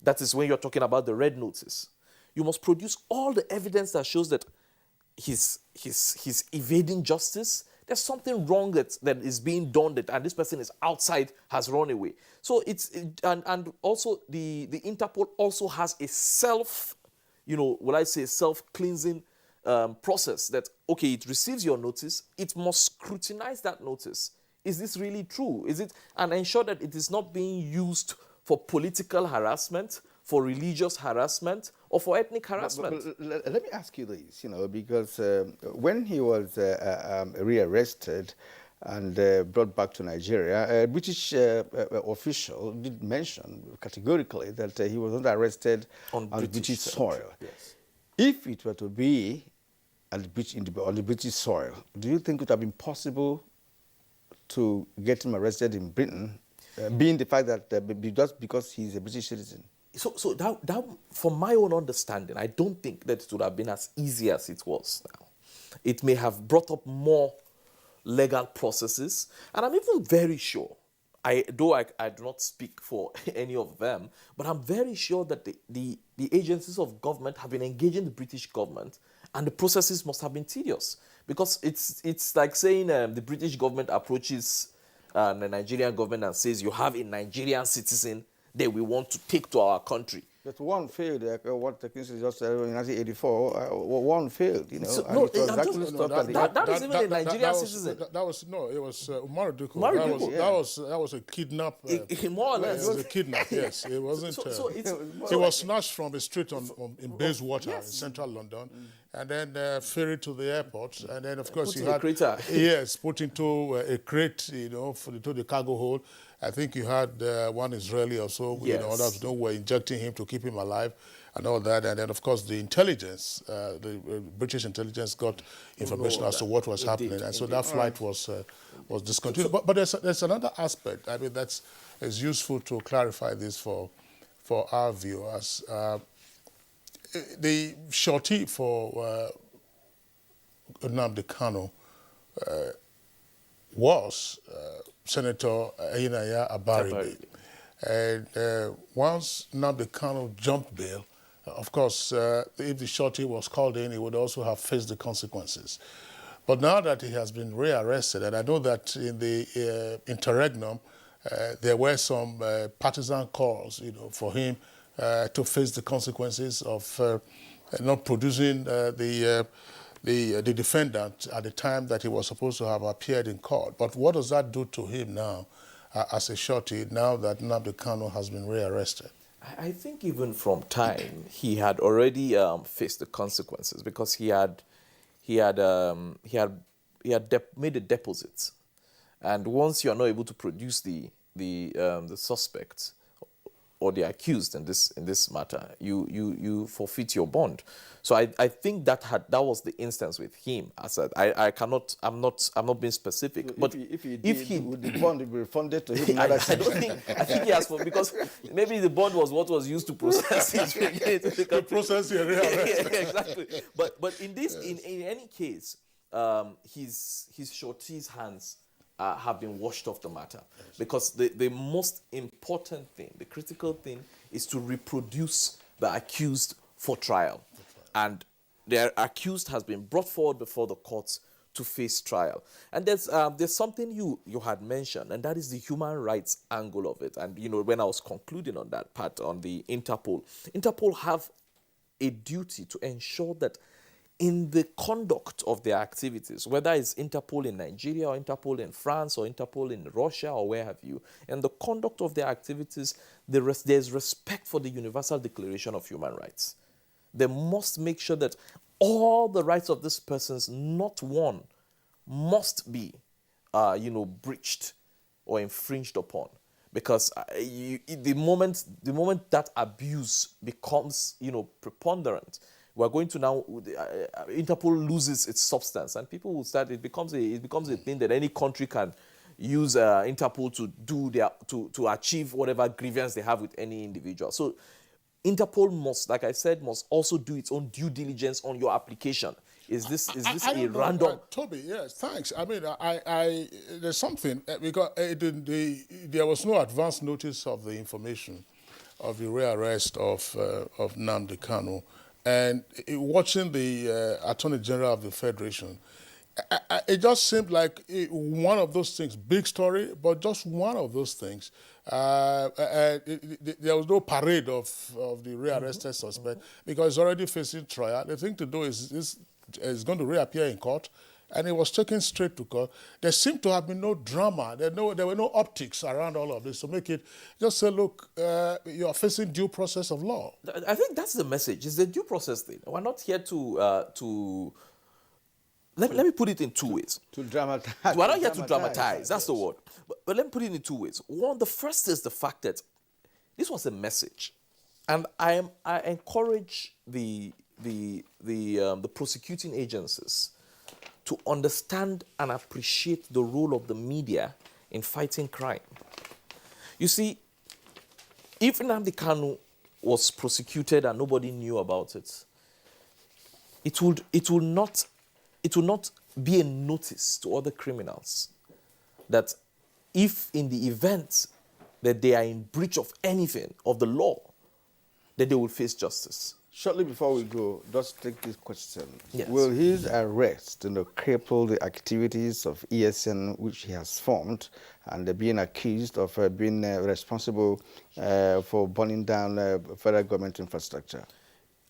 That is when you're talking about the red notice. You must produce all the evidence that shows that he's evading justice. There's something wrong that is being done, and this person is outside, has run away. So and also the Interpol also has a self-cleansing process that, okay, it receives your notice, it must scrutinize that notice. Is this really true? Is it, and ensure that it is not being used for political harassment, for religious harassment, or for ethnic harassment. But let me ask you this, because when he was rearrested and brought back to Nigeria, a British official did mention categorically that he was not arrested on British soil. Yes. If it were to be on the British soil, do you think it would have been possible to get him arrested in Britain, being the fact that just because he's a British citizen? So that, from my own understanding, I don't think that it would have been as easy as it was now. It may have brought up more legal processes, and I'm even very sure, I do not speak for any of them, but I'm very sure that the agencies of government have been engaging the British government, and the processes must have been tedious, because it's like saying the British government approaches the Nigerian government and says, you have a Nigerian citizen that we want to take to our country. But one failed, like what the case is just in 1984, one failed, So, no, that is even a Nigerian citizen. It was Umaru Duku. That was a kidnap. More or less. It was a kidnap, yes. It wasn't. He was snatched from a street in Bayswater in central London, and then ferried to the airport, and then of course put into a crate, to the cargo hold. I think you had one Israeli or so, others were injecting him to keep him alive and all that. And then, of course, the intelligence, the British intelligence got information as to what was happening. And so that flight was discontinued. But there's another aspect. I mean, that's useful to clarify this for our viewers. The shorty for Nnamdi Kanu was Senator Ayinaya Abaribe. And once Nnamdi Kanu jumped bail, of course, if the shorty was called in, he would also have faced the consequences. But now that he has been rearrested, and I know that in the interregnum, there were some partisan calls, for him to face the consequences of not producing the defendant at the time that he was supposed to have appeared in court. But what does that do to him now as a shorty, now that Nnamdi Kanu has been rearrested? I think even from time, he had already faced the consequences, because he had made a deposit. And once you are not able to produce the suspect, or the accused in this matter, you forfeit your bond. So I think that was the instance with him. I said I'm not being specific. But if he would the bond be refunded to him? I think he has, because maybe the bond was what was used to process it. To process your rearrest. Yeah, exactly. But in this, in any case, his shorty's hands have been washed off the matter, because the most important thing, the critical thing, is to reproduce the accused for trial. And the accused has been brought forward before the courts to face trial. And there's something you had mentioned, and that is the human rights angle of it. And when I was concluding on that part, on the Interpol have a duty to ensure that in the conduct of their activities, whether it's Interpol in Nigeria or Interpol in France or Interpol in Russia or where have you, in the conduct of their activities, there's respect for the Universal Declaration of Human Rights. They must make sure that all the rights of these persons, not one, must be, breached or infringed upon. Because the moment that abuse becomes, preponderant, we're going to now, Interpol loses its substance, and people will start. It becomes a thing that any country can use Interpol to achieve whatever grievance they have with any individual. So Interpol must also do its own due diligence on your application. Is this a random? Toby, yes, thanks. I mean, there's something because there was no advance notice of the information of the rearrest of Nnamdi Kanu. And watching the Attorney General of the Federation, it just seemed like one of those things, big story, but just one of those things. There was no parade of the rearrested suspect because he's already facing trial. The thing to do is going to reappear in court, and it was taken straight to court. There seemed to have been no drama. There were no optics around all of this. So make it, just say, look, you are facing due process of law. I think that's the message. It's the due process thing. We're not here to let me put it in two ways. To dramatize. We're not here to dramatize. That's the word. But let me put it in two ways. One, the first is the fact that this was a message. And I encourage the prosecuting agencies to understand and appreciate the role of the media in fighting crime. You see, if Nnamdi Kanu was prosecuted and nobody knew about it, it will not be a notice to other criminals that if in the event that they are in breach of anything, of the law, that they will face justice. Shortly before we go, just take this question. Yes. Will his arrest cripple the activities of ESN which he has formed and being accused of being responsible for burning down federal government infrastructure?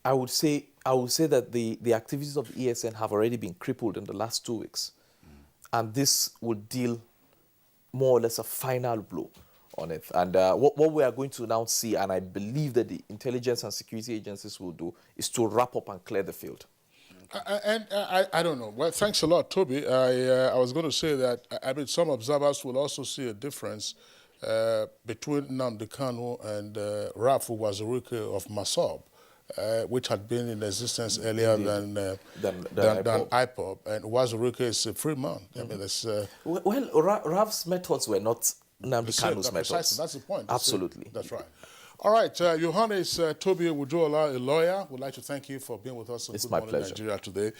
I would say that the activities of ESN have already been crippled in the last 2 weeks. And this will deal more or less a final blow on it. And what we are going to now see, and I believe that the intelligence and security agencies will do, is to wrap up and clear the field. I don't know. Well, thanks a lot, Toby. I was going to say that, I mean, some observers will also see a difference between Nnamdi Kanu and Rafu Wazuruke of Masob, which had been in existence earlier than IPOB. And Wazuruke is a free man. I mean, that's, Raf's methods were not Nnamdi Kanu's methods. Precisely, that's the point. Absolutely. That's right. All right, Johannes Toby Wujola, a lawyer, would like to thank you for being with us on Good Morning Nigeria today.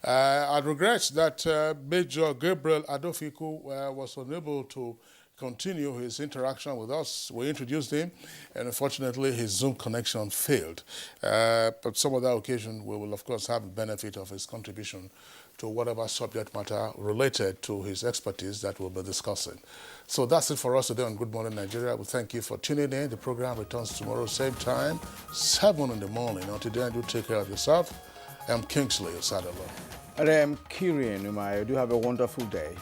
I regret that Major Gabriel Adofiku was unable to continue his interaction with us. We introduced him, and unfortunately his Zoom connection failed. But some other occasion, we will of course have the benefit of his contribution to whatever subject matter related to his expertise that we'll be discussing. So that's it for us today on Good Morning Nigeria. We thank you for tuning in. The program returns tomorrow, same time, 7 in the morning. Until then, do take care of yourself. I'm Kingsley Osadolo. And I'm Kirian Umai. Do have a wonderful day.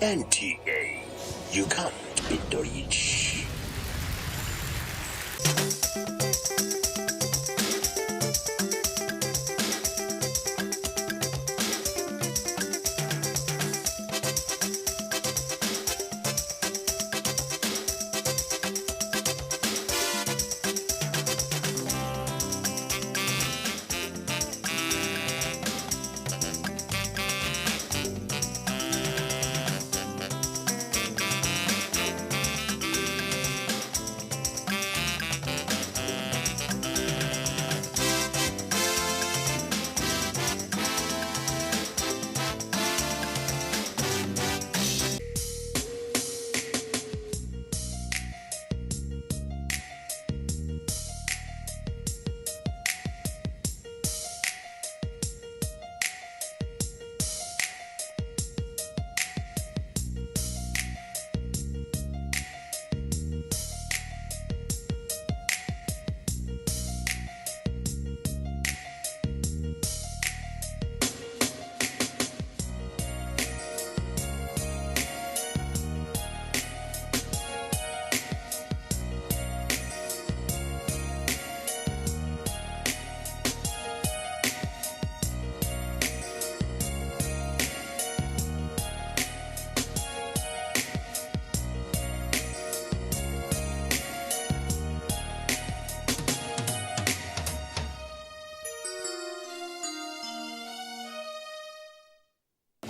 NTA. You can't beat the rich.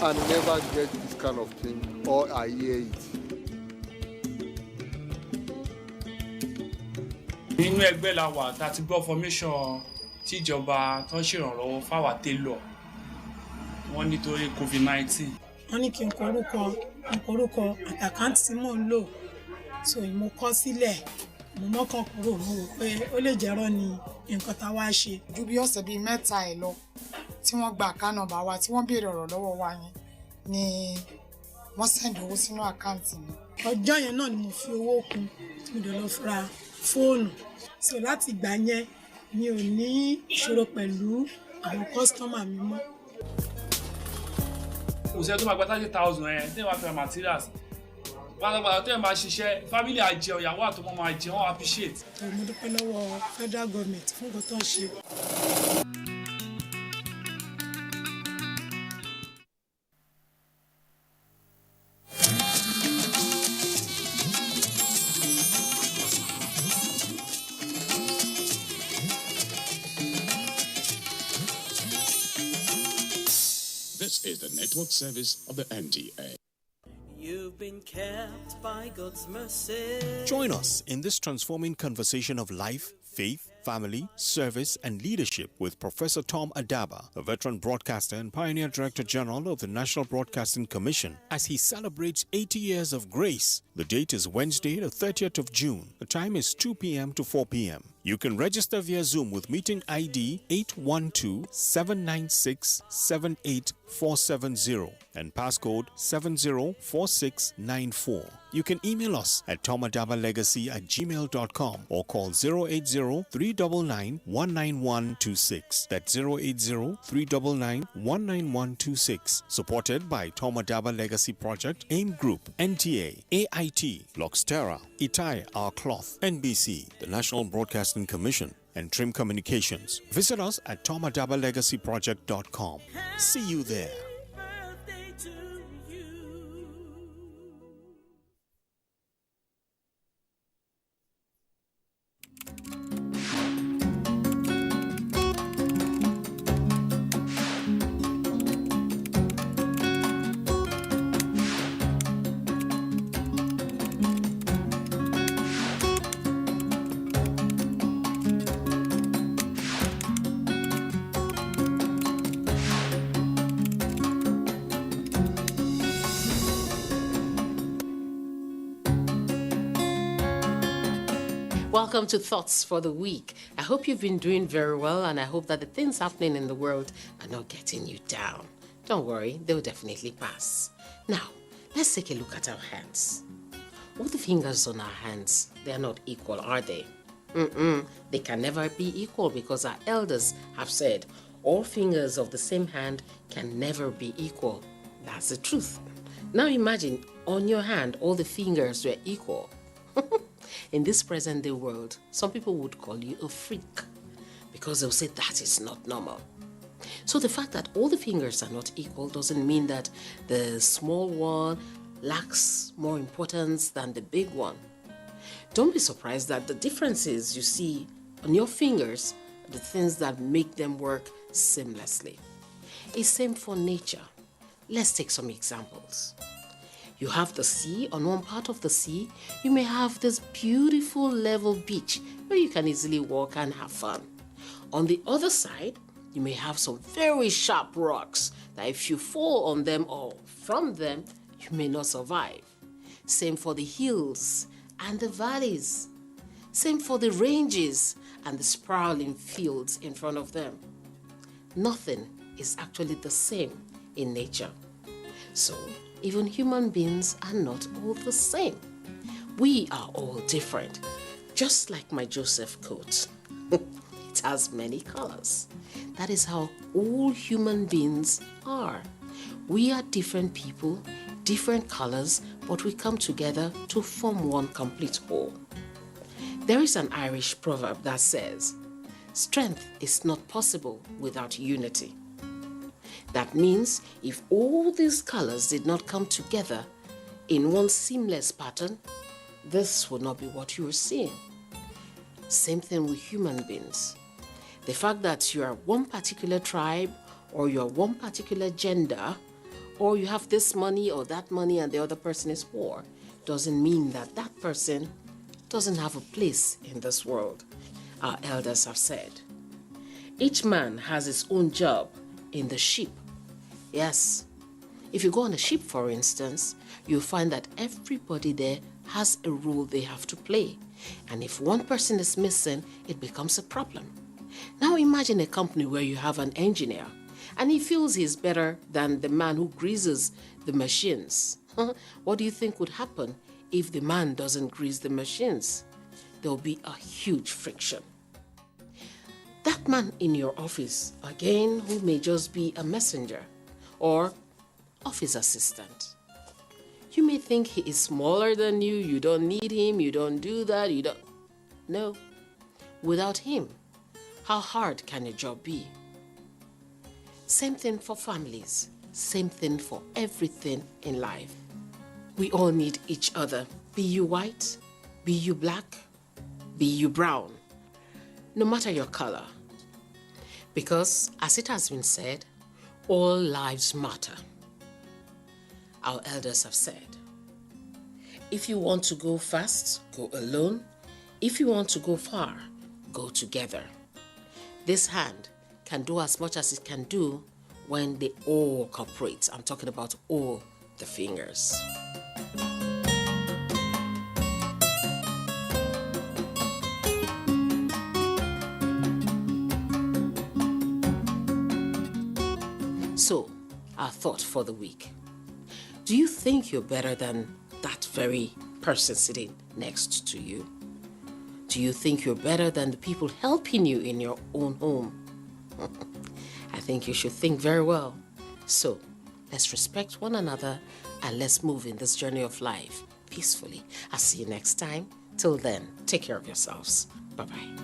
I never get this kind of thing, or I hear it. Nínú ẹgbẹ́ la wà tá a ti gbọ́ formation tíjọba tó ń ṣèrànlọ́wọ́ fáwa télọ̀ wọ́n nítorí COVID-19. Wọ́n ní kí n korúkọ àtàkáǹtì tí mò ń lò so mo kọ sílẹ̀ mo mọ́kàn kúrò mo rò pé ó lè jẹ́rọ́ ni nǹkan tá a wá ṣe. Ju bí ọ̀sẹ̀ bíi mẹ́ta ẹ̀ lọ tí wọ́n gba àkáǹtì nọ́mbà wa tí wọ́n béèrè ọ̀rọ̀ lọ́wọ́ wa yẹn ni wọ́n sẹ́ndì owó sínú àkáǹtì mi. Ọjọ́ yẹn náà ni mo fi owó kún tí mo dẹ̀ lọ ra fóònù so láti ìgbà yẹn mi ò ní ìṣòro pẹ̀lú àwọn kọ́sítọ́mà mi mọ́. Òṣèré tó máa gba 30,000 ẹ̀ tí wọ́n fi ra materials pátápátá tó yẹn máa ṣiṣẹ́ family àjẹ ìyàwó àtọmọ máa jẹ wọ́n appreciate. Mo dúpẹ́ lọ́wọ́ federal government fún nǹkan tó ń ṣe. This is the network service of the NTA. You've been kept by God's mercy. Join us in this transforming conversation of life, faith, family, service, and leadership with Professor Tom Adaba, a veteran broadcaster and pioneer Director General of the National Broadcasting Commission, as he celebrates 80 years of grace. The date is Wednesday, the 30th of June. The time is 2 p.m. to 4 p.m. You can register via Zoom with meeting ID 812-796-78470 and passcode 704694. You can email us at tomadabalegacy@gmail.com or call 080-399-19126. That's 080-399-19126. Supported by Tomadaba Legacy Project, AIM Group, NTA, AIT, Luxterra, Itai Our Cloth, NBC, the National Broadcasting Commission, and Trim Communications. Visit us at tomadabalegacyproject.com. See you there. Welcome to Thoughts for the Week. I hope you've been doing very well, and I hope that the things happening in the world are not getting you down. Don't worry, they'll definitely pass. Now, let's take a look at our hands. All the fingers on our hands, they are not equal, are they? They can never be equal because our elders have said all fingers of the same hand can never be equal. That's the truth. Now imagine on your hand all the fingers were equal. In this present day world, some people would call you a freak because they'll say that is not normal. So the fact that all the fingers are not equal doesn't mean that the small one lacks more importance than the big one. Don't be surprised that the differences you see on your fingers are the things that make them work seamlessly. It's same for nature. Let's take some examples. You have the sea. On one part of the sea, you may have this beautiful level beach where you can easily walk and have fun. On the other side, you may have some very sharp rocks that if you fall on them or from them, you may not survive. Same for the hills and the valleys. Same for the ranges and the sprawling fields in front of them. Nothing is actually the same in nature. So, even human beings are not all the same. We are all different, just like my Joseph coat. It has many colors. That is how all human beings are. We are different people, different colors, but we come together to form one complete whole. There is an Irish proverb that says, "Strength is not possible without unity." That means if all these colors did not come together in one seamless pattern, this would not be what you are seeing. Same thing with human beings. The fact that you are one particular tribe, or you are one particular gender, or you have this money or that money and the other person is poor, doesn't mean that that person doesn't have a place in this world. Our elders have said, each man has his own job in the ship. Yes, if you go on a ship, for instance, you'll find that everybody there has a role they have to play. And if one person is missing, it becomes a problem. Now imagine a company where you have an engineer and he feels he's better than the man who greases the machines. What do you think would happen if the man doesn't grease the machines? There will be a huge friction. That man in your office, again, who may just be a messenger or office assistant. You may think he is smaller than you, you don't need him, you don't do that, you don't... No. Without him, how hard can a job be? Same thing for families, same thing for everything in life. We all need each other, be you white, be you black, be you brown, no matter your color. Because, as it has been said, all lives matter. Our elders have said, if you want to go fast, go alone. If you want to go far, go together. This hand can do as much as it can do when they all cooperate. I'm talking about all the fingers. So, our thought for the week. Do you think you're better than that very person sitting next to you? Do you think you're better than the people helping you in your own home? I think you should think very well. So, let's respect one another and let's move in this journey of life peacefully. I'll see you next time. Till then, take care of yourselves. Bye-bye.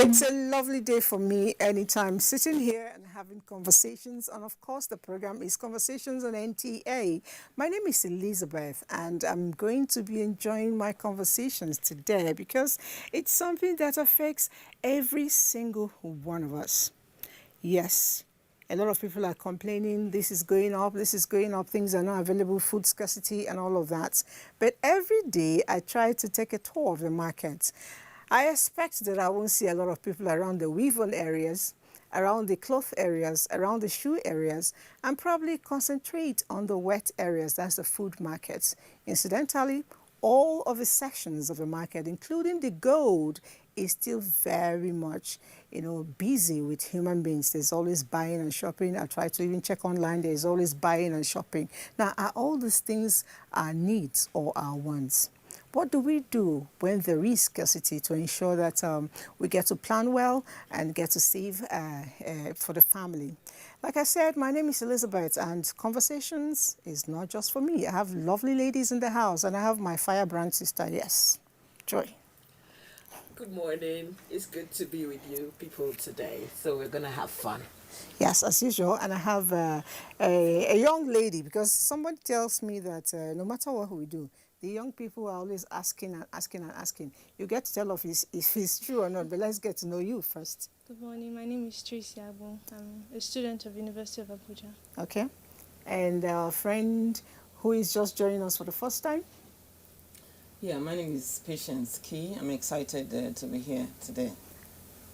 It's a lovely day for me anytime sitting here and having conversations, and of course the program is Conversations on NTA. My name is Elizabeth, and I'm going to be enjoying my conversations today because it's something that affects every single one of us. Yes, a lot of people are complaining, this is going up, things are not available, food scarcity and all of that. But every day I try to take a tour of the market. I expect that I won't see a lot of people around the weave-on areas, around the cloth areas, around the shoe areas, and probably concentrate on the wet areas, that's the food markets. Incidentally, all of the sections of the market, including the gold, is still very much, busy with human beings. There's always buying and shopping. I try to even check online. There's always buying and shopping. Now, are all these things our needs or our wants? What do we do when there is scarcity to ensure that we get to plan well and get to save for the family? Like I said, my name is Elizabeth, and Conversations is not just for me. I have lovely ladies in the house, and I have my firebrand sister, yes, Joy. Good morning. It's good to be with you people today. So we're going to have fun. Yes, as usual. And I have a young lady, because somebody tells me that no matter what we do, the young people are always asking and asking and asking. You get to tell us if it's true or not, but let's get to know you first. Good morning. My name is Tracy Abu. I'm a student of University of Abuja. Okay. And our friend who is just joining us for the first time? Yeah, my name is Patience Key. I'm excited to be here today.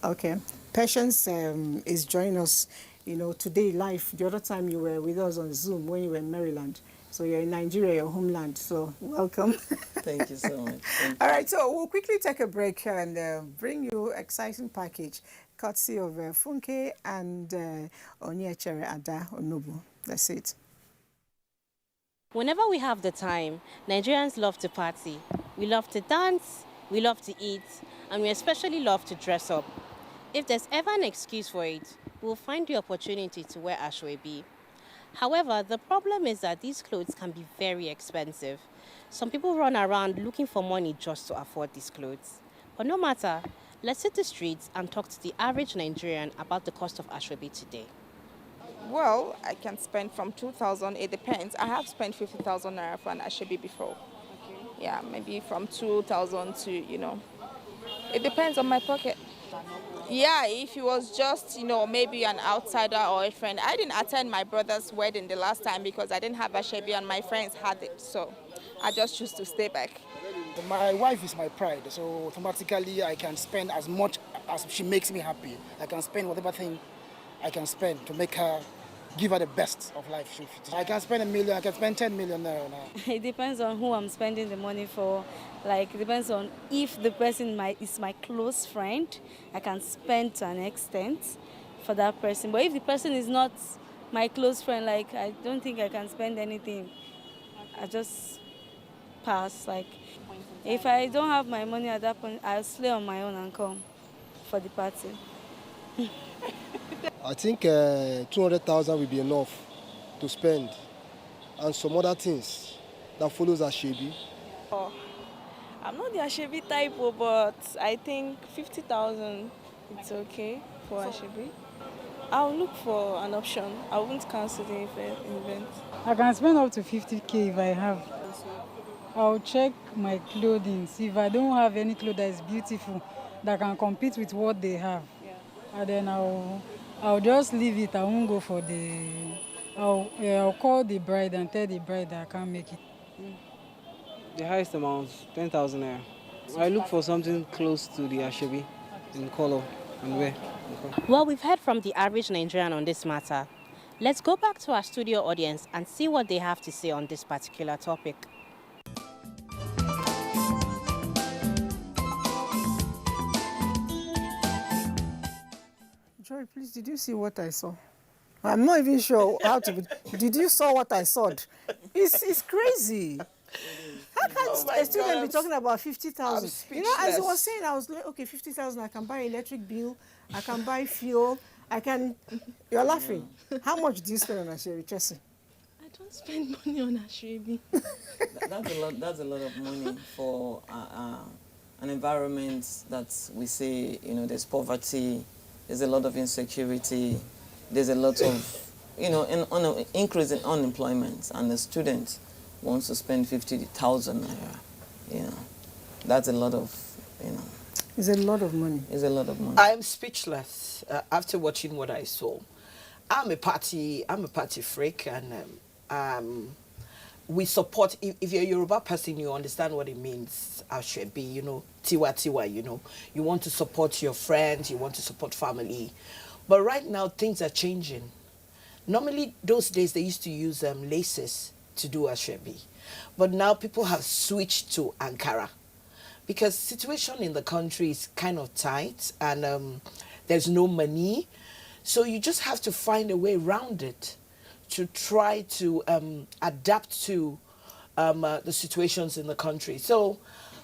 Okay. Patience is joining us, today live. The other time you were with us on Zoom when you were in Maryland. So you're in Nigeria, your homeland. So welcome. Thank you so much. All right, so we'll quickly take a break and bring you an exciting package, courtesy of Funke and Onyechere Ada Onobu. That's it. Whenever we have the time, Nigerians love to party. We love to dance, we love to eat, and we especially love to dress up. If there's ever an excuse for it, we'll find the opportunity to wear Ashebi. However, the problem is that these clothes can be very expensive. Some people run around looking for money just to afford these clothes. But no matter, let's hit the streets and talk to the average Nigerian about the cost of Ashebi today. Well, I can spend from 2,000, it depends. I have spent 50,000 naira for an Ashebi before. Okay. Yeah, maybe from 2,000 to, it depends on my pocket. Yeah, if it was just, maybe an outsider or a friend. I didn't attend my brother's wedding the last time because I didn't have Ashebi and my friends had it. So I just choose to stay back. My wife is my pride, so automatically I can spend as much as she makes me happy. I can spend whatever thing I can spend to make her, give her the best of life. I can spend 1 million, I can spend 10 million now. It depends on who I'm spending the money for. Like, it depends on if the person is my close friend, I can spend to an extent for that person. But if the person is not my close friend, like, I don't think I can spend anything. I just pass. Like, if I don't have my money at that point, I'll slay on my own and come for the party. I think 200,000 will be enough to spend, and some other things that follows Ashebi. Oh, I'm not the Ashebi type, but I think 50,000 it's okay for Ashebi. I'll look for an option. I won't cancel the event. I can spend up to 50K if I have. I'll check my clothing. See if I don't have any clothes that is beautiful, that can compete with what they have. Yeah. And then I'll just leave it. I won't go for I'll call the bride and tell the bride that I can't make it. The highest amount, 10,000 naira. I look for something close to the Ashebi in color and wear. Okay. Well, we've heard from the average Nigerian on this matter. Let's go back to our studio audience and see what they have to say on this particular topic. Joy, please, did you see what I saw? I'm not even sure how to... Did you saw what I saw? It's crazy. How can a student be talking about 50,000? As I was saying, I was like, okay, 50,000, I can buy electric bill, I can buy fuel, I can... You're laughing. How much do you spend on Ashebi, Chelsea? I don't spend money on Ashebi. That's a lot of money for an environment that we say, there's poverty, there's a lot of insecurity, there's a lot of, increase in unemployment, and the student wants to spend 50,000 naira, that's a lot of, It's a lot of money. It's a lot of money. I am speechless after watching what I saw. I'm a party freak, and we support. If you're a Yoruba person, you understand what it means. Ashebi, tiwa tiwa. You want to support your friends, you want to support family, but right now things are changing. Normally, those days they used to use laces to do Ashebi, but now people have switched to Ankara because situation in the country is kind of tight, and there's no money, so you just have to find a way around it to try to adapt to the situations in the country. So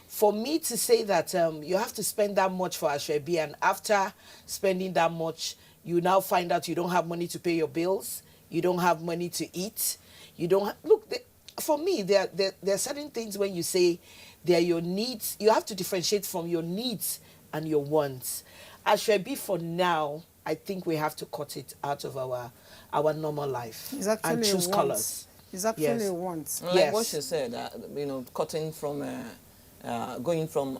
for me to say that you have to spend that much for Ashebi, and after spending that much, you now find out you don't have money to pay your bills, you don't have money to eat, you don't have, look, for me, there are certain things when you say they're your needs, you have to differentiate from your needs and your wants. Ashebi, for now, I think we have to cut it out of our normal life and choose colors. It's actually a want. Like what she said, cutting from, going from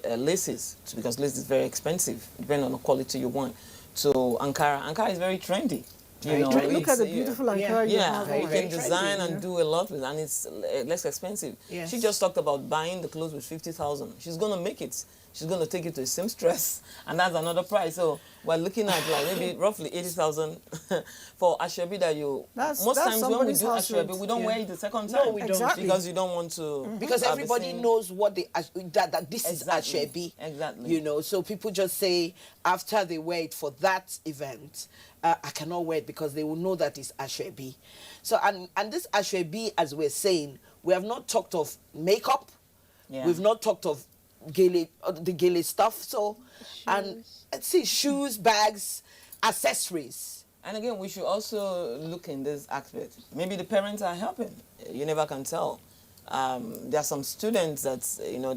laces, because lace is very expensive, depending on the quality you want. So Ankara is very trendy. Look at the beautiful Ankara you have. You can design and do a lot with it, and it's less expensive. Yes. She just talked about buying the clothes with 50,000. She's going to make it. She's going to take it to a seamstress, and that's another price. So we're looking at like maybe roughly 80,000 for Ashebi that you... Most times when we do Ashebi, we don't wear it the second time. No, we don't. Exactly. Because you don't want to... Because everybody knows what that this is Ashebi. Exactly. So people just say, after they wear it for that event, I cannot wear it because they will know that it's Ashebi. So, and this Ashebi, as we're saying, we have not talked of makeup. Yeah. We've not talked of the gele stuff. So, and let's see, shoes, bags, accessories. And again, we should also look in this aspect. Maybe the parents are helping. You never can tell. There are some students that,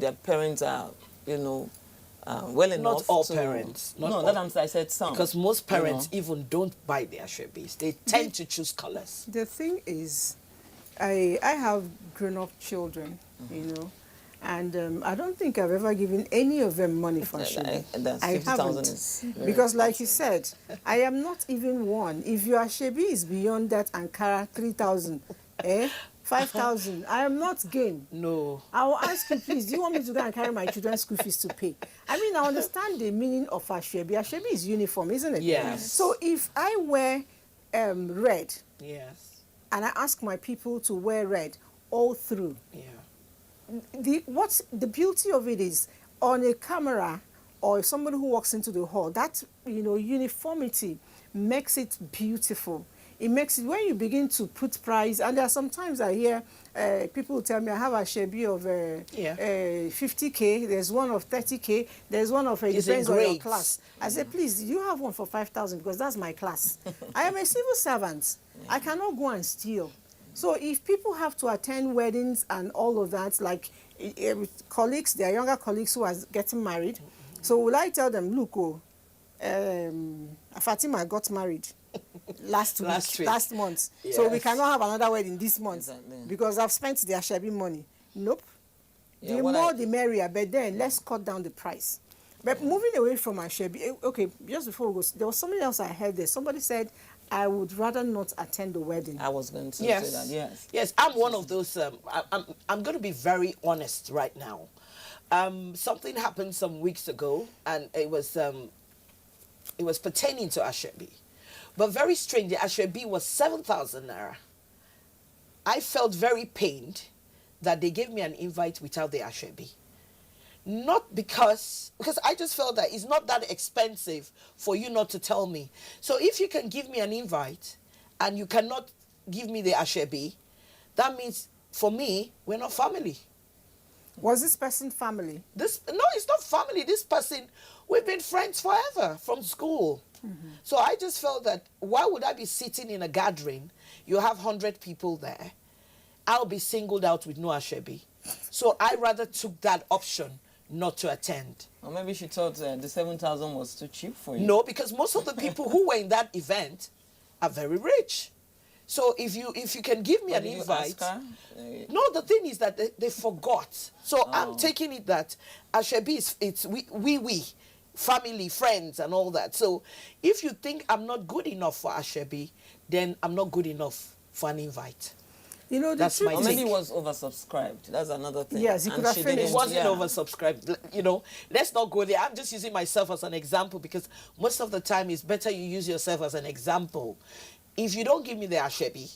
their parents are, well enough. Not all to, parents. I said some. Because most parents even don't buy their Ashebis. They tend to choose colors. The thing is, I have grown-up children, and I don't think I've ever given any of them money for Ashebi. I haven't. Because like you said, I am not even one. If your Ashebi is beyond that Ankara 3,000, 5,000, I am not game. No. I will ask you, please, do you want me to go and carry my children's school fees to pay? I mean, I understand the meaning of Ashebi. Ashebi is uniform, isn't it? Yes. So if I wear red, yes, and I ask my people to wear red all through, what's the beauty of it is, on a camera or somebody who walks into the hall, that uniformity makes it beautiful. It makes it, when you begin to put price, and there are sometimes I hear people tell me I have a Ashebi of 50K, there's one of 30K, there's one of, it depends on your class. I say, please, you have one for 5,000 because that's my class. I am a civil servant. I cannot go and steal. So if people have to attend weddings and all of that, like colleagues, their younger colleagues who are getting married, so will I tell them, look, Fatima got married last month. Yes. So we cannot have another wedding this month because I've spent the Ashebi money. Nope. The more the merrier, but then let's cut down the price. But moving away from Ashebi, okay, just before we go, there was something else I heard there. Somebody said, I would rather not attend the wedding. I was going to say that, yes. Yes, I'm one of those, I'm going to be very honest right now. Something happened some weeks ago, and it was pertaining to Ashebi. But very strange, the Ashebi was 7,000 naira. I felt very pained that they gave me an invite without the Ashebi. Not because I just felt that it's not that expensive for you not to tell me. So if you can give me an invite and you cannot give me the Ashebi, that means for me, we're not family. Was this person family? No, it's not family. This person, we've been friends forever from school. Mm-hmm. So I just felt that why would I be sitting in a gathering? You have 100 people there. I'll be singled out with no Ashebi. So I rather took that option not to attend. Or maybe she thought the 7,000 was too cheap for you. No, because most of the people who were in that event, are very rich. So if you can give me an invite, no, the thing is that they forgot. So I'm taking it that Ashebi it's we family, friends, and all that. So if you think I'm not good enough for Ashebi, then I'm not good enough for an invite. You know, that's my maybe it was oversubscribed. That's another thing. Yes, it could have finished. It wasn't oversubscribed. You know, let's not go there. I'm just using myself as an example because most of the time it's better you use yourself as an example. If you don't give me the Ashebi,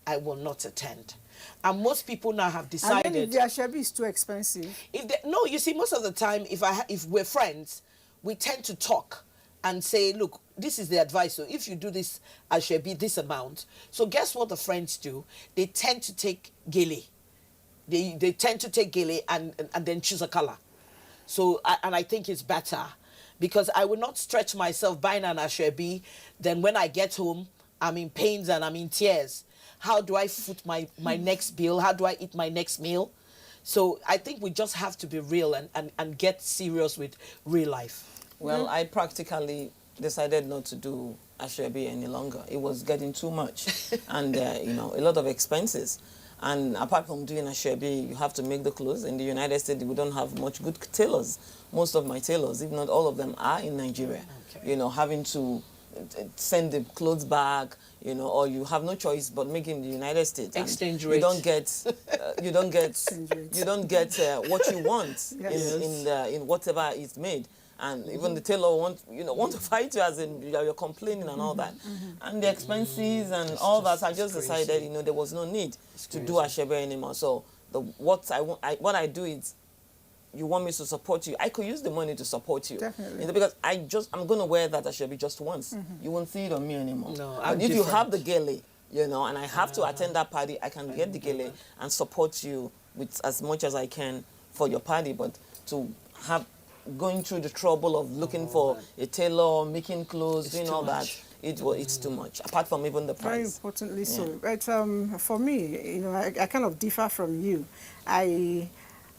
I will not attend. And most people now have decided. And then if the Ashebi is too expensive. No, you see, most of the time, if we're friends, we tend to talk and say, look, this is the advice. So if you do this Ashebi, this amount. So guess what the friends do? They tend to take gele. They tend to take gele and then choose a color. So, and I think it's better because I will not stretch myself buying an Ashebi. Then when I get home, I'm in pains and I'm in tears. How do I foot my next bill? How do I eat my next meal? So I think we just have to be real and get serious with real life. Well, I practically decided not to do Ashebi any longer. It was getting too much and, you know, a lot of expenses. And apart from doing Ashebi, you have to make the clothes. In the United States, we don't have much good tailors. Most of my tailors, if not all of them, are in Nigeria. Okay. You know, having to send the clothes back, you know, or you have no choice but make it in the United States. Exchange rate. You don't get, you don't get what you want in whatever is made. And even the tailor want to fight you, as in you're complaining and all that. And the expenses and all that. I just decided, you know, there was no need to do Ashebi anymore. So what I do is, you want me to support you, I could use the money to support you. Definitely. You know, because I'm going to wear that Ashebi just once. You won't see it on me anymore. No, but if you have the gele, you know, and I have to attend that party, I can get the gele and support you with as much as I can for your party. But to have going through the trouble of looking for a tailor, making clothes, doing all that, it's too much, apart from even the price. Very importantly so. But for me, you know, I kind of differ from you.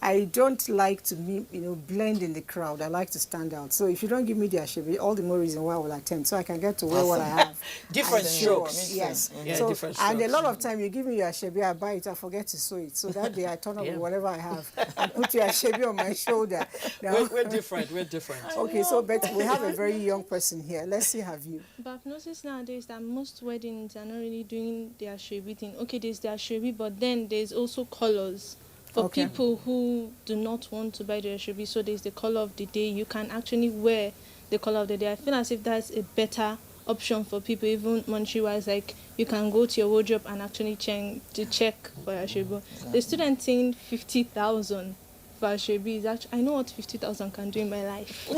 I don't like to, blend in the crowd. I like to stand out. So if you don't give me the Ashebi, all the more reason why I will attend, so I can get to wear what I have. Different strokes. Yes. Yeah, so, different strokes. And a lot of time you give me your Ashebi, I buy it, I forget to sew it. So that day I turn up with whatever I have and put your Ashebi on my shoulder. Now, we're different. Okay, so but we have a very young person here. Let's see her view. But I've noticed nowadays that most weddings are not really doing the Ashebi thing. Okay, there's the Ashebi, but then there's also colors. For people who do not want to buy the Ashebi, so there's the color of the day. You can actually wear the color of the day. I feel as if that's a better option for people, even monetary-wise. Like, you can go to your wardrobe and actually check for Ashebi. The student saying 50,000 for Ashebi is actually, I know what 50,000 can do in my life.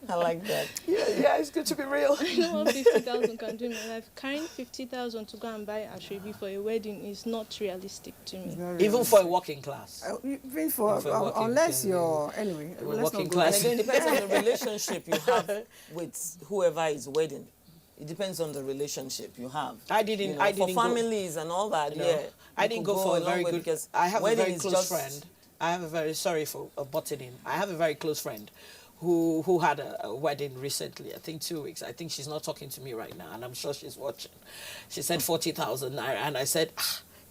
I like that. Yeah, it's good to be real. I know what 50,000 can do in my life. Carrying 50,000 to go and buy Ashebi for a wedding is not realistic to me. Even for a working class. Even for unless you're anyway. Working class. And again, it depends on the relationship you have with whoever is wedding. It depends on the relationship you have. I didn't for families and all that. No, yeah, I didn't go for a very good. Because I have a very close friend. I have a very sorry for butting in. I have a very close friend who had a wedding recently, I think 2 weeks. I think she's not talking to me right now, and I'm sure she's watching. She said 40,000 naira, and I said,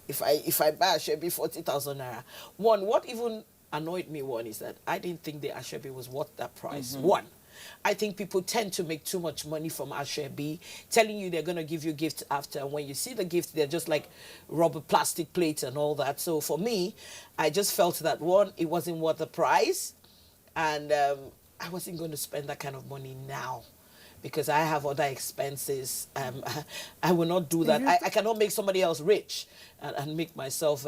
if I buy Ashebi 40,000 naira. What even annoyed me is that I didn't think the Ashebi was worth that price. One, I think people tend to make too much money from Ashebi, telling you they're going to give you gifts after. And when you see the gift, they're just like rubber plastic plates and all that. So for me, I just felt that, one, it wasn't worth the price. And I wasn't going to spend that kind of money now because I have other expenses. I will not do that. I cannot make somebody else rich and make myself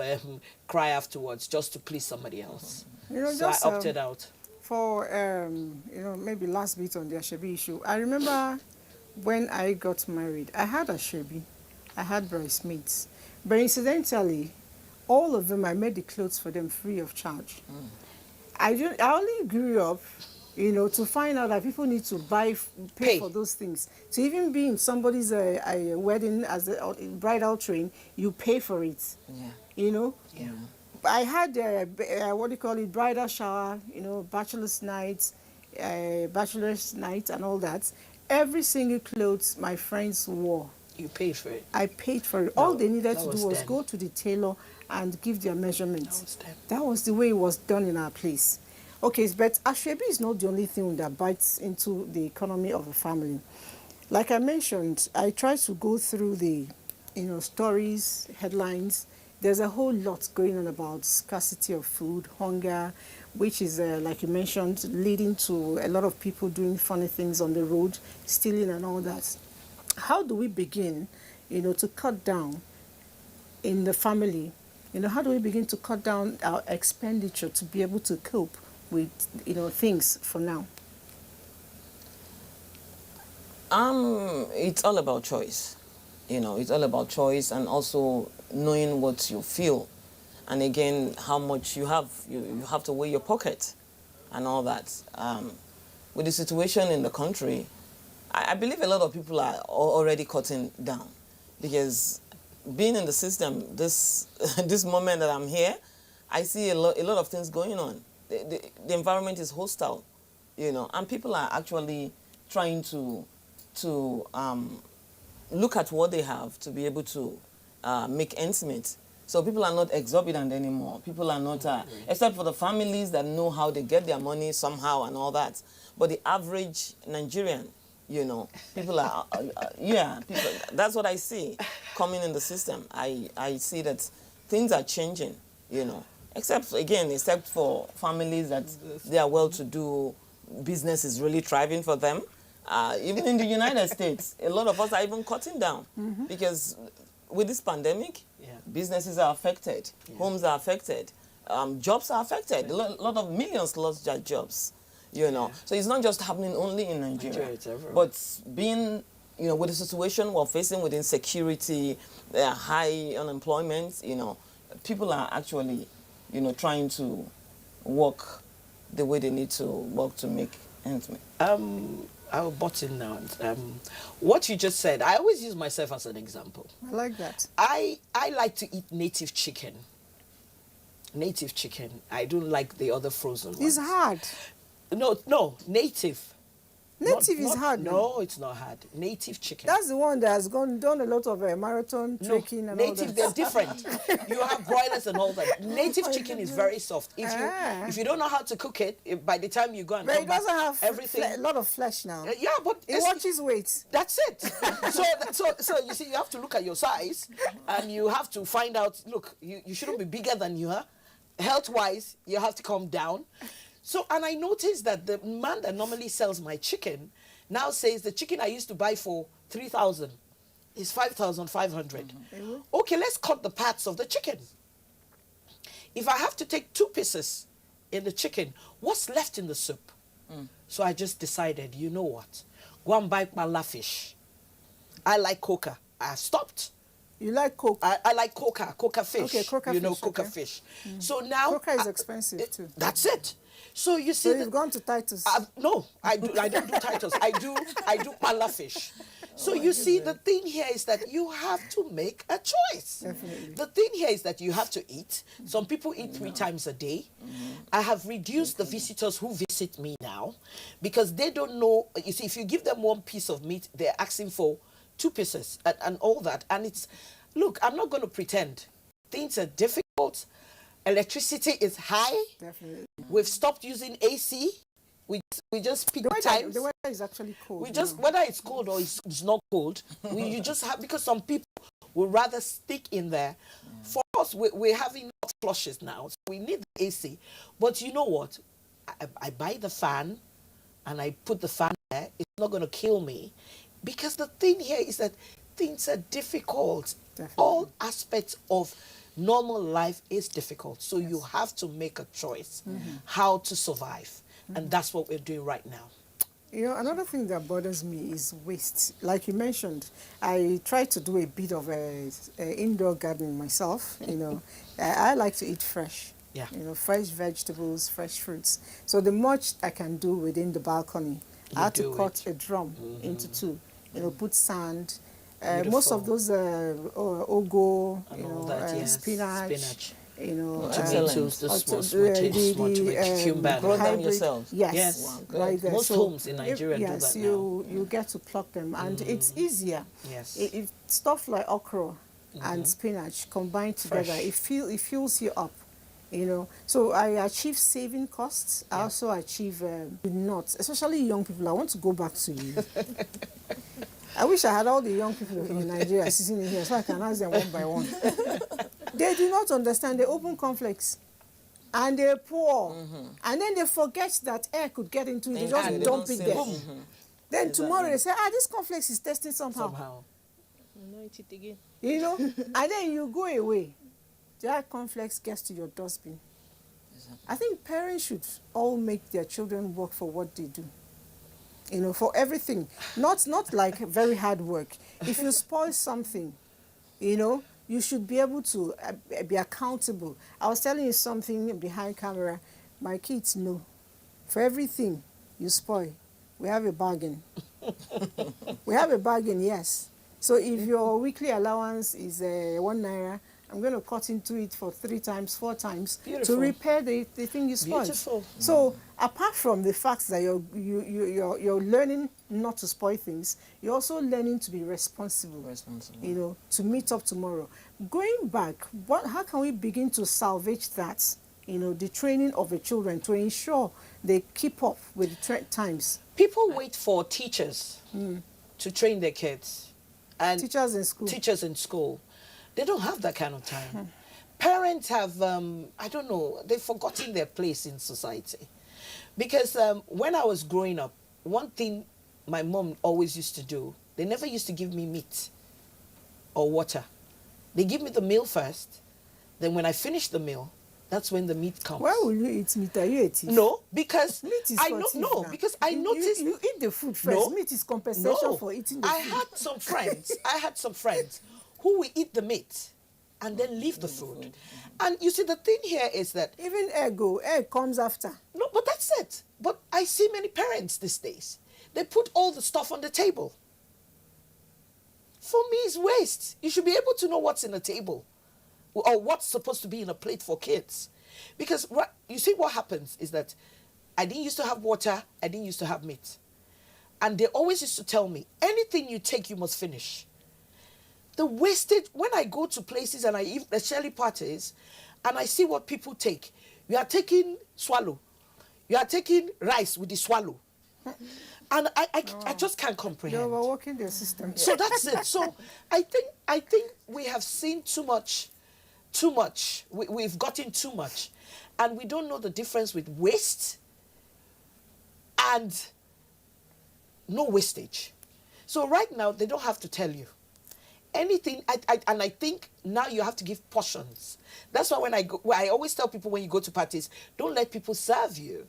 cry afterwards just to please somebody else. So I opted out. For, maybe last bit on the Ashebi issue, I remember when I got married, I had Ashebi, I had bridesmaids. But incidentally, all of them, I made the clothes for them free of charge. I only grew up, to find out that people need to pay for those things. To even be in somebody's a wedding as a bridal train, you pay for it. Yeah. I had bridal shower, bachelor's night, and all that. every single clothes my friends wore. You paid for it. I paid for it. All they needed to was do was then. go to the tailor and give their measurements. That was then. That was the way it was done in our place. Okay, but Ashebi is not the only thing that bites into the economy of a family. Like I mentioned, I try to go through the, stories, headlines. There's a whole lot going on about scarcity of food, hunger, which is, like you mentioned, leading to a lot of people doing funny things on the road, stealing and all that. How do we begin, to cut down in the family? How do we begin to cut down our expenditure to be able to cope with, things for now? It's all about choice. It's all about choice and also knowing what you feel. And again, how much you have. You have to weigh your pocket and all that. With the situation in the country, I believe a lot of people are already cutting down because being in the system, this moment that I'm here, I see a lot of things going on. The environment is hostile, and people are actually trying to look at what they have to be able to make ends meet. So people are not exorbitant anymore. People are not, except for the families that know how they get their money somehow and all that. But the average Nigerian, people are, people, that's what I see coming in the system. I see that things are changing, except for families that they are well-to-do, business is really thriving for them. Even in the United States, a lot of us are even cutting down because with this pandemic, businesses are affected, homes are affected, jobs are affected. A lot of millions lost their jobs, So it's not just happening only in Nigeria, but being, with the situation we're facing with insecurity, high unemployment, people are actually, trying to work the way they need to work to make ends meet. I'll butt in now. What you just said, I always use myself as an example. I like that. I like to eat native chicken. Native chicken. I don't like the other frozen ones. It's hard. No, native. Native is hard. No, it's not hard. Native chicken. That's the one that has done a lot of marathon trekking and native, all that. they're different. You have broilers and all that. Native chicken is very soft. If you don't know how to cook it, by the time you go and but come it doesn't back, have everything. A lot of flesh now. Yeah, but it watches weight. That's it. so you see, you have to look at your size, and you have to find out. Look, you shouldn't be bigger than you are. Health-wise, you have to come down. So, and I noticed that the man that normally sells my chicken now says the chicken I used to buy for 3,000 is 5,500. Okay, let's cut the parts of the chicken. If I have to take 2 pieces in the chicken, what's left in the soup? So I just decided, you know what? Go and buy my fish. I like coca. I have stopped. You like coca? I like coca fish. Okay, coca fish. Coca fish. So now... Coca is expensive too. That's it. So you see... So you've gone to Titus? No, I don't do Titus. I do pala fish. So you see, the thing here is that you have to make a choice. Definitely. The thing here is that you have to eat. Some people eat 3 times a day. I have reduced the visitors who visit me now because they don't know. You see, if you give them 1 piece of meat, they're asking for 2 pieces and all that. And it's, look, I'm not going to pretend. Things are difficult. Electricity is high. Definitely. We've stopped using AC. We just pick times. The weather is actually cold. We just, whether it's cold or it's not cold, you just have, because some people would rather stick in there. For us, we're having hot flushes now, so we need the AC. But you know what? I buy the fan and I put the fan there. It's not going to kill me. Because the thing here is that things are difficult. Definitely. All aspects of normal life is difficult. So you have to make a choice how to survive. And that's what we're doing right now. You know, another thing that bothers me is waste. Like you mentioned, I try to do a bit of a indoor gardening myself. You know, I like to eat fresh. Yeah. You know, fresh vegetables, fresh fruits. So the much I can do within the balcony, I had to cut a drum into 2. You know, put sand. Most of those ugu, you know, spinach. you know, tomatoes, the cucumber. Grow them yourself. Yes, wow, right there. Most homes in Nigeria do yes, that you get to pluck them, and it's easier. Yes, stuff like okra and spinach combined together, it fills you up. You know, so I achieve saving costs. I also achieve not, especially young people. I want to go back to you. I wish I had all the young people in Nigeria sitting in here so I can ask them one by one. They do not understand the open conflicts, and they're poor, and then they forget that air could get into it. They just dump it there. Then tomorrow they say, this conflict is testing somehow. You know, and then you go away. That conflict gets to your dustbin. I think parents should all make their children work for what they do. You know, for everything. Not like very hard work. If you spoil something, you know, you should be able to be accountable. I was telling you something behind camera. My kids know. For everything you spoil, we have a bargain. We have a bargain, yes. So if your weekly allowance is 1 naira, I'm going to cut into it for 3 times, 4 times to repair the thing you spoiled. Beautiful. So apart from the fact that you're learning not to spoil things, you're also learning to be responsible. You know, to meet up tomorrow. Going back, how can we begin to salvage that? You know, the training of the children to ensure they keep up with the times. People wait for teachers to train their kids, and teachers in school. Teachers in school. They don't have that kind of time. Parents have, I don't know, they've forgotten their place in society. Because when I was growing up, one thing my mom always used to do, they never used to give me meat or water. They give me the meal first. Then when I finish the meal, that's when the meat comes. Why will you eat meat? Are you a thief? No, because meat is because I noticed you eat the food first. No, meat is compensation for eating the food. I had some friends who will eat the meat and then leave the food. And you see, the thing here is that even egg comes after. No, but that's it. But I see many parents these days. They put all the stuff on the table. For me, it's waste. You should be able to know what's in the table or what's supposed to be in a plate for kids. Because you see what happens is that I didn't used to have water, I didn't used to have meat. And they always used to tell me, anything you take, you must finish. The wastage, when I go to places and I eat the Shelly parties and I see what people take, you are taking swallow. You are taking rice with the swallow. And I just can't comprehend. You're overworking the system. So that's it. So I think we have seen too much. We've gotten too much. And we don't know the difference with waste and no wastage. So right now, they don't have to tell you. Anything, and I think now you have to give portions. That's why I always tell people when you go to parties, don't let people serve you.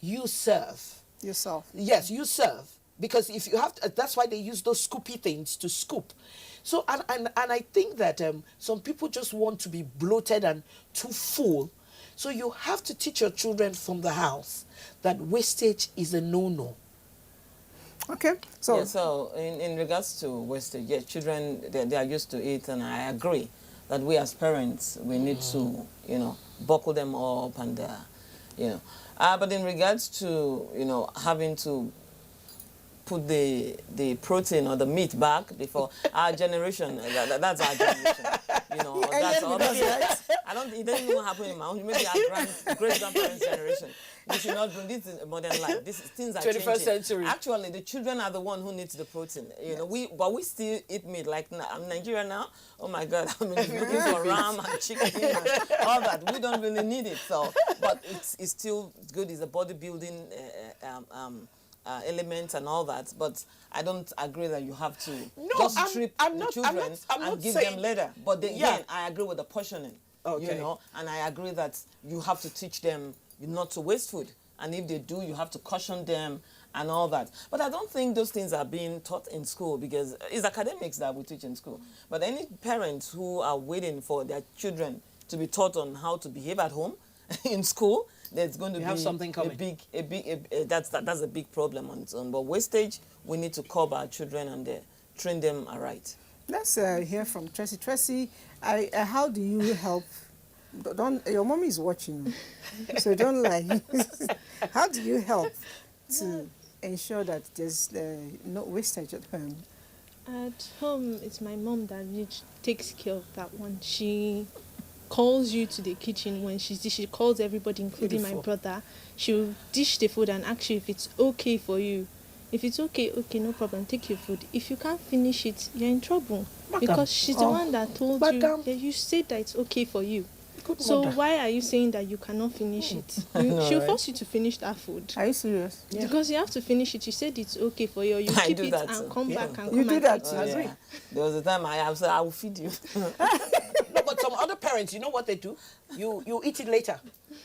You serve. Yourself. Yes, you serve. Because if you have to, that's why they use those scoopy things to scoop. So, and I think that some people just want to be bloated and too full. So you have to teach your children from the house that wastage is a no-no. Okay. So in regards to wastage, yeah, children, they are used to it, and I agree that we as parents, we need to, you know, buckle them up and, you know. But in regards to, you know, having to put the protein or the meat back before our generation, that's our generation. You know, that's all. It doesn't even happen in my own, maybe our great-grandparents' generation. We should not bring this in modern life. Things are 21st changing. century. Actually, the children are the one who needs the protein. You know, we still eat meat. Like in Nigeria now, oh my God, I mean, looking for ram and chicken and all that. We don't really need it. So, but it's still good. It's a bodybuilding element and all that. But I don't agree that you have to just strip the children and give them later. But then, again, I agree with the portioning. Okay. You know, and I agree that you have to teach them not to waste food. And if they do, you have to caution them and all that. But I don't think those things are being taught in school because it's academics that we teach in school. But any parents who are waiting for their children to be taught on how to behave at home in school, there's going to be something coming. That's a big problem on its own. But wastage, we need to curb our children and train them aright. Let's hear from Tracy. Tracy, how do you help don't. Your mommy is watching, so don't lie. How do you help to ensure that there's no wastage at home? At home, it's my mom that really takes care of that one. She calls you to the kitchen when she calls everybody, including my brother. She'll dish the food and ask you if it's okay for you. If it's okay, no problem, take your food. If you can't finish it, you're in trouble. Because she's the one that told you, you said that it's okay for you. So why are you saying that you cannot finish it? She'll force you to finish that food. Are you serious? Yeah. Because you have to finish it. You said it's okay for you. You keep it and come back and you come do that too. Yeah. There was a time I said I will feed you. No, but some other parents, you know what they do? You eat it later.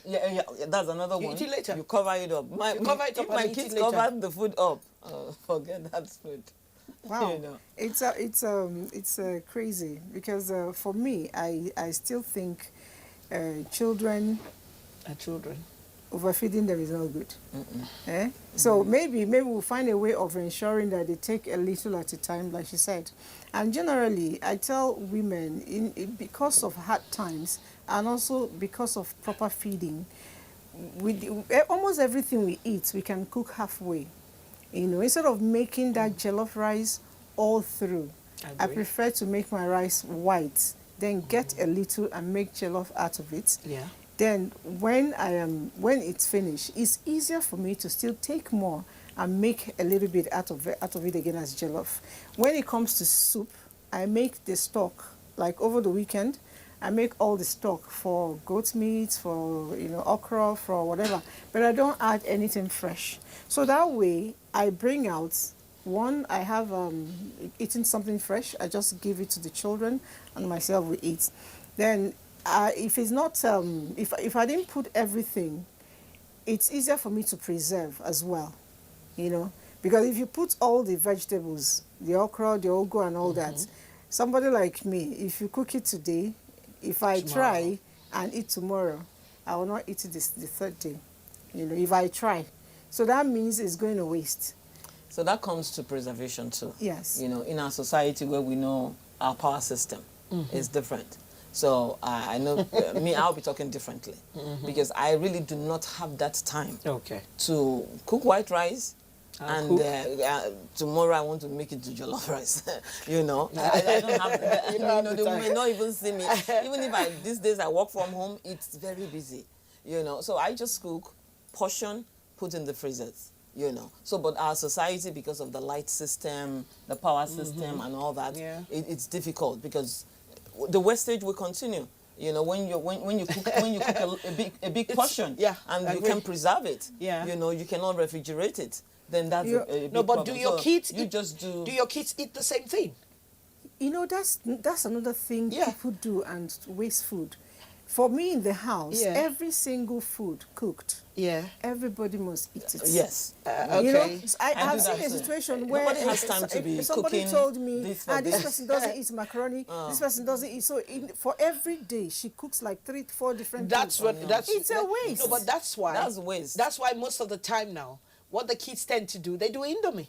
Yeah, that's another one. You eat it later. You cover it up. You cover it up if my and kids eat it later. covered the food up, forget that food. Wow, You know. it's crazy because for me, I still think children overfeeding them is not good. Eh? So maybe we'll find a way of ensuring that they take a little at a time, like she said. And generally, I tell women, because of hard times and also because of proper feeding, almost everything we eat, we can cook halfway. You know, instead of making that jollof rice all through, I prefer to make my rice white, then get a little and make jollof out of it. Yeah. Then when it's finished, it's easier for me to still take more and make a little bit out of it again as jollof. When it comes to soup, I make the stock, like over the weekend, I make all the stock for goat meat, for okra, for whatever, but I don't add anything fresh. So that way, I bring out, one, I have eaten something fresh, I just give it to the children, and myself we eat. Then, if it's not, if I didn't put everything, it's easier for me to preserve as well, because if you put all the vegetables, the okra, the ugu, and all that, somebody like me, if you cook it today, if I try and eat tomorrow, I will not eat it the third day, if I try. So that means it's going to waste. So that comes to preservation too. Yes. In our society where we know our power system is different. So I know, I'll be talking differently because I really do not have that time to cook white rice. And tomorrow I want to make it to jollof rice. I don't have that. They may not even see me. Even if these days I work from home, it's very busy. So I just cook, portion, put in the freezers. So but our society, because of the light system, the power system, and all that, it's difficult because the wastage will continue. When you cook a big portion, and you can preserve it. You cannot refrigerate it. Then that's a big but problem. do your kids? Do your kids eat the same thing? That's another thing people do and waste food. For me in the house, every single food cooked, everybody must eat it. Yes. I've seen a situation where nobody has time to be somebody cooking told me, this person doesn't eat macaroni, this person doesn't eat. So for every day, she cooks like 3-4 different things. It's a waste. No, but that's why. That's waste. That's why most of the time now, what the kids tend to do, they do Indomie.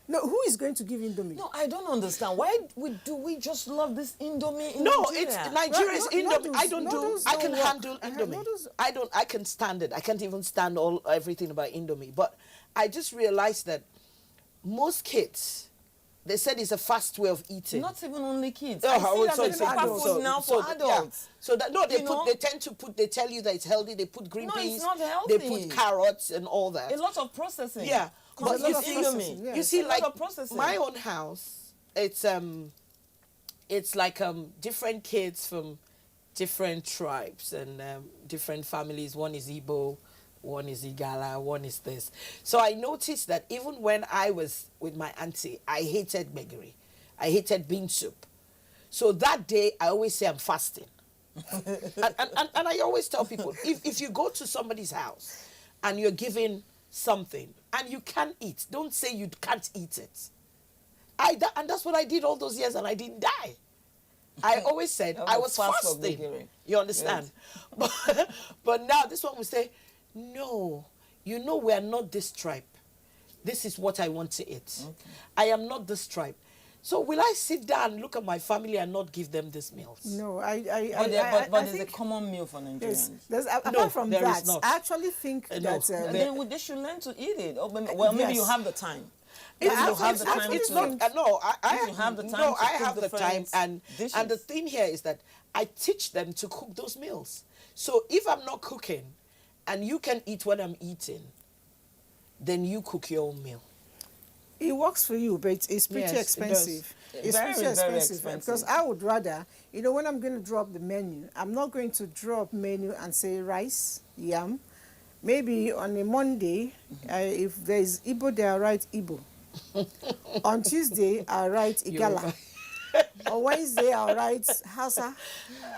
No, who is going to give Indomie? No, I don't understand. Why do we just love this Indomie in No, Nigeria? it's Nigeria's Indomie. Noodles I can don't handle Indomie. I can stand it. I can't even stand everything about Indomie. But I just realized that most kids, they said it's a fast way of eating. Not even only kids. Food now for adults. So that they tell you that it's healthy. They put green peas. It's not healthy. They put carrots and all that. A lot of processing. Yeah. But you see, like my own house, it's like different kids from different tribes and different families. One is Igbo, one is Igala, one is this. So I noticed that even when I was with my auntie, I hated meggery. I hated bean soup. So that day, I always say I'm fasting. and I always tell people, if you go to somebody's house and you're given something and you can't eat, don't say you can't eat it. And that's what I did all those years and I didn't die. I always said I was fasting. You understand? Yes. But now this one will say, no, we are not this tribe. This is what I want to eat. Okay. I am not this tribe. So will I sit down and look at my family and not give them these meals? No, but there's a common meal for Nigerians. Apart from that, I actually think that they should learn to eat it. Well, maybe you have the time. I have the time, and the thing here is that I teach them to cook those meals. So if I'm not cooking, and you can eat what I'm eating, then you cook your own meal. It works for you, but it's pretty expensive. It's pretty expensive because I would rather, you know, when I'm going to drop the menu, I'm not going to drop menu and say rice, yam. Maybe on a Monday, if there's Igbo, there, I write Igbo. On Tuesday, I write Igala. On Wednesday, I'll write Hausa.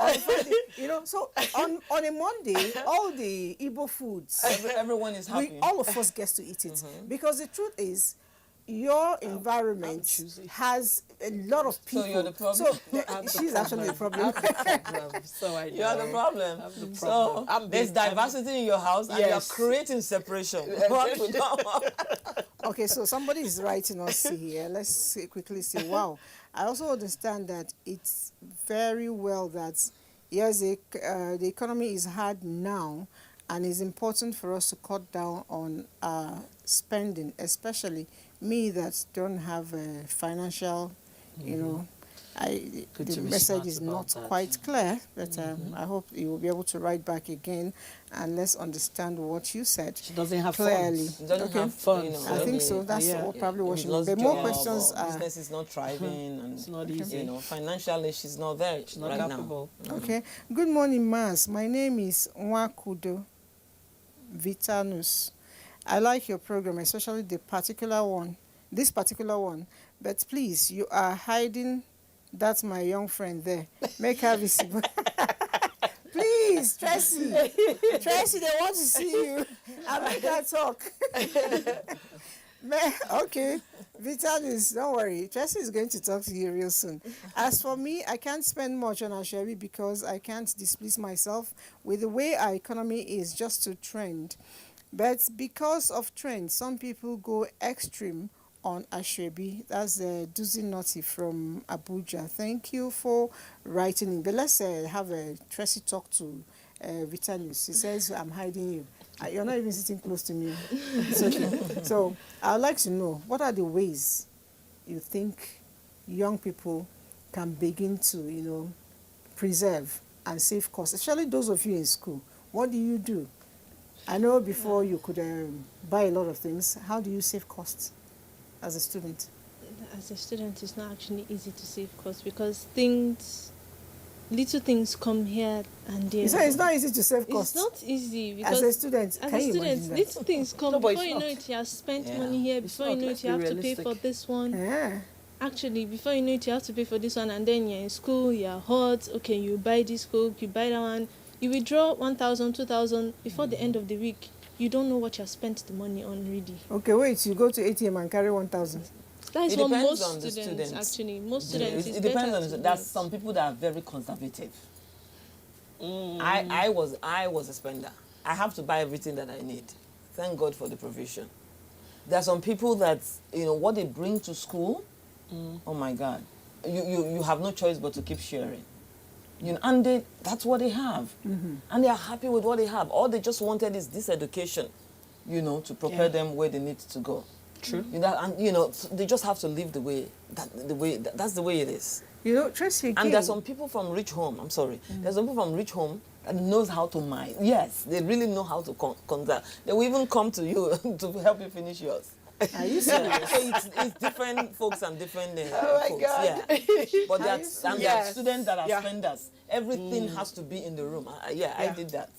On Friday, you know, so on a Monday, all the Igbo foods, everyone is happy. All of us gets to eat it. Because the truth is, your environment has a lot of people. So you're the problem? So she's actually the problem. So I know. You're the problem. So there's diversity in your house and you're creating separation. Okay, so somebody is writing us here. Let's quickly say, wow. I also understand that it's very well that, yes, the economy is hard now, and it's important for us to cut down on spending, especially me that don't have a financial, you know, the message is not quite clear, but I hope you will be able to write back again and let's understand what you said. She doesn't have clearly. She doesn't have fun. I think so. That's probably what she means. But more questions are... Business is not thriving and it's not easy. You know, financially she's not there. She's not capable. Okay. Good morning, Mas. My name is Nwakudo Vitanus. I like your program, especially this particular one. But please, you are hiding. That's my young friend there. Make her visible. Please, Tracy. Tracy, they want to see you. I'll make her talk. Okay. Vitalis, don't worry. Tracy is going to talk to you real soon. As for me, I can't spend much on Ashebi because I can't displease myself with the way our economy is just to trend. But because of trend, some people go extreme on Ashebi. That's Duzi Naughty from Abuja. Thank you for writing in. But let's have a Tracy talk to Vitalis. He says, I'm hiding you. You're not even sitting close to me. It's okay. So I'd like to know, what are the ways you think young people can begin to, you know, preserve and save costs, especially those of you in school? What do you do? I know before you could buy a lot of things. How do you save costs as a student? As a student, it's not actually easy to save costs because little things come here and there. So it's not easy to save costs? It's not easy because as a student, little things come. Before you know it, you have spent money here. Before you know it, you have to pay for this one. Yeah. Actually, before you know it, you have to pay for this one, and then you're in school, you're hot. Okay, you buy this Coke, you buy that one. You withdraw 1,000, 2,000 before the end of the week. You don't know what you have spent the money on really. Okay, wait, you go to ATM and carry 1,000. That is what most students actually. Most students. It depends on there's some people that are very conservative. I was a spender. I have to buy everything that I need. Thank God for the provision. There are some people that, you know, what they bring to school, oh my God. You have no choice but to keep sharing. You know, and that's what they have. And they are happy with what they have. All they just wanted is this education, you know, to prepare them where they need to go. True. You know, and, you know, they just have to live that's the way it is. You know, Tracy, again. And there's some people from rich home, I'm sorry, there's some people from rich home that knows how to mine. Yes, they really know how to conduct. They will even come to you to help you finish yours. Are you serious? So it's different folks and different oh my folks. God. Yeah. But there are students that are spenders. Everything has to be in the room. I did that.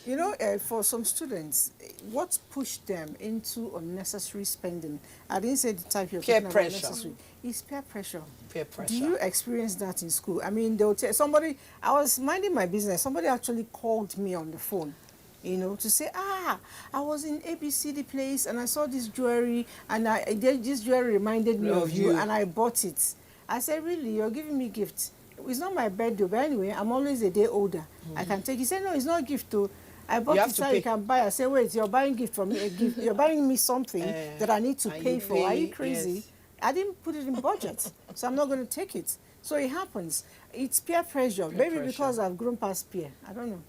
You know, for some students, what pushed them into unnecessary spending? I didn't say the type you're peer talking pressure. about necessary. It's peer pressure. Peer pressure. Do you experience that in school? I mean, they'll tell somebody, I was minding my business. Somebody actually called me on the phone, you know, to say, I was in ABCD place and I saw this jewelry and this jewelry reminded me of you and I bought it. I said, really? You're giving me gifts? It's not my birthday, but anyway, I'm always a day older. I can take it. He said, no, it's not a gift too. I bought it so you can buy. I said, wait, you're buying gift from me, a gift. You're buying me something that I need to pay for. Are you crazy? Yes. I didn't put it in budget, so I'm not going to take it. So it happens. It's peer pressure. Maybe because I've grown past peer. I don't know.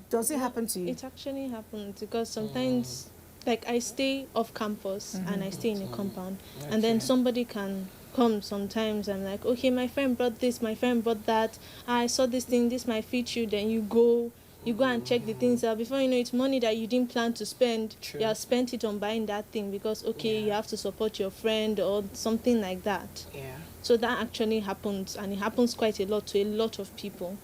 Does it happen to you? It actually happens because sometimes, like, I stay off campus and I stay in a compound, and then somebody can come sometimes. I'm like, okay, my friend brought this, my friend brought that. I saw this thing, this might fit you. Then you go and check the things out. Before you know, it's money that you didn't plan to spend. You have spent it on buying that thing because, okay, you have to support your friend or something like that. Yeah. So that actually happens, and it happens quite a lot to a lot of people.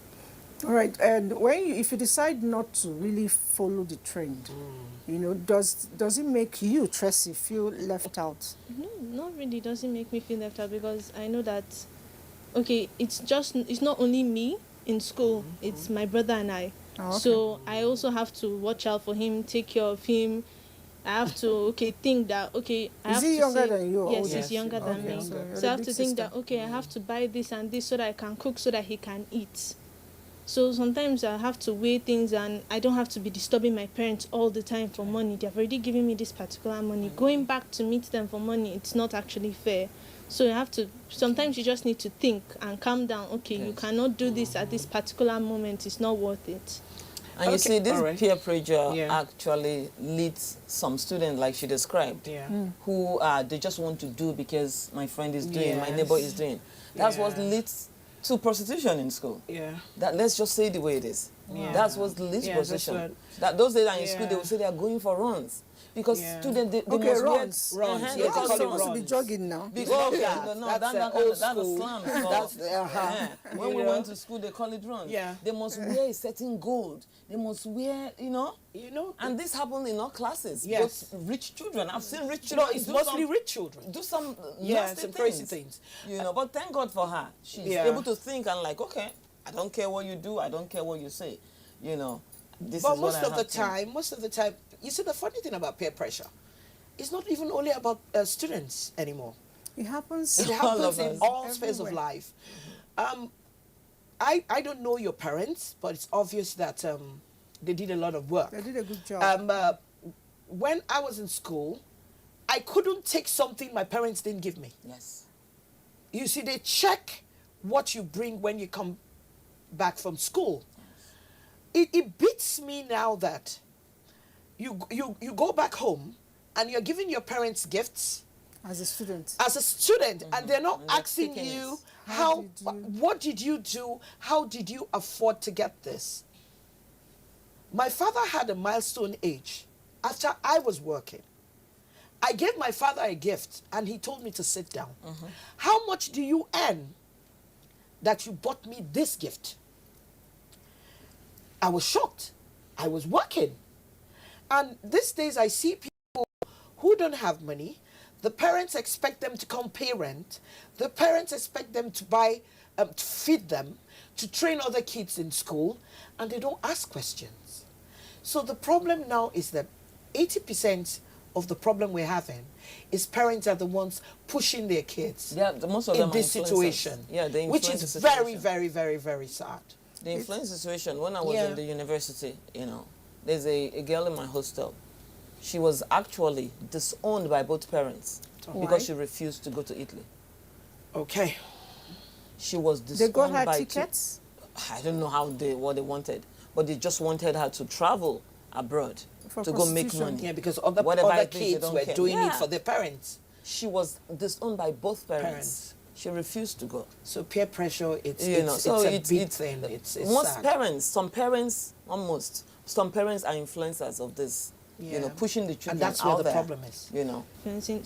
All right, and if you decide not to really follow the trend, you know, does it make you, Tracy, feel left out? No, not really. Doesn't make me feel left out because I know that, okay, it's not only me in school. It's my brother and I. Oh, okay. So I also have to watch out for him, take care of him. I have to think that I have to Is he younger say, than you? Yes, he's younger than me. So I have to think that I have to buy this and this so that I can cook so that he can eat. So sometimes I have to weigh things, and I don't have to be disturbing my parents all the time for money. They've already given me this particular money. Going back to meet them for money, it's not actually fair. So you have to, sometimes you just need to think and calm down. Okay, you cannot do this at this particular moment. It's not worth it. And you see, this peer pressure actually leads some students, like she described, who they just want to do because my friend is doing, my neighbor is doing. That's what leads to prostitution in school. That, let's just say the way it is. That's what leads to prostitution. That those days are in school, they will say they are going for runs. Because students, they must runs. You're supposed to be jogging now. Because, that's a slang. When we went to school, they call it runs. They must wear a certain gold. They must wear, and this happened in all classes. Both rich children. I've seen rich children. It's mostly rich children. Do some nasty crazy things. But thank God for her. She's able to think and like, okay, I don't care what you do. I don't care what you say. This but is most of the time, you see, the funny thing about peer pressure, it's not even only about students anymore. It happens. It happens in all spheres of life. I don't know your parents, but it's obvious that they did a lot of work. They did a good job. When I was in school, I couldn't take something my parents didn't give me. Yes. You see, they check what you bring when you come back from school. It beats me now that you go back home and you're giving your parents gifts as a student. And they're not asking you what did you do, how did you afford to get this. My father had a milestone age after I was working. I gave my father a gift and he told me to sit down. How much do you earn that you bought me this gift? I was shocked. I was working. And these days I see people who don't have money. The parents expect them to come pay rent. The parents expect them to buy, to feed them, to train other kids in school, and they don't ask questions. So the problem now is that 80% of the problem we're having is parents are the ones pushing their kids most of them in this situation, which is very, very, very, very sad. The influence situation, when I was in the university, there's a girl in my hostel. She was actually disowned by both parents because she refused to go to Italy. Okay. She was disowned by... They got her tickets? I don't know what they wanted, but they just wanted her to travel abroad to go make money. Yeah, because other kids were doing it for their parents. She was disowned by both parents. She refused to go. So peer pressure, it's a big thing. It's most sad. parents, some parents are influencers of this. Pushing the children and that's where out the there, problem is.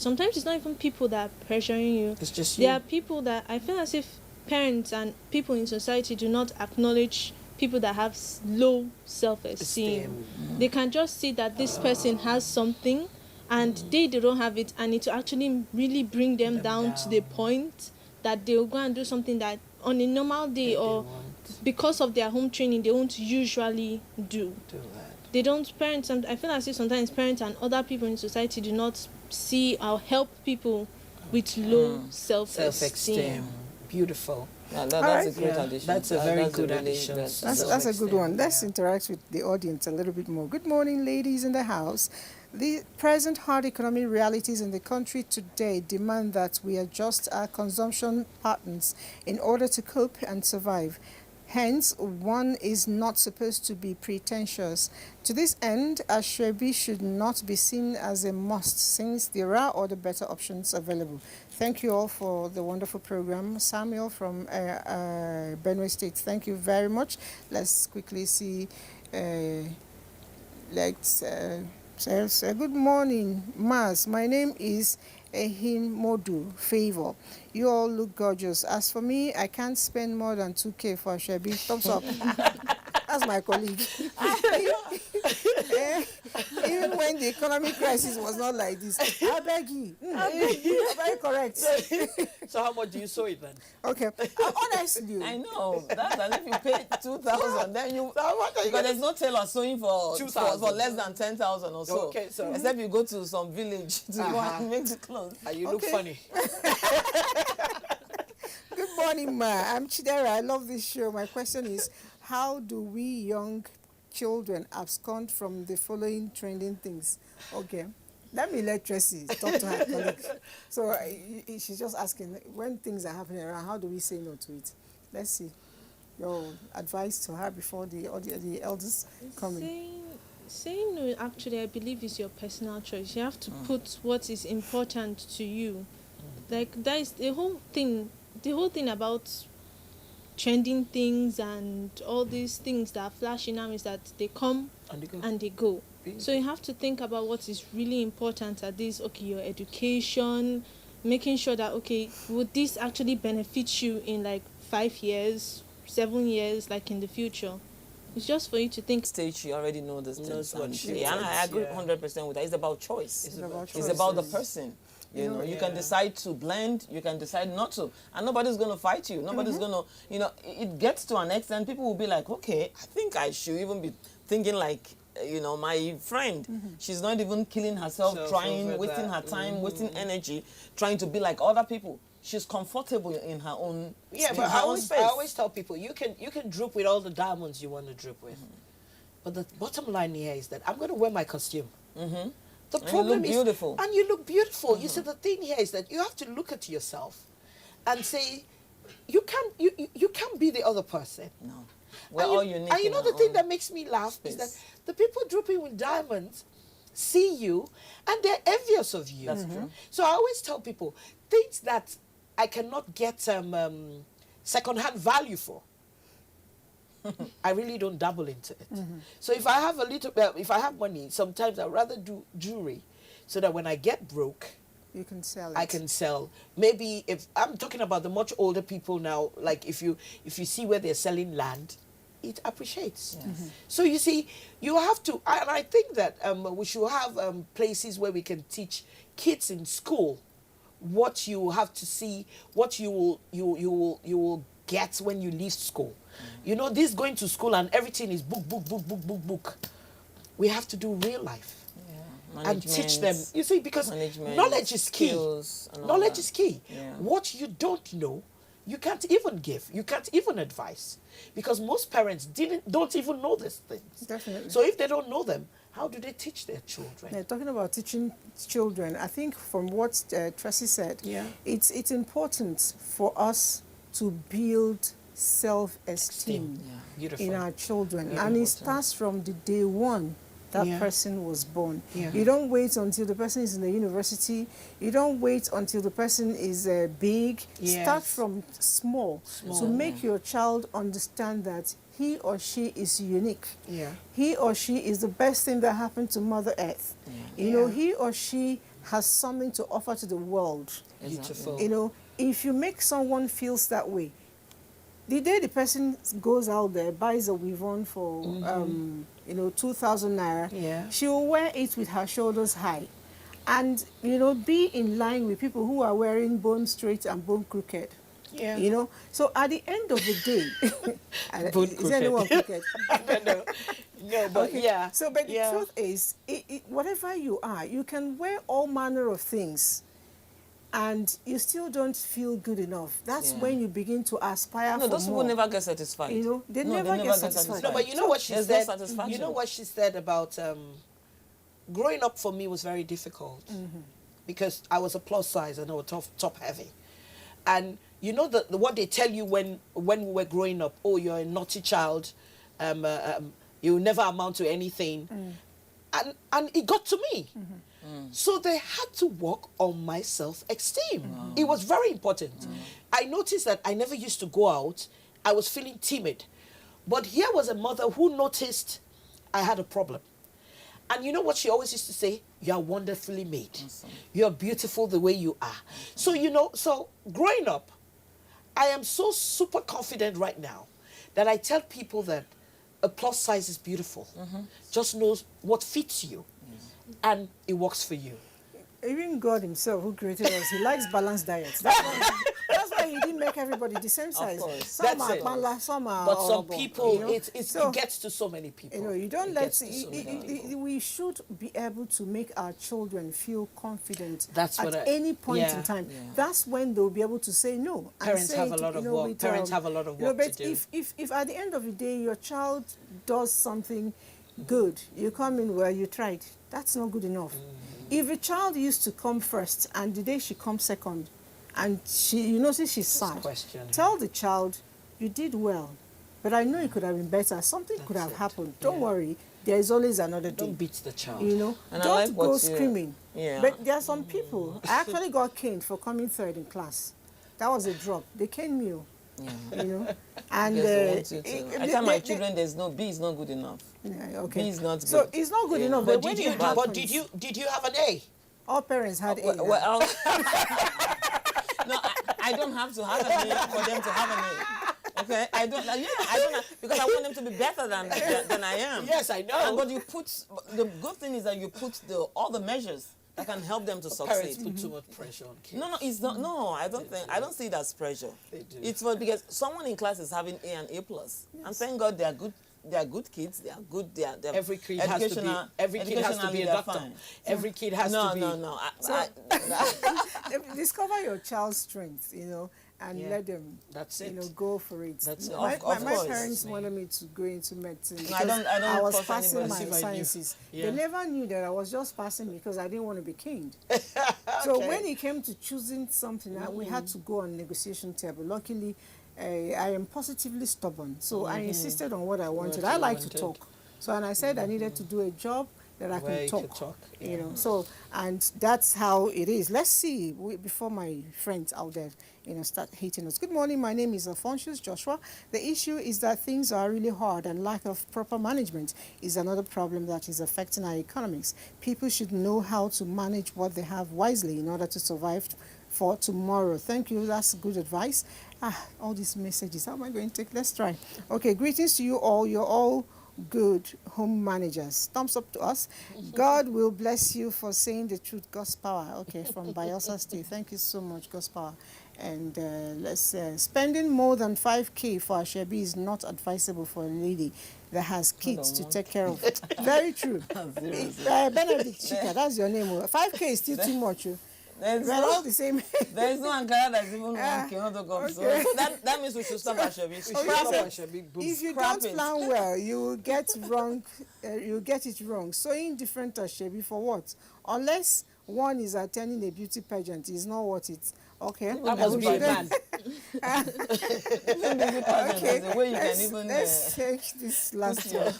Sometimes it's not even people that are pressuring you. It's just you. There are people that I feel as if parents and people in society do not acknowledge people that have low self-esteem. They can just see that this person has something and they don't have it, and it will actually really bring them down to the point that they'll go and do something that on a normal day or because of their home training they won't usually do. They don't, parents, I feel as if sometimes parents and other people in society do not see or help people with low self-esteem. Beautiful. Yeah, that's a great addition. That's a very good addition. That's a good one. Let's interact with the audience a little bit more. Good morning, ladies in the house. The present hard economic realities in the country today demand that we adjust our consumption patterns in order to cope and survive. Hence, one is not supposed to be pretentious. To this end, Ashebi should not be seen as a must, since there are other better options available. Thank you all for the wonderful program. Samuel from Benue State, thank you very much. Let's quickly see. Good morning, Mars. My name is Ehin Modu Favor. You all look gorgeous. As for me, I can't spend more than 2K for Ashebi. Thumbs up. That's my colleague. Even when the economic crisis was not like this. I beg you. Very correct. So how much do you sew it then? Okay. Honestly. I know. That's and if you pay 2,000, then you... Because there's no tailor sewing for less than 10,000 or so. Okay, so... Except you go to some village to go and make the clothes. You look funny. Good morning, Ma. I'm Chidera. I love this show. My question is, how do we young children abscond from the following trending things? Okay. Let me let Tracy talk to her colleague. So she's just asking, when things are happening around, how do we say no to it? Let's see. Your advice to her before the elders come in. Saying no, actually, I believe is your personal choice. You have to put what is important to you. Like, that is the whole thing. The whole thing about trending things and all these things that are flashing now is that they come and they go. So you have to think about what is really important at this. Okay, your education, making sure that, okay, would this actually benefit you in like 5 years, 7 years, like in the future? It's just for you to think. Stage, you already know this. And I agree 100% with that. It's about choice. It's about the person. You know, you can decide to blend, you can decide not to. And nobody's going to fight you. Nobody's going to, you know, it gets to an extent, people will be like, okay, I think I should even be thinking like, you know, my friend, she's not even killing herself, trying, wasting her time, wasting energy, trying to be like other people. She's comfortable in her own space. Yeah, but I always tell people, you can droop with all the diamonds you want to droop with. But the bottom line here is that I'm going to wear my costume. The problem is, beautiful. And you look beautiful. You see, the thing here is that you have to look at yourself and say, you can't be the other person. No. We're all unique. And you know the thing that makes me laugh is that the people drooping with diamonds see you and they're envious of you. That's true. So I always tell people, things that I cannot get second-hand value for, I really don't dabble into it. So if I have if I have money, sometimes I'd rather do jewelry, so that when I get broke, you can sell it. I can sell. Maybe if I'm talking about the much older people now, like if you see where they're selling land, it appreciates. So you see, you have to, and I think that we should have places where we can teach kids in school what you have to see, what you will get when you leave school. You know, this going to school and everything is book. We have to do real life and teach them. You see, because knowledge is key. Knowledge is key. What you don't know, you can't even give. You can't even advise, because most parents don't even know these things. Definitely. So if they don't know them, how do they teach their children? Yeah, talking about teaching children, I think from what Tracy said, it's important for us to build self-esteem in our children. And it starts from the day one that person was born. You don't wait until the person is in the university. You don't wait until the person is big. Start from small to make your child understand that he or she is unique. He or she is the best thing that happened to Mother Earth. You know, he or she has something to offer to the world. Beautiful. You know, if you make someone feels that way, the day the person goes out there, buys a weave on for, 2,000 naira, she will wear it with her shoulders high. And, you know, be in line with people who are wearing bone straight and bone crooked. You know, so at the end of the day, is anyone crooked? No, but So, but the truth is, whatever you are, you can wear all manner of things. and you still don't feel good enough, that's when you begin to aspire for more. No, those people never get satisfied. You know, they never get satisfied. No, but you know what she said? No you know what she said about growing up for me was very difficult because I was a plus size and I was top heavy. And you know what they tell you when we were growing up, oh, you're a naughty child, you'll never amount to anything. And it got to me. So they had to work on my self-esteem. It was very important. I noticed that I never used to go out. I was feeling timid. But here was a mother who noticed I had a problem. And you know what she always used to say? You are wonderfully made. You're beautiful the way you are. So, you know, so growing up, I am so super confident right now that I tell people that a plus size is beautiful. Just knows what fits you. And it works for you. Even God himself, who created us, he likes balanced diets. That's why he didn't make everybody the same size. Some are pala, some are but some horrible, people, you know? it gets to so many people. You know, you don't we should be able to make our children feel confident at any point in time. That's when they'll be able to say no. Parents have a lot of work. Parents have a lot of work to do. If at the end of the day your child does something good, you come in where you tried, that's not good enough. If a child used to come first and the day she comes second and you notice she's sad, tell the child, you did well, but I know it could have been better. Something could have happened. Don't worry, there is always another day. Don't beat the child. You know, and don't go screaming. But there are some people, I actually got caned for coming third in class. That was a drop. They caned me. You know, and I tell my children there's no B is not good enough. B is not good. So it's not good enough. But did you have an A? All parents had A. Well, no, I don't have to have an A for them to have an A. Okay, I don't have, because I want them to be better than I am. Yes, I know. But you put the good thing is that you put all the measures that can help them to succeed. Parents put too much pressure on kids. No, it's not. No, I don't see it as pressure. They do. It's because someone in class is having A and A+. Yes. And thank God they are good. They are good kids. They are good. They are every kid has to be. Every kid has to be a doctor. Fine. Every kid has to be. No. Discover your child's strengths. You know. And let them, go for it. My parents wanted me to go into medicine because I was passing my sciences. They never knew that I was just passing because I didn't want to be caned. So when it came to choosing something, we had to go on negotiation table. Luckily, I am positively stubborn, so I insisted on what I wanted. I like to talk, and I said I needed to do a job that I can talk. You know, so and that's how it is. Let's see before my friends out there, start hating us. Good morning. My name is Alphonsus Joshua. The issue is that things are really hard, and lack of proper management is another problem that is affecting our economics. People should know how to manage what they have wisely in order to survive for tomorrow. Thank you. That's good advice. All these messages. How am I going to take? Let's try. Okay. Greetings to you all. You're all good home managers. Thumbs up to us. God will bless you for saying the truth. God's power. Okay, from Bayelsa State. Thank you so much, God's power. And spending more than 5K for Ashebi is not advisable for a lady that has kids to take care of. Very true. Benedict Chika, that's your name. 5K is still too much. We're all the same. There is no Ankara that's even 1K. Okay. So that means we should stop Ashebi. If you don't plan well, you will get wrong. You get it wrong. Sewing different Ashebi for what? Unless one is attending a beauty pageant, is not worth it. Okay. That must be a man. Okay. Let's take this last one.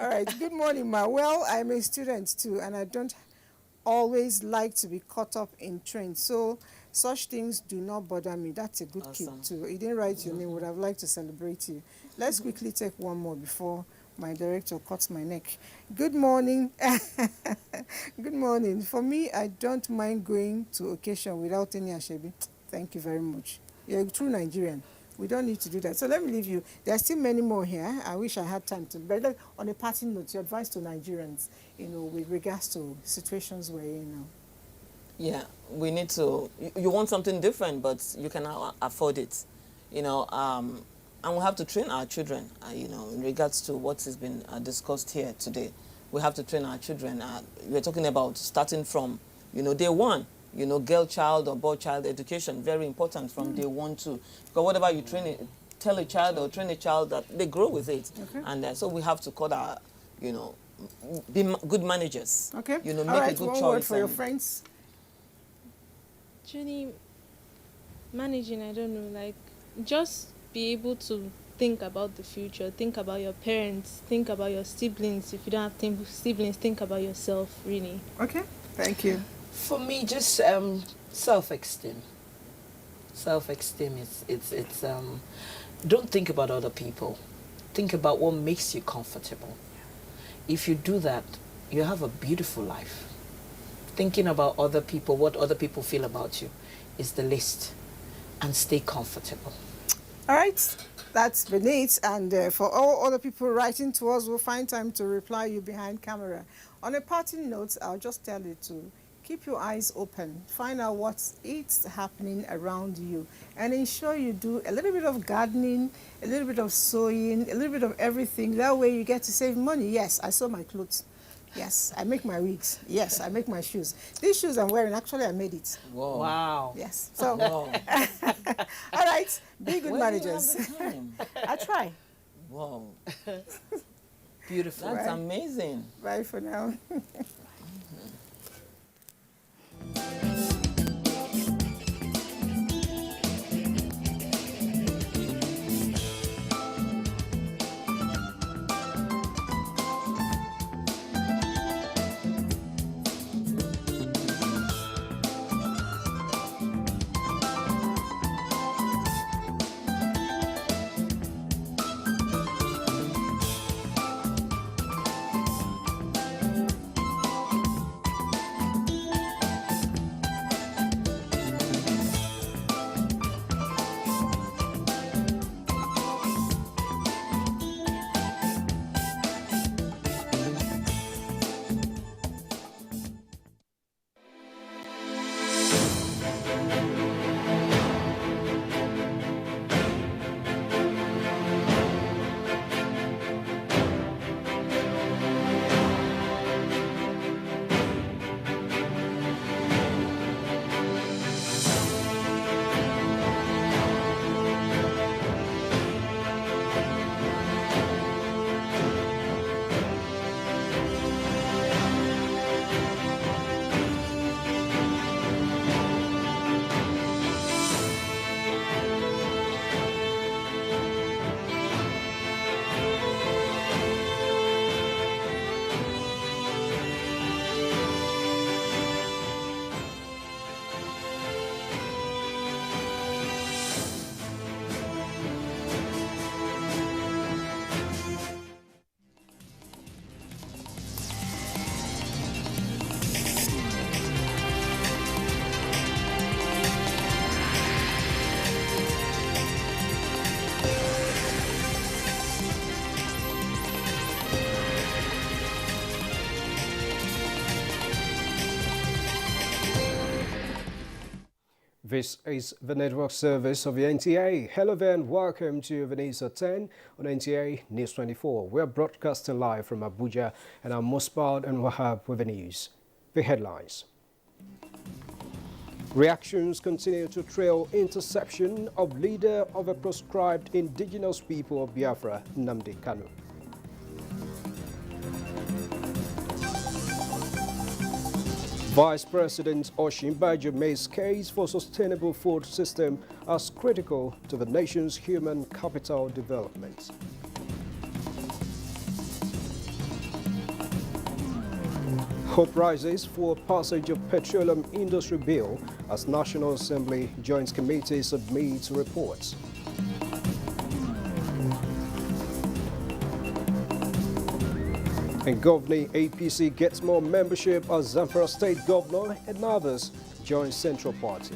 All right. Good morning, Ma. Well, I'm a student too, and I don't always like to be caught up in trends. So such things do not bother me. That's a good kid too. He didn't write your name. Would have liked to celebrate you. Let's quickly take one more before my director cuts my neck. Good morning. Good morning. For me, I don't mind going to occasion without any Ashebi. Thank you very much. You're a true Nigerian. We don't need to do that. So let me leave you. There are still many more here. I wish I had time to. But on a parting note, your advice to Nigerians, with regards to situations where, Yeah, we need to. You want something different, but you cannot afford it. And we have to train our children, in regards to what has been discussed here today. We have to train our children. We're talking about starting from, day one. you know, girl child or boy child education, very important from day one too. Because whatever you tell a child or train a child, that they grow with it. Okay. And so we have to cut our, you know, be good managers. Okay. You know, All make right, a good one choice. word for your friends. Actually, managing, I don't know, like, just be able to think about the future, think about your parents, think about your siblings. If you don't have siblings, think about yourself, really. Okay, thank you. For me, just self-esteem. Self-esteem it's don't think about other people. Think about what makes you comfortable. If you do that, you have a beautiful life. Thinking about other people, what other people feel about you, is the least. And stay comfortable. All right, that's Benit, and for all other people writing to us, we'll find time to reply you behind camera. On a parting note, I'll just tell you to keep your eyes open, find out what's happening around you, and ensure you do a little bit of gardening, a little bit of sewing, a little bit of everything. That way you get to save money. Yes, I sew my clothes. Yes, I make my wigs. Yes, I make my shoes. These shoes I'm wearing, actually, I made it. Whoa. Wow. Yes. So, Whoa. all right, be good Where do you managers. have the time? I try. Wow. Beautiful. That's Bye. amazing. Bye for now. This is the network service of the NTA. Hello there and welcome to the News at 10 on NTA News 24. We're broadcasting live from Abuja and I'm Musbad and Wahab with the news. The headlines. Reactions continue to trail interception of leader of a proscribed indigenous people of Biafra, Nnamdi Kanu. Vice President Osinbajo makes case for sustainable food system as critical to the nation's human capital development. Hope rises for passage of Petroleum Industry Bill as National Assembly Joint Committee submits reports. And governing APC gets more membership as Zamfara State Governor and others join Central Party.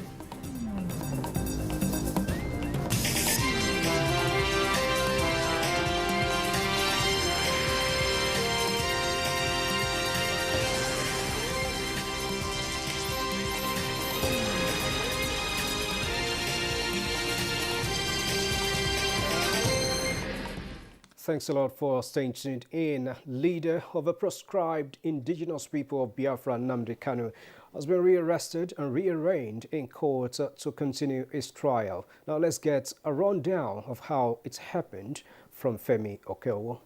Thanks a lot for staying tuned in. Leader of a proscribed indigenous people of Biafra, Nnamdi Kanu, has been rearrested and rearraigned in court to continue his trial. Now let's get a rundown of how it happened from Femi Okeowo.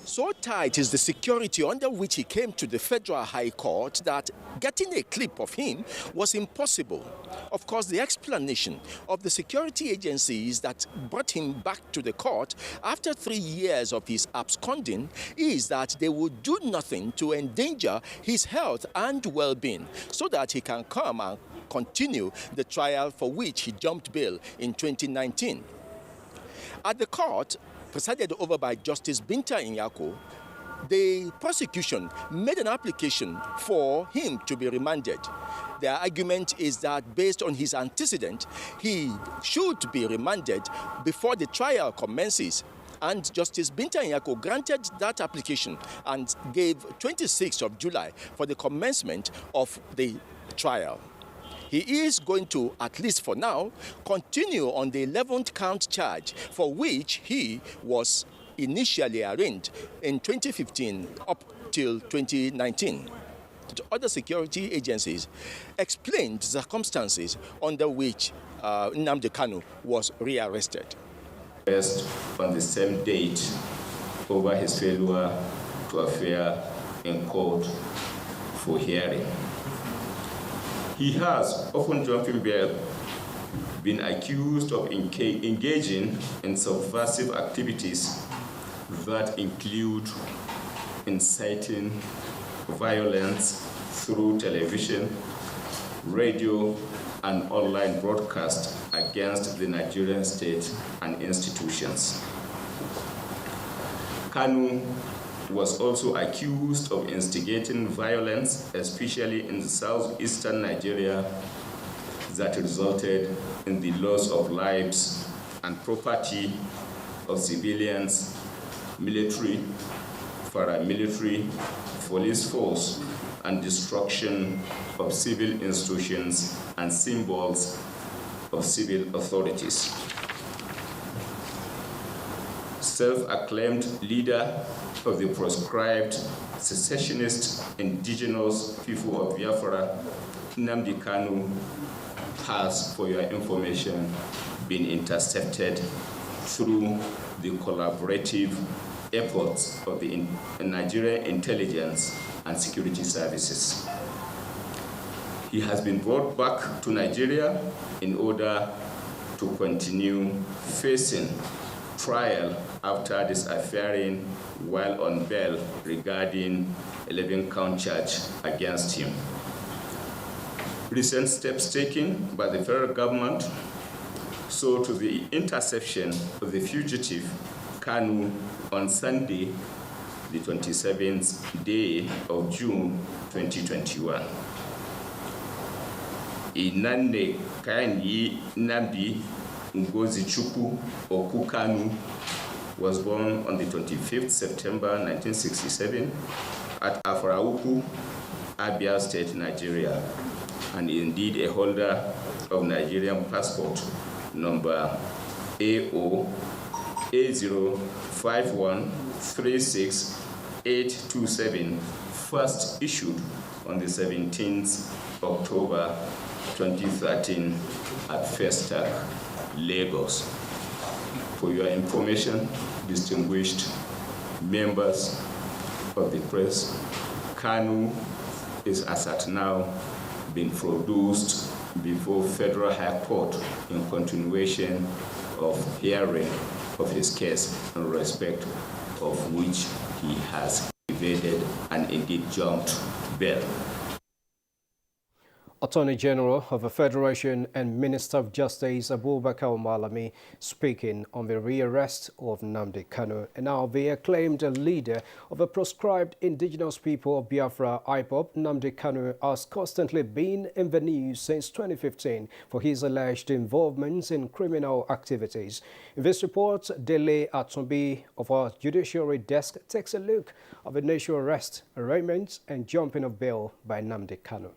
So tight is the security under which he came to the Federal High Court that getting a clip of him was impossible. Of course, the explanation of the security agencies that brought him back to the court after 3 years of his absconding is that they would do nothing to endanger his health and well-being so that he can come and continue the trial for which he jumped bail in 2019. At the court, presided over by Justice Binta Inyako, the prosecution made an application for him to be remanded. Their argument is that based on his antecedent, he should be remanded before the trial commences. And Justice Binta Inyako granted that application and gave 26th of July for the commencement of the trial. He is going to, at least for now, continue on the 11th count charge for which he was initially arraigned in 2015 up till 2019. The other security agencies explained circumstances under which Nnamdi Kanu was rearrested. Arrested on the same date over his failure to appear in court for hearing. He has, often jumping bail, been accused of engaging in subversive activities that include inciting violence through television, radio, and online broadcast against the Nigerian state and institutions. Kanu was also accused of instigating violence, especially in southeastern Nigeria, that resulted in the loss of lives and property of civilians, military, paramilitary, police force, and destruction of civil institutions and symbols of civil authorities. Self-acclaimed leader of the proscribed secessionist indigenous people of Biafra, Nnamdi Kanu, has, for your information, been intercepted through the collaborative efforts of the Nigerian intelligence and security services. He has been brought back to Nigeria in order to continue facing trial after disappearing while on bail regarding 11-count charge against him. Recent steps taken by the federal government saw to the interception of the fugitive Kanu on Sunday, the 27th day of June 2021. Inane Kanyi Nnamdi Ngozi Chukwu Oku Kanu was born on the 25th September 1967 at Afrauku, Abia State, Nigeria, and indeed a holder of Nigerian passport number AO A051368827, first issued on the 17th October 2013 at Festac, Lagos. For your information, distinguished members of the press, Kanu is as at now being produced before Federal High Court in continuation of hearing of his case in respect of which he has evaded and indeed jumped bail. Attorney General of the Federation and Minister of Justice Abubakar Malami speaking on the rearrest of Nnamdi Kanu, and now the acclaimed leader of the proscribed indigenous people of Biafra, IPOB, Nnamdi Kanu, has constantly been in the news since 2015 for his alleged involvement in criminal activities. In this report, Dele Atumbi of our Judiciary Desk takes a look at the initial arrest, arraignment, and jumping of bail by Nnamdi Kanu.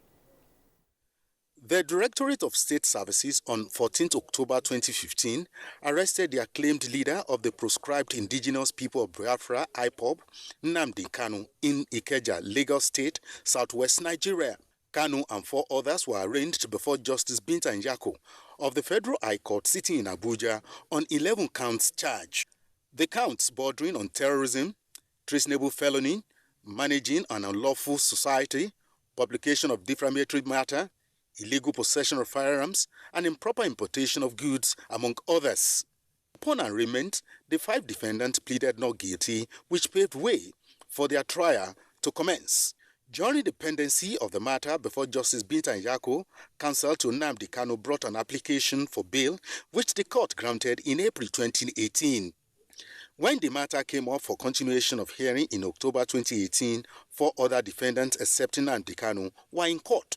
The Directorate of State Services on 14 October 2015 arrested the acclaimed leader of the proscribed indigenous people of Biafra, IPOB, Nnamdi Kanu, in Ikeja, Lagos State, southwest Nigeria. Kanu and 4 others were arraigned before Justice Binta Njako of the Federal High Court sitting in Abuja on 11 counts charge. The counts bordering on terrorism, treasonable felony, managing an unlawful society, publication of defamatory matter, illegal possession of firearms, and improper importation of goods, among others. Upon arraignment, the 5 defendants pleaded not guilty, which paved way for their trial to commence. During the pendency of the matter before Justice Binta Njako, counsel to Nnamdi Kanu brought an application for bail, which the court granted in April 2018. When the matter came up for continuation of hearing in October 2018, 4 other defendants, excepting Nnamdi Kanu, were in court.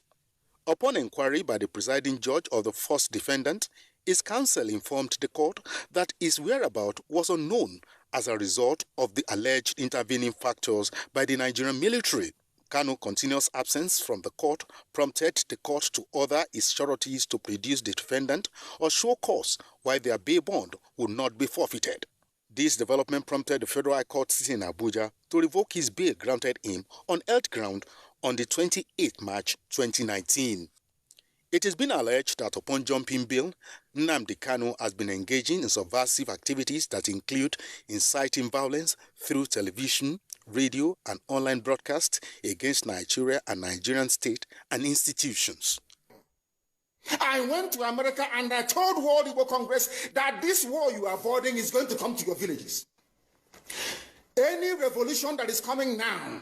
Upon inquiry by the presiding judge of the first defendant, his counsel informed the court that his whereabouts was unknown as a result of the alleged intervening factors by the Nigerian military. Kanu's continuous absence from the court prompted the court to order his sureties to produce the defendant or show cause why their bail bond would not be forfeited. This development prompted the Federal High Court sitting in Abuja to revoke his bail granted him on health ground on the 28th March 2019. It has been alleged that upon jumping bail, Nnamdi Kanu has been engaging in subversive activities that include inciting violence through television, radio, and online broadcasts against Nigeria and Nigerian state and institutions. I went to America and I told World Igbo Congress that this war you are avoiding is going to come to your villages. Any revolution that is coming now,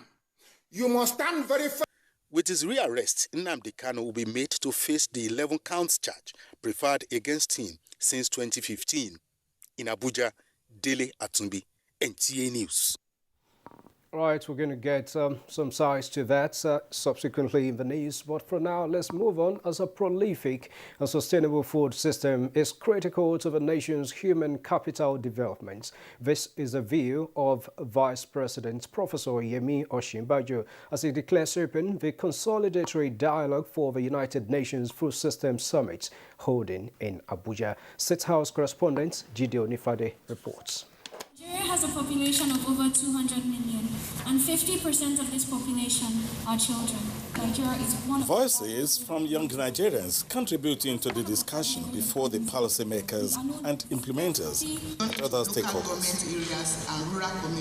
you must stand very firm. With his rearrest, Nnamdi Kanu will be made to face the 11 counts charge preferred against him since 2015. In Abuja, Dele Atumbi, NTA News. Right, we're going to get some sides to that subsequently in the news. But for now, let's move on. As a prolific and sustainable food system is critical to the nation's human capital development. This is the view of Vice President Professor Yemi Osinbajo as he declares open the consolidatory dialogue for the United Nations Food System Summit holding in Abuja. State House correspondent Jide Onifade reports. Nigeria has a population of over 200 million, and 50% of this population are children. Nigeria is one of Voices from young Nigerians contributing to the discussion before the policymakers and implementers and other stakeholders.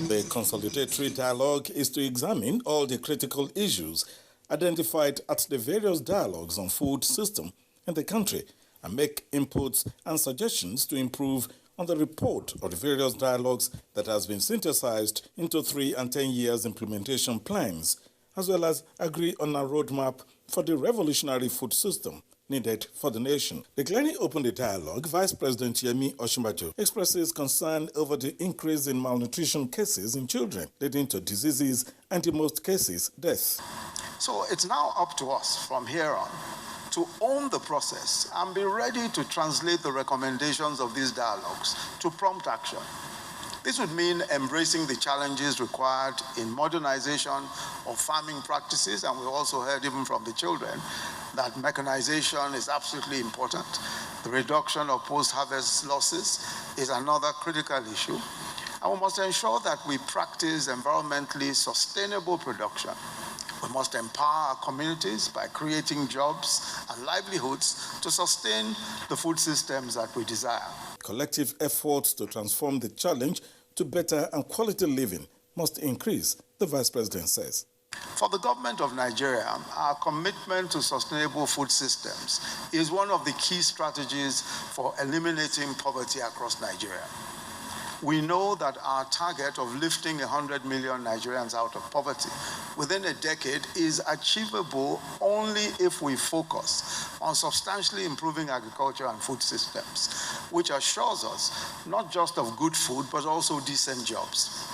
The consolidatory dialogue is to examine all the critical issues identified at the various dialogues on food system in the country and make inputs and suggestions to improve on the report of the various dialogues that has been synthesized into 3 and 10 years implementation plans, as well as agree on a roadmap for the revolutionary food system needed for the nation. Declaring open the dialogue, Vice President Yemi Osinbajo expresses concern over the increase in malnutrition cases in children, leading to diseases and, in most cases, death. So it's now up to us from here on to own the process and be ready to translate the recommendations of these dialogues to prompt action. This would mean embracing the challenges required in modernization of farming practices, and we also heard even from the children that mechanization is absolutely important. The reduction of post-harvest losses is another critical issue. And we must ensure that we practice environmentally sustainable production. We must empower our communities by creating jobs and livelihoods to sustain the food systems that we desire. Collective efforts to transform the challenge to better and quality living must increase, the Vice President says. For the government of Nigeria, our commitment to sustainable food systems is one of the key strategies for eliminating poverty across Nigeria. We know that our target of lifting 100 million Nigerians out of poverty within a decade is achievable only if we focus on substantially improving agriculture and food systems, which assures us not just of good food, but also decent jobs.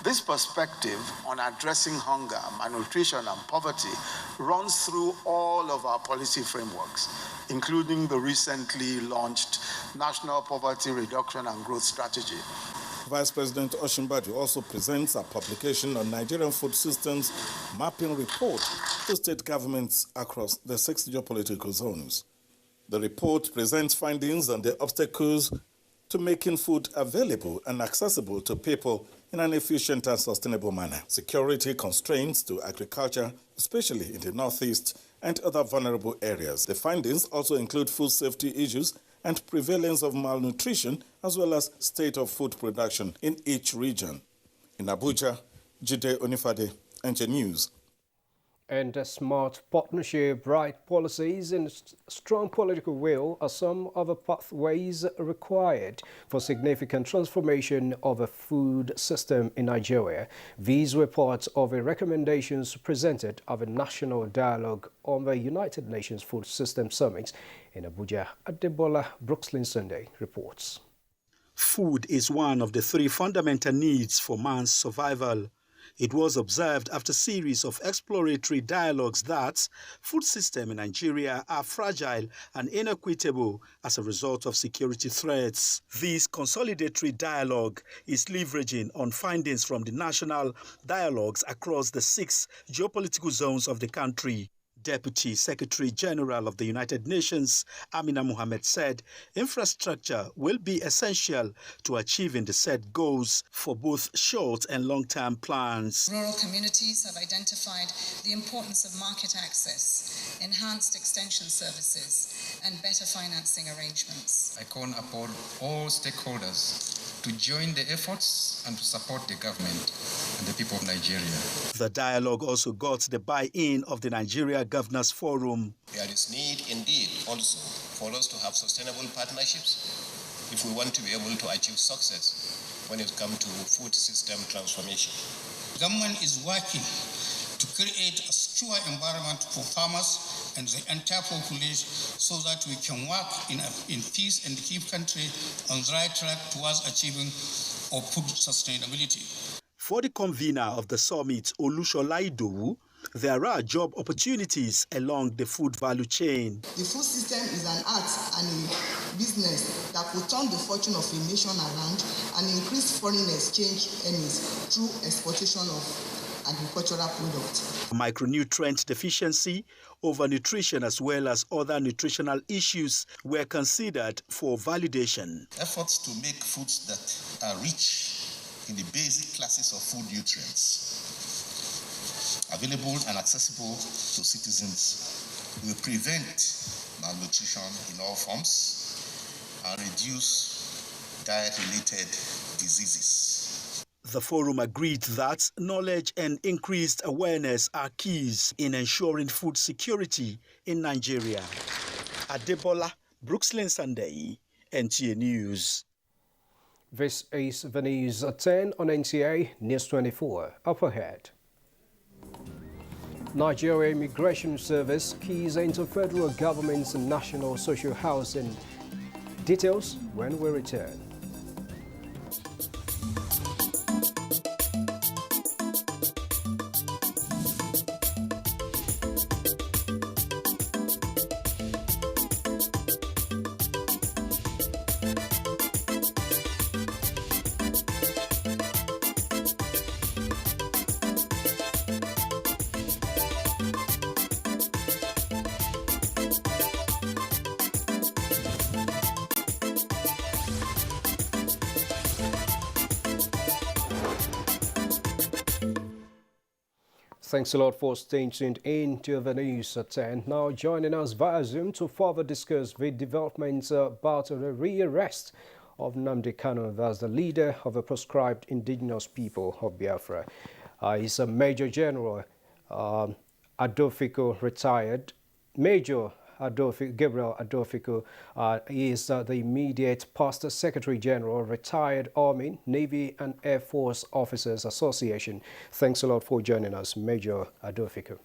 This perspective on addressing hunger, malnutrition, and poverty runs through all of our policy frameworks, including the recently launched National Poverty Reduction and Growth Strategy. Vice President Oshimbaju also presents a publication on Nigerian food systems mapping report to state governments across the 6 geopolitical zones. The report presents findings on the obstacles to making food available and accessible to people in an efficient and sustainable manner. Security constraints to agriculture, especially in the northeast and other vulnerable areas. The findings also include food safety issues and prevalence of malnutrition, as well as state of food production in each region. In Abuja, Jide Onifade, NTA News. And a smart partnership, right policies and strong political will are some of the pathways required for significant transformation of a food system in Nigeria. These were part of the recommendations presented of a national dialogue on the United Nations Food System Summit in Abuja. Adebola Brooklyn Sunday reports. Food is one of the 3 fundamental needs for man's survival. It was observed after a series of exploratory dialogues that food systems in Nigeria are fragile and inequitable as a result of security threats. This consolidatory dialogue is leveraging on findings from the national dialogues across the 6 geopolitical zones of the country. Deputy Secretary General of the United Nations, Amina Mohammed, said infrastructure will be essential to achieving the set goals for both short and long-term plans. Rural communities have identified the importance of market access, enhanced extension services, and better financing arrangements. I call upon all stakeholders to join the efforts and to support the government and the people of Nigeria. The dialogue also got the buy-in of the Nigeria Governors Forum. There is need indeed also for us to have sustainable partnerships if we want to be able to achieve success when it comes to food system transformation. Government is working to create a secure environment for farmers and the entire population so that we can work in peace and keep country on the right track towards achieving of food sustainability. For the convener of the summit, Olushola Idowu, there are job opportunities along the food value chain. The food system is an art and a business that will turn the fortune of a nation around and increase foreign exchange earnings through exportation of agricultural products. Micronutrient deficiency, overnutrition, as well as other nutritional issues were considered for validation. Efforts to make foods that are rich in the basic classes of food nutrients available and accessible to citizens will prevent malnutrition in all forms and reduce diet-related diseases. The forum agreed that knowledge and increased awareness are keys in ensuring food security in Nigeria. Adebola, Brooklyn Sunday, NTA News. This is the news at 10 on NTA News 24. Up ahead. Nigeria Immigration Service keys into federal government's national social housing. Details when we return. Thanks a lot for staying tuned in to the news at 10. Now joining us via Zoom to further discuss the developments about the rearrest of Nnamdi Kanu, that's the leader of the proscribed indigenous people of Biafra. He's a Major General Adofiko, retired. Major Gabriel Adofiko is the immediate past Secretary General, Retired Army, Navy and Air Force Officers Association. Thanks a lot for joining us, Major Adofiko.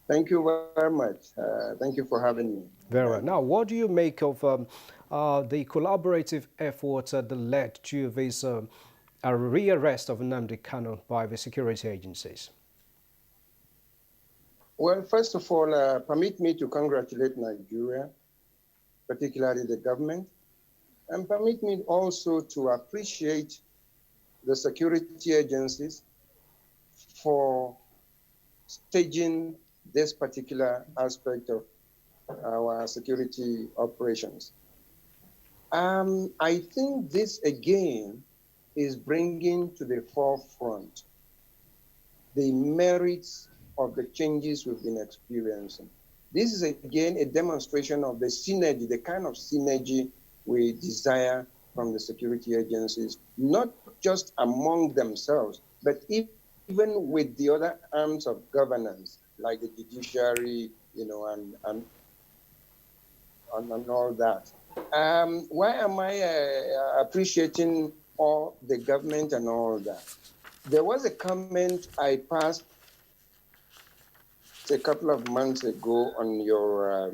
Thank you very much. Thank you for having me. Very well. Now, what do you make of the collaborative effort that led to this rearrest of Nnamdi Kanu by the security agencies? Well, first of all, permit me to congratulate Nigeria, particularly the government, And permit me also to appreciate the security agencies for staging this particular aspect of our security operations. I think this again is bringing to the forefront the merits of the changes we've been experiencing. This is again a demonstration of the synergy, the kind of synergy we desire from the security agencies, not just among themselves, but even with the other arms of governance, like the judiciary, you know, and all that. Why am I appreciating all the government and all that? There was a comment I passed a couple of months ago on your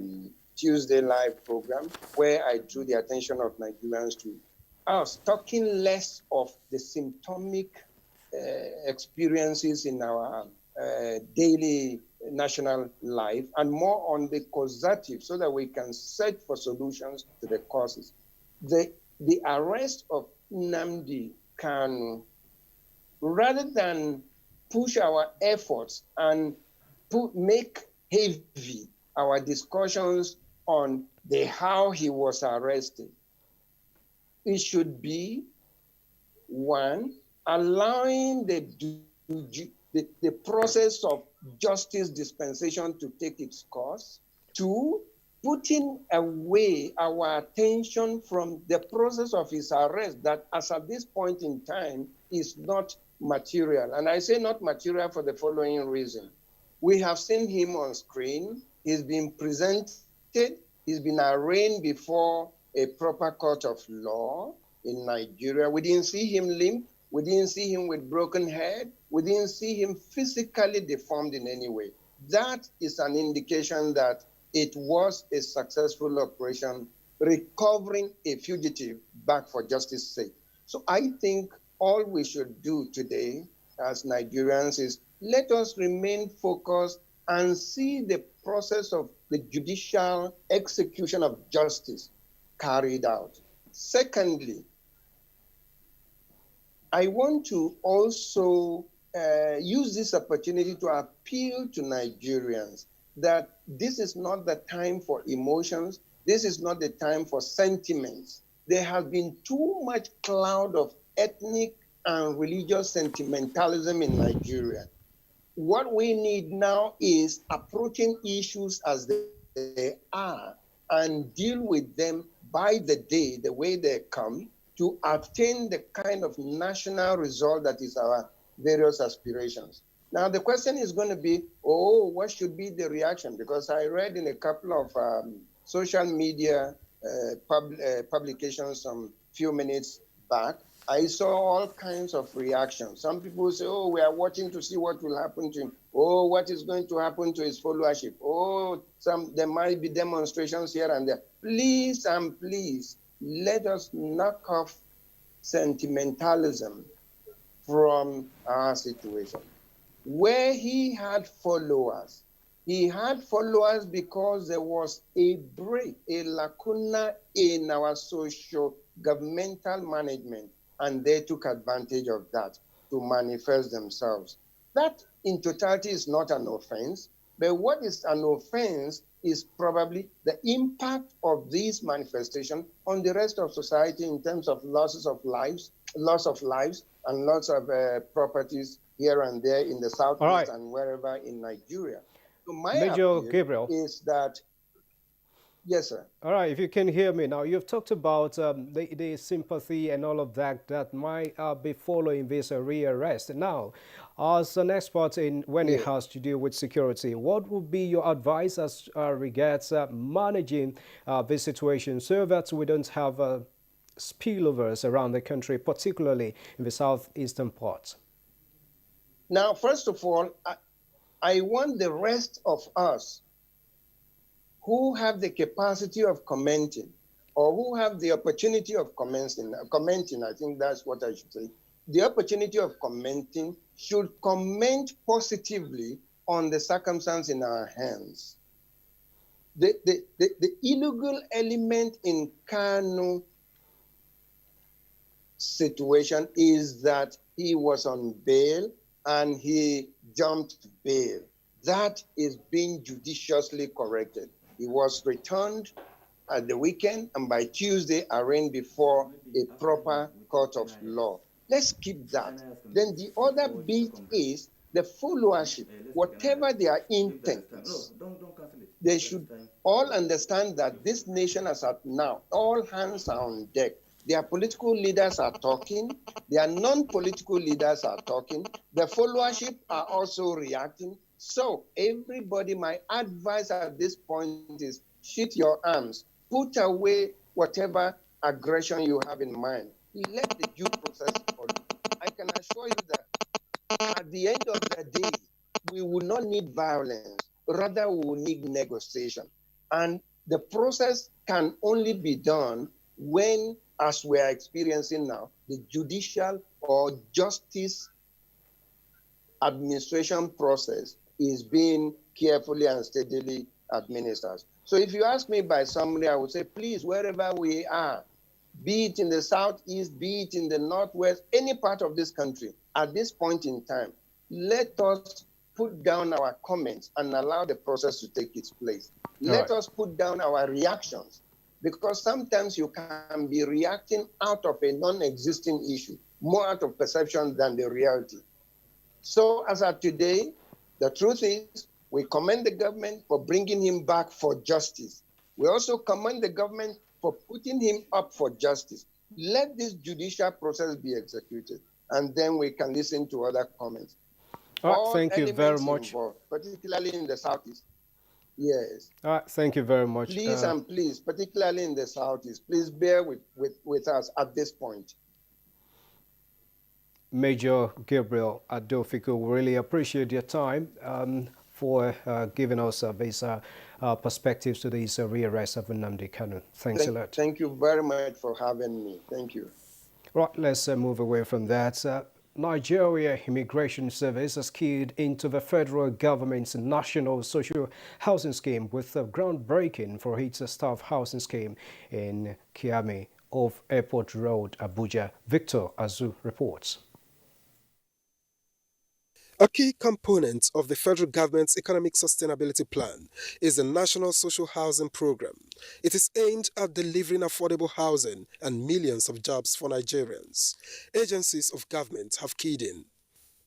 Tuesday live program, where I drew the attention of Nigerians to us talking less of the symptomic experiences in our daily national life and more on the causative, so that we can search for solutions to the causes. The arrest of Nnamdi Kanu, rather than push our efforts and make heavy our discussions on the how he was arrested, it should be, one, allowing the process of justice dispensation to take its course. Two, putting away our attention from the process of his arrest that, as at this point in time, is not material. And I say not material for the following reason. We have seen him on screen. He's been presented. He's been arraigned before a proper court of law in Nigeria. We didn't see him limp. We didn't see him with broken head. We didn't see him physically deformed in any way. That is an indication that it was a successful operation, recovering a fugitive back for justice's sake. So I think all we should do today as Nigerians is let us remain focused and see the process of the judicial execution of justice carried out. Secondly, I want to also use this opportunity to appeal to Nigerians that this is not the time for emotions. This is not the time for sentiments. There has been too much cloud of ethnic and religious sentimentalism in Nigeria. What we need now is approaching issues as they are and deal with them by the day, the way they come, to attain the kind of national result that is our various aspirations. Now, the question is going to be, what should be the reaction? Because I read in a couple of social media publications some few minutes back, I saw all kinds of reactions. Some people say, we are watching to see what will happen to him. What is going to happen to his followership? There might be demonstrations here and there. Please and please, let us knock off sentimentalism from our situation. Where he had followers because there was a break, a lacuna in our socio-governmental management, and they took advantage of that to manifest themselves. That in totality is not an offense, but what is an offense is probably the impact of these manifestations on the rest of society in terms of loss of lives, and loss of properties here and there in the southeast and wherever in Nigeria. So my Major appeal Gabriel is that, yes, sir. All right, if you can hear me now, you've talked about the sympathy and all of that might be following this rearrest. Now, as an expert in when it has to do with security, what would be your advice as regards managing this situation so that we don't have spillovers around the country, particularly in the southeastern parts? Now, first of all, I want the rest of us who have the capacity of commenting or who have the opportunity of commenting, I think that's what I should say, the opportunity of commenting should comment positively on the circumstance in our hands. The illegal element in Kanu situation is that he was on bail and he jumped bail. That is being judiciously corrected. He was returned at the weekend and by Tuesday arraigned before a proper court of law. Let's keep that. Then the other bit is the followership. Whatever their intents, they should all understand that this nation as at now, all hands are on deck. Their political leaders are talking. Their non-political leaders are talking. The followership are also reacting. So everybody, my advice at this point is shoot your arms. Put away whatever aggression you have in mind. Let the due process follow. I can assure you that at the end of the day, we will not need violence. Rather, we will need negotiation. And the process can only be done when, as we are experiencing now, the judicial or justice administration process is being carefully and steadily administered. So if you ask me by summary, I would say, please, wherever we are, be it in the southeast, be it in the northwest, any part of this country, at this point in time, let us put down our comments and allow the process to take its place. Let us put down our reactions, because sometimes you can be reacting out of a non-existing issue, more out of perception than the reality. So as of today, the truth is, we commend the government for bringing him back for justice. We also commend the government for putting him up for justice. Let this judicial process be executed, and then we can listen to other comments. All right, thank you very much. Involved, particularly in the southeast. Yes. All right, thank you very much. Please and please, particularly in the southeast, please bear with us at this point. Major Gabriel Adofiko, we really appreciate your time for giving us these perspectives to this rearrest of Nnamdi Kanu. Thanks a lot. Thank you very much for having me. Thank you. Right, let's move away from that. Nigeria Immigration Service has keyed into the federal government's national social housing scheme with a groundbreaking for its staff housing scheme in Kiami off Airport Road, Abuja. Victor Azu reports. A key component of the federal government's economic sustainability plan is the National Social Housing Program. It is aimed at delivering affordable housing and millions of jobs for Nigerians. Agencies of government have keyed in.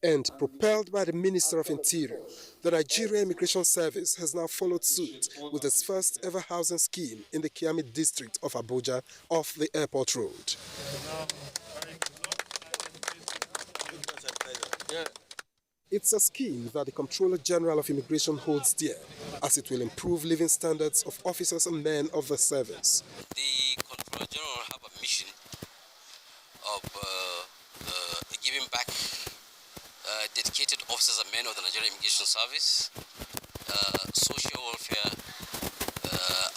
And propelled by the Minister of Interior, the Nigerian Immigration Service has now followed suit with its first ever housing scheme in the Kiami district of Abuja off the Airport Road. It's a scheme that the Comptroller General of Immigration holds dear, as it will improve living standards of officers and men of the service. The Comptroller General have a mission of giving back dedicated officers and men of the Nigerian Immigration Service social welfare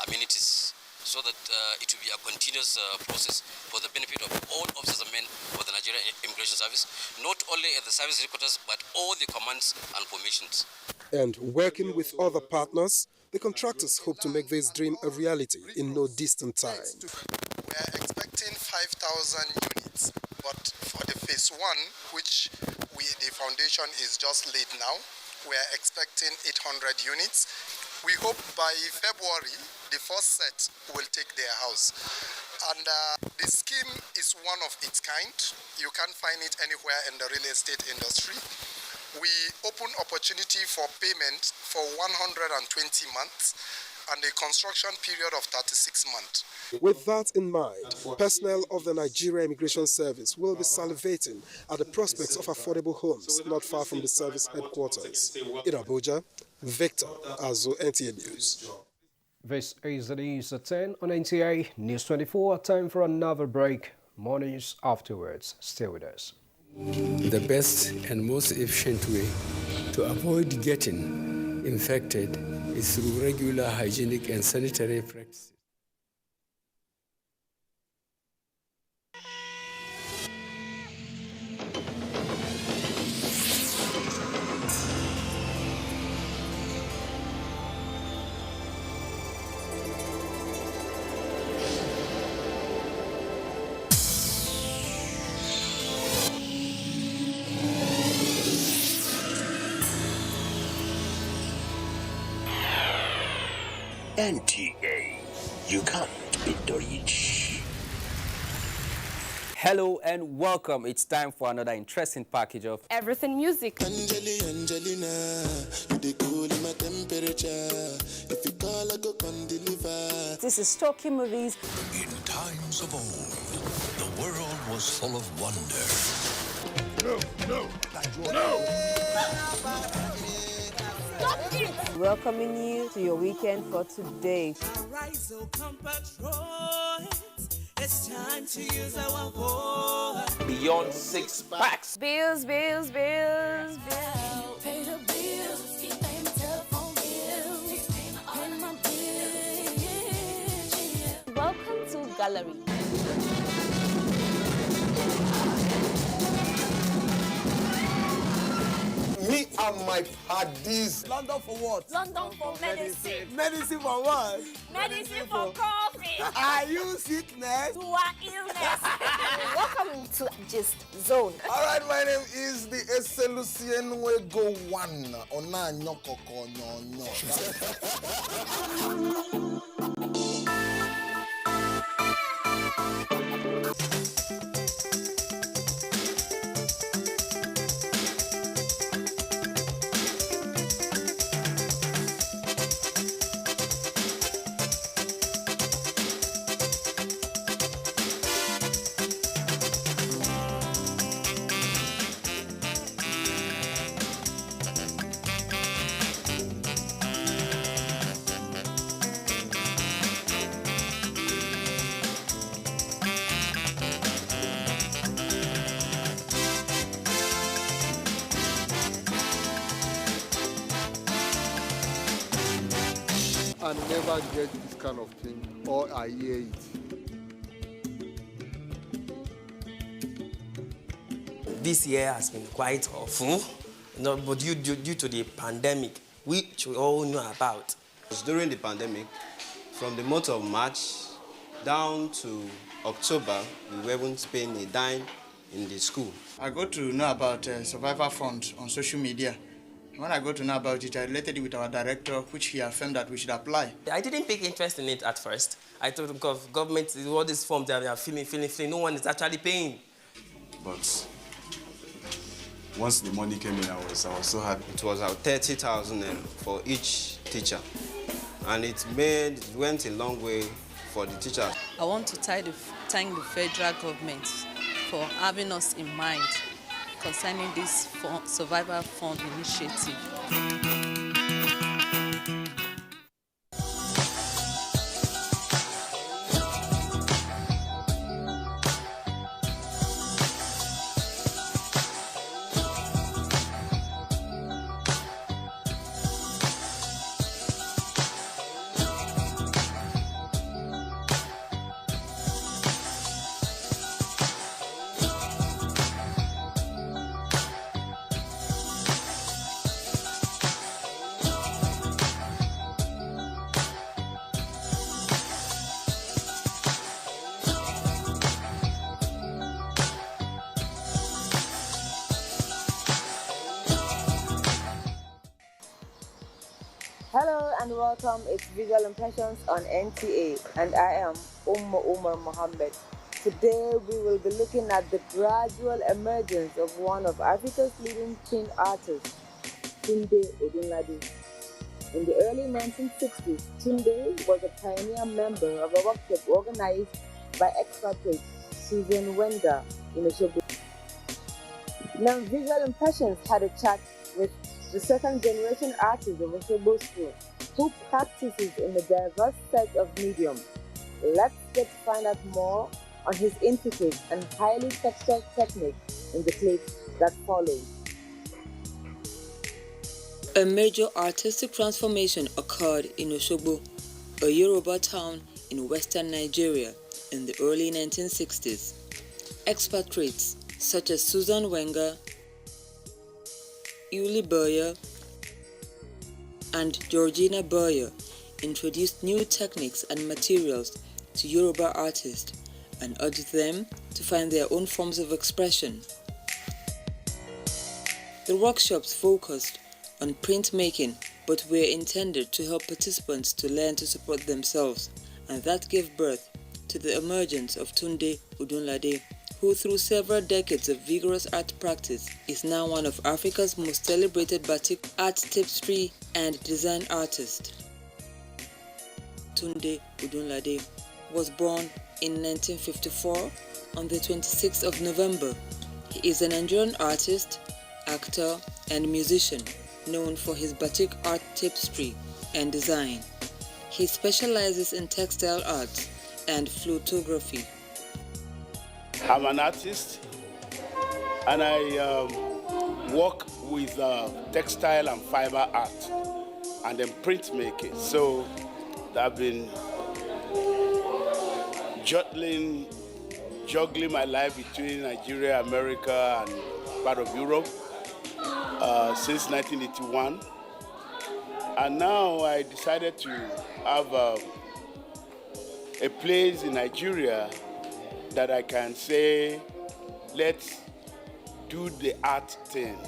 amenities, so that it will be a continuous process for the benefit of all officers and men of the Nigerian Immigration Service, not only at the service headquarters, but all the commands and formations. And working with other partners, the contractors hope to make this dream a reality in no distant time. We are expecting 5,000 units, but for the phase one, which the foundation is just laid now, we are expecting 800 units. We hope by February, the first set will take their house. And the scheme is one of its kind. You can't find it anywhere in the real estate industry. We open opportunity for payment for 120 months and a construction period of 36 months. With that in mind, personnel of the Nigerian Immigration Service will be salivating at the prospects of affordable homes not far from the service headquarters. In Abuja, Victor Azu, NTA News. This is the news at 10 on NTA News 24. Time for another break. More news afterwards. Stay with us. The best and most efficient way to avoid getting infected is through regular hygienic and sanitary practices. NTA. You can't beat the rich. Hello and welcome. It's time for another interesting package of everything music. Angelina, you dey cool in my temperature. If you call, I go come deliver. This is talking movies. In times of old, the world was full of wonder. No. Stop it! Welcoming you to your weekend for today. Arise, O compatriots. It's time to use our voice. Beyond 6 packs. Bills. Pay the bills. Keep paying telephone bills. Pay my bills. Welcome to Gallery. Me and my paddies. London for what? London for medicine. Medicine for what? Medicine for coffee. Are you sickness? To our illness. Welcome to Gist Zone. All right, my name is the Eselucien Wego One. Ona nyokoko nyonyo. I never get this kind of thing, or I hear it. This year has been quite awful, but due to the pandemic, which we all know about. During the pandemic, from the month of March down to October, we weren't paying a dime in the school. I got to know about Survivor Fund on social media. When I got to know about it, I related it with our director, which he affirmed that we should apply. I didn't take interest in it at first. I thought because government, all these forms that they are filling, no one is actually paying. But once the money came in, I was so happy. It was about 30,000 for each teacher, and it went a long way for the teachers. I want to thank the federal government for having us in mind concerning this Survivor Fund initiative. Hello and welcome. It's Visual Impressions on NTA, and I am Umar Mohammed. Today we will be looking at the gradual emergence of one of Africa's leading teen artists, Tunde Odun. In the early 1960s, Tunde was a pioneer member of a workshop organized by expatriate Susan Wenger in Ashebi. Now, Visual Impressions had a chat with the second-generation artist of Ashebi School, who practices in a diverse set of mediums. Let's get to find out more on his intricate and highly textured technique in the clips that follow. A major artistic transformation occurred in Osogbo, a Yoruba town in western Nigeria, in the early 1960s. Expatriates such as Susan Wenger, Yuli Boyer, and Georgina Boyer introduced new techniques and materials to Yoruba artists and urged them to find their own forms of expression. The workshops focused on printmaking, but were intended to help participants to learn to support themselves, and that gave birth to the emergence of Tunde Odun, who through several decades of vigorous art practice is now one of Africa's most celebrated batik art tapestry and design artists. Tunde Odun was born in 1954 on the 26th of November. He is a Nigerian artist, actor, and musician known for his batik art tapestry and design. He specializes in textile art and photography. I'm an artist, and I work with textile and fiber art and then printmaking. So I've been juggling my life between Nigeria, America, and part of Europe since 1981. And now I decided to have a place in Nigeria that I can say, let's do the art thing.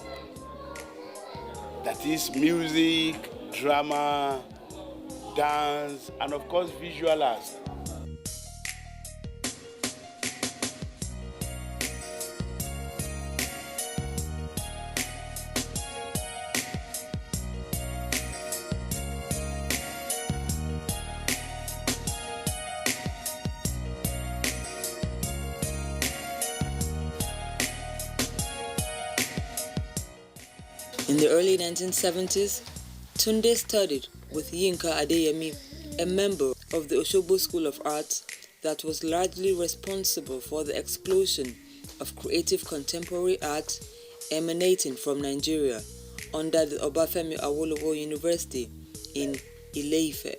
That is music, drama, dance, and of course visual arts. In the early 1970s, Tunde studied with Yinka Adeyemi, a member of the Osogbo School of Arts that was largely responsible for the explosion of creative contemporary art emanating from Nigeria under the Obafemi Awolowo University in Ile-Ife.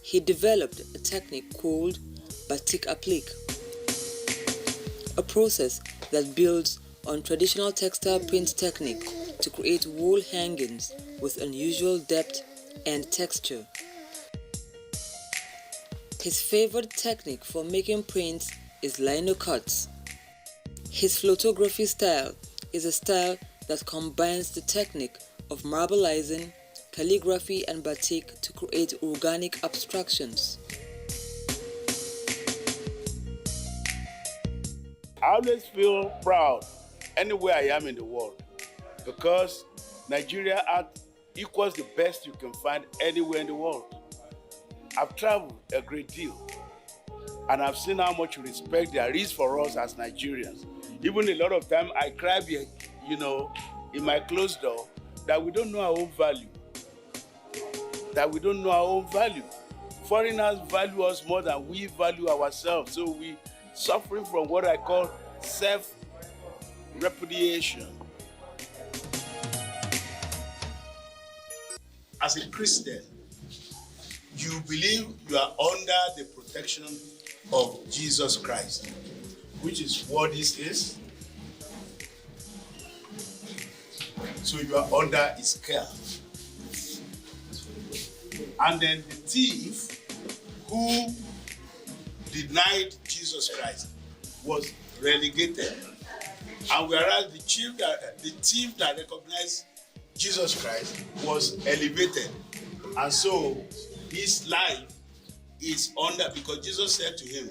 He developed a technique called batik applique, a process that builds on traditional textile print technique to create wall hangings with unusual depth and texture. His favorite technique for making prints is lino cuts. His photography style is a style that combines the technique of marbleizing, calligraphy, and batik to create organic abstractions. I always feel proud anywhere I am in the world, because Nigeria art equals the best you can find anywhere in the world. I've traveled a great deal, and I've seen how much respect there is for us as Nigerians. Even a lot of time I cry, in my closed door, that we don't know our own value. Foreigners value us more than we value ourselves, so we suffering from what I call self-repudiation. As a Christian, you believe you are under the protection of Jesus Christ, which is what this is. So you are under his care. And then the thief who denied Jesus Christ was relegated. And whereas the thief that recognized Jesus Christ was elevated. And so his life is under, because Jesus said to him,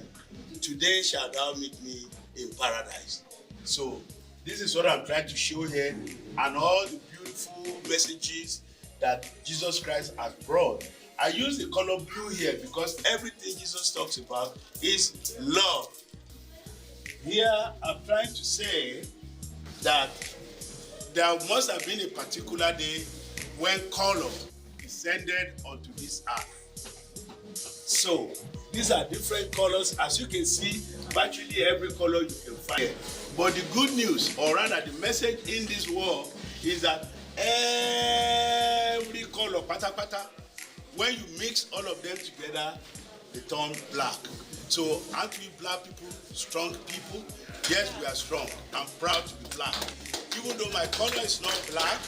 "Today shalt thou meet me in paradise." So this is what I'm trying to show here, and all the beautiful messages that Jesus Christ has brought. I use the color blue here because everything Jesus talks about is love. Here I'm trying to say that there must have been a particular day when color descended onto this earth. So these are different colors. As you can see, virtually every color you can find. But the good news, or rather the message in this world, is that every color, pata, when you mix all of them together, they turn black. So aren't we black people strong people? Yes, we are strong. I'm proud to be black. Even though my color is not black,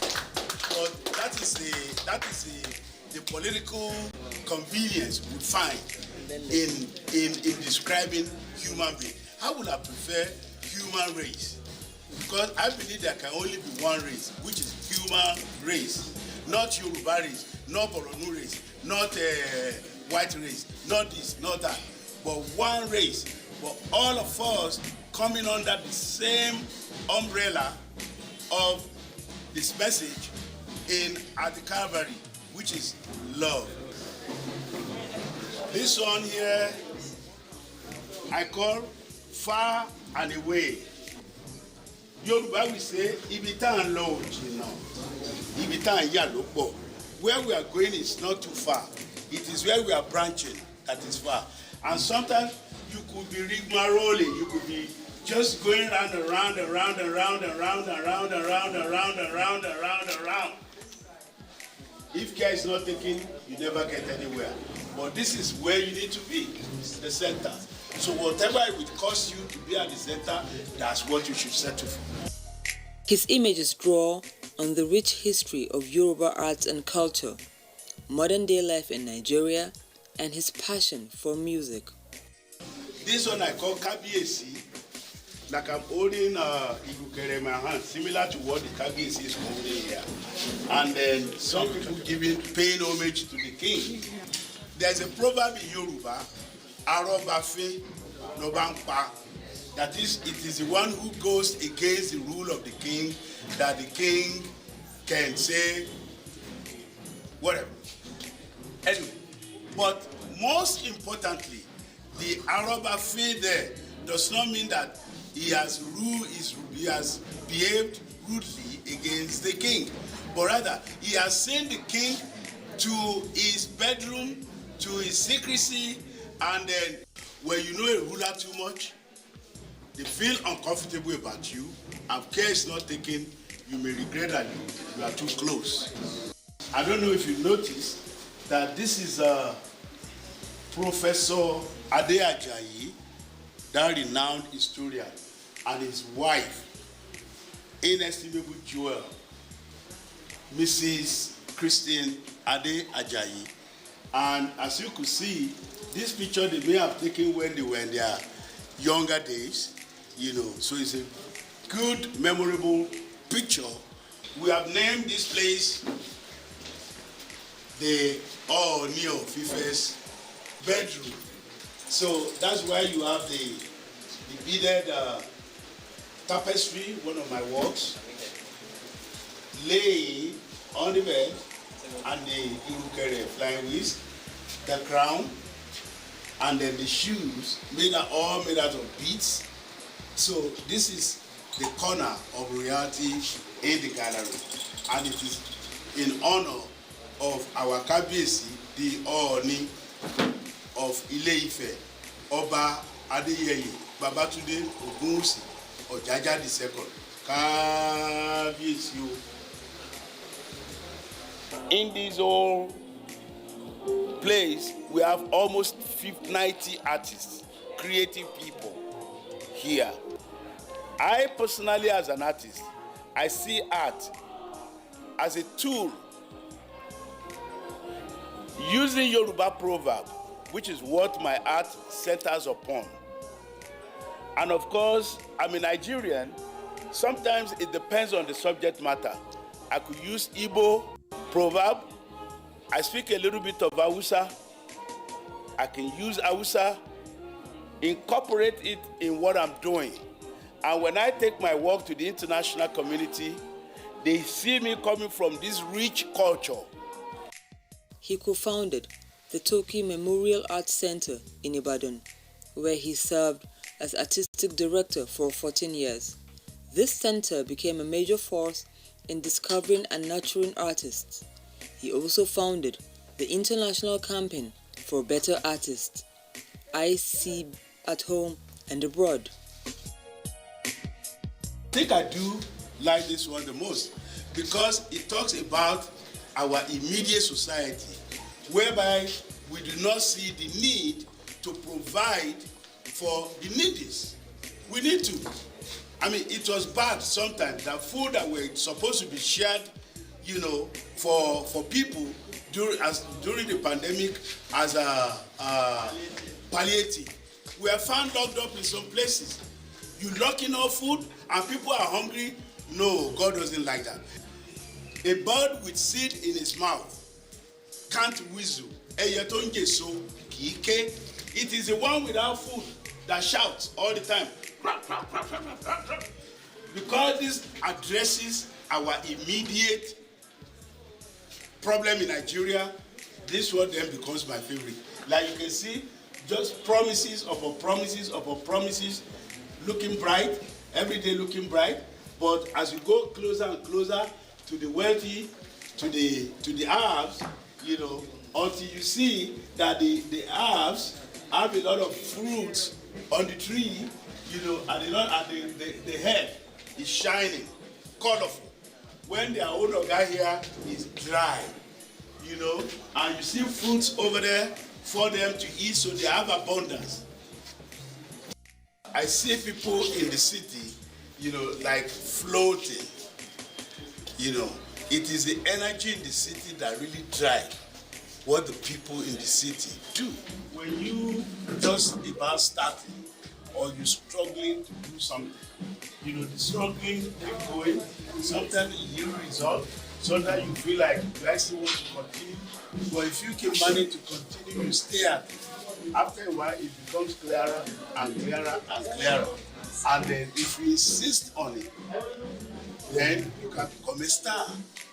but that is the political convenience we find in describing human being. I would have preferred human race, because I believe there can only be one race, which is human race, not Yoruba race, not Boronu race, not white race, not this, not that, but one race. But all of us coming under the same umbrella of this message at the Calvary, which is love. This one here, I call far and away. Yoruba will say, Ibitan low, Ibitan yalopo. Where we are going is not too far. It is where we are branching that is far. And sometimes you could be rigmaroling, you could be just going round and round and round and round and round and round and round and round and round and round and round. If care is not taken, you never get anywhere. But this is where you need to be, the center. So whatever it would cost you to be at the center, that's what you should settle for. His images draw on the rich history of Yoruba arts and culture, modern-day life in Nigeria, and his passion for music. This one I call Kabiesi, like I'm holding Igukere in my hand, similar to what the Kabiesi is holding here. And then some people paying homage to the king. There's a proverb in Yoruba, Arobafe Nobampa, that is, it is the one who goes against the rule of the king, that the king can say whatever. Anyway, but most importantly, the Arobafe there does not mean that he has behaved rudely against the king, but rather he has sent the king to his bedroom, to his secrecy, and then when you know a ruler too much, they feel uncomfortable about you, and care is not taken, you may regret that you are too close. I don't know if you noticed that this is Professor Ade Ajayi, that renowned historian, and his wife, inestimable jewel, Mrs. Christine Ade Ajayi. And as you could see, this picture they may have taken when they were in their younger days, so it's a good, memorable picture. We have named this place the Ooni of Ife's bedroom. So that's why you have the beaded tapestry, one of my works, laying on the bed, and the Irukere flying whisk, the crown, and then the shoes all made out of beads. So this is the corner of royalty in the gallery, and it is in honor of our Kabiyesi, the Ooni of Ile-Ife, Oba Adeyeye Babatunde Ogunwusi Ojaja II. Kabiyesi o. In this whole place, we have almost 90 artists, creative people here. I personally, as an artist, I see art as a tool using Yoruba proverb, which is what my art centers upon. And of course, I'm a Nigerian. Sometimes it depends on the subject matter. I could use Igbo proverb. I speak a little bit of Hausa. I can use Hausa, incorporate it in what I'm doing. And when I take my work to the international community, they see me coming from this rich culture. He co-founded the Toki Memorial Arts Center in Ibadan, where he served as artistic director for 14 years. This center became a major force in discovering and nurturing artists. He also founded the International Campaign for Better Artists, IC at home and abroad. I think I do like this one the most because it talks about our immediate society, whereby we do not see the need to provide for the needy. We need to. I mean, it was bad sometimes that food that were supposed to be shared, for people during the pandemic as a palliative. We are found locked up in some places. You lock in our food and people are hungry. No, God doesn't like that. A bird with seed in his mouth can't whistle. It is the one without food that shouts all the time. Because this addresses our immediate problem in Nigeria, this one then becomes my favorite. Like you can see, just promises upon promises upon promises, looking bright, every day looking bright. But as you go closer and closer to the wealthy, to the Arabs, you know, until you see that the Arabs have a lot of fruits on the tree, you know, and the head is shining, colorful. When their own guy here is dry, you know, and you see fruits over there for them to eat, so they have abundance. I see people in the city, you know, like floating. You know, it is the energy in the city that really drives what the people in the city do. When you just about starting or you're struggling to do something, you know, the struggling keep going. Sometimes you yield result. Sometimes you feel like you actually want to continue. But if you can manage to continue, you stay at it. After a while, it becomes clearer and clearer and clearer. And then if you insist on it, then you can become a star.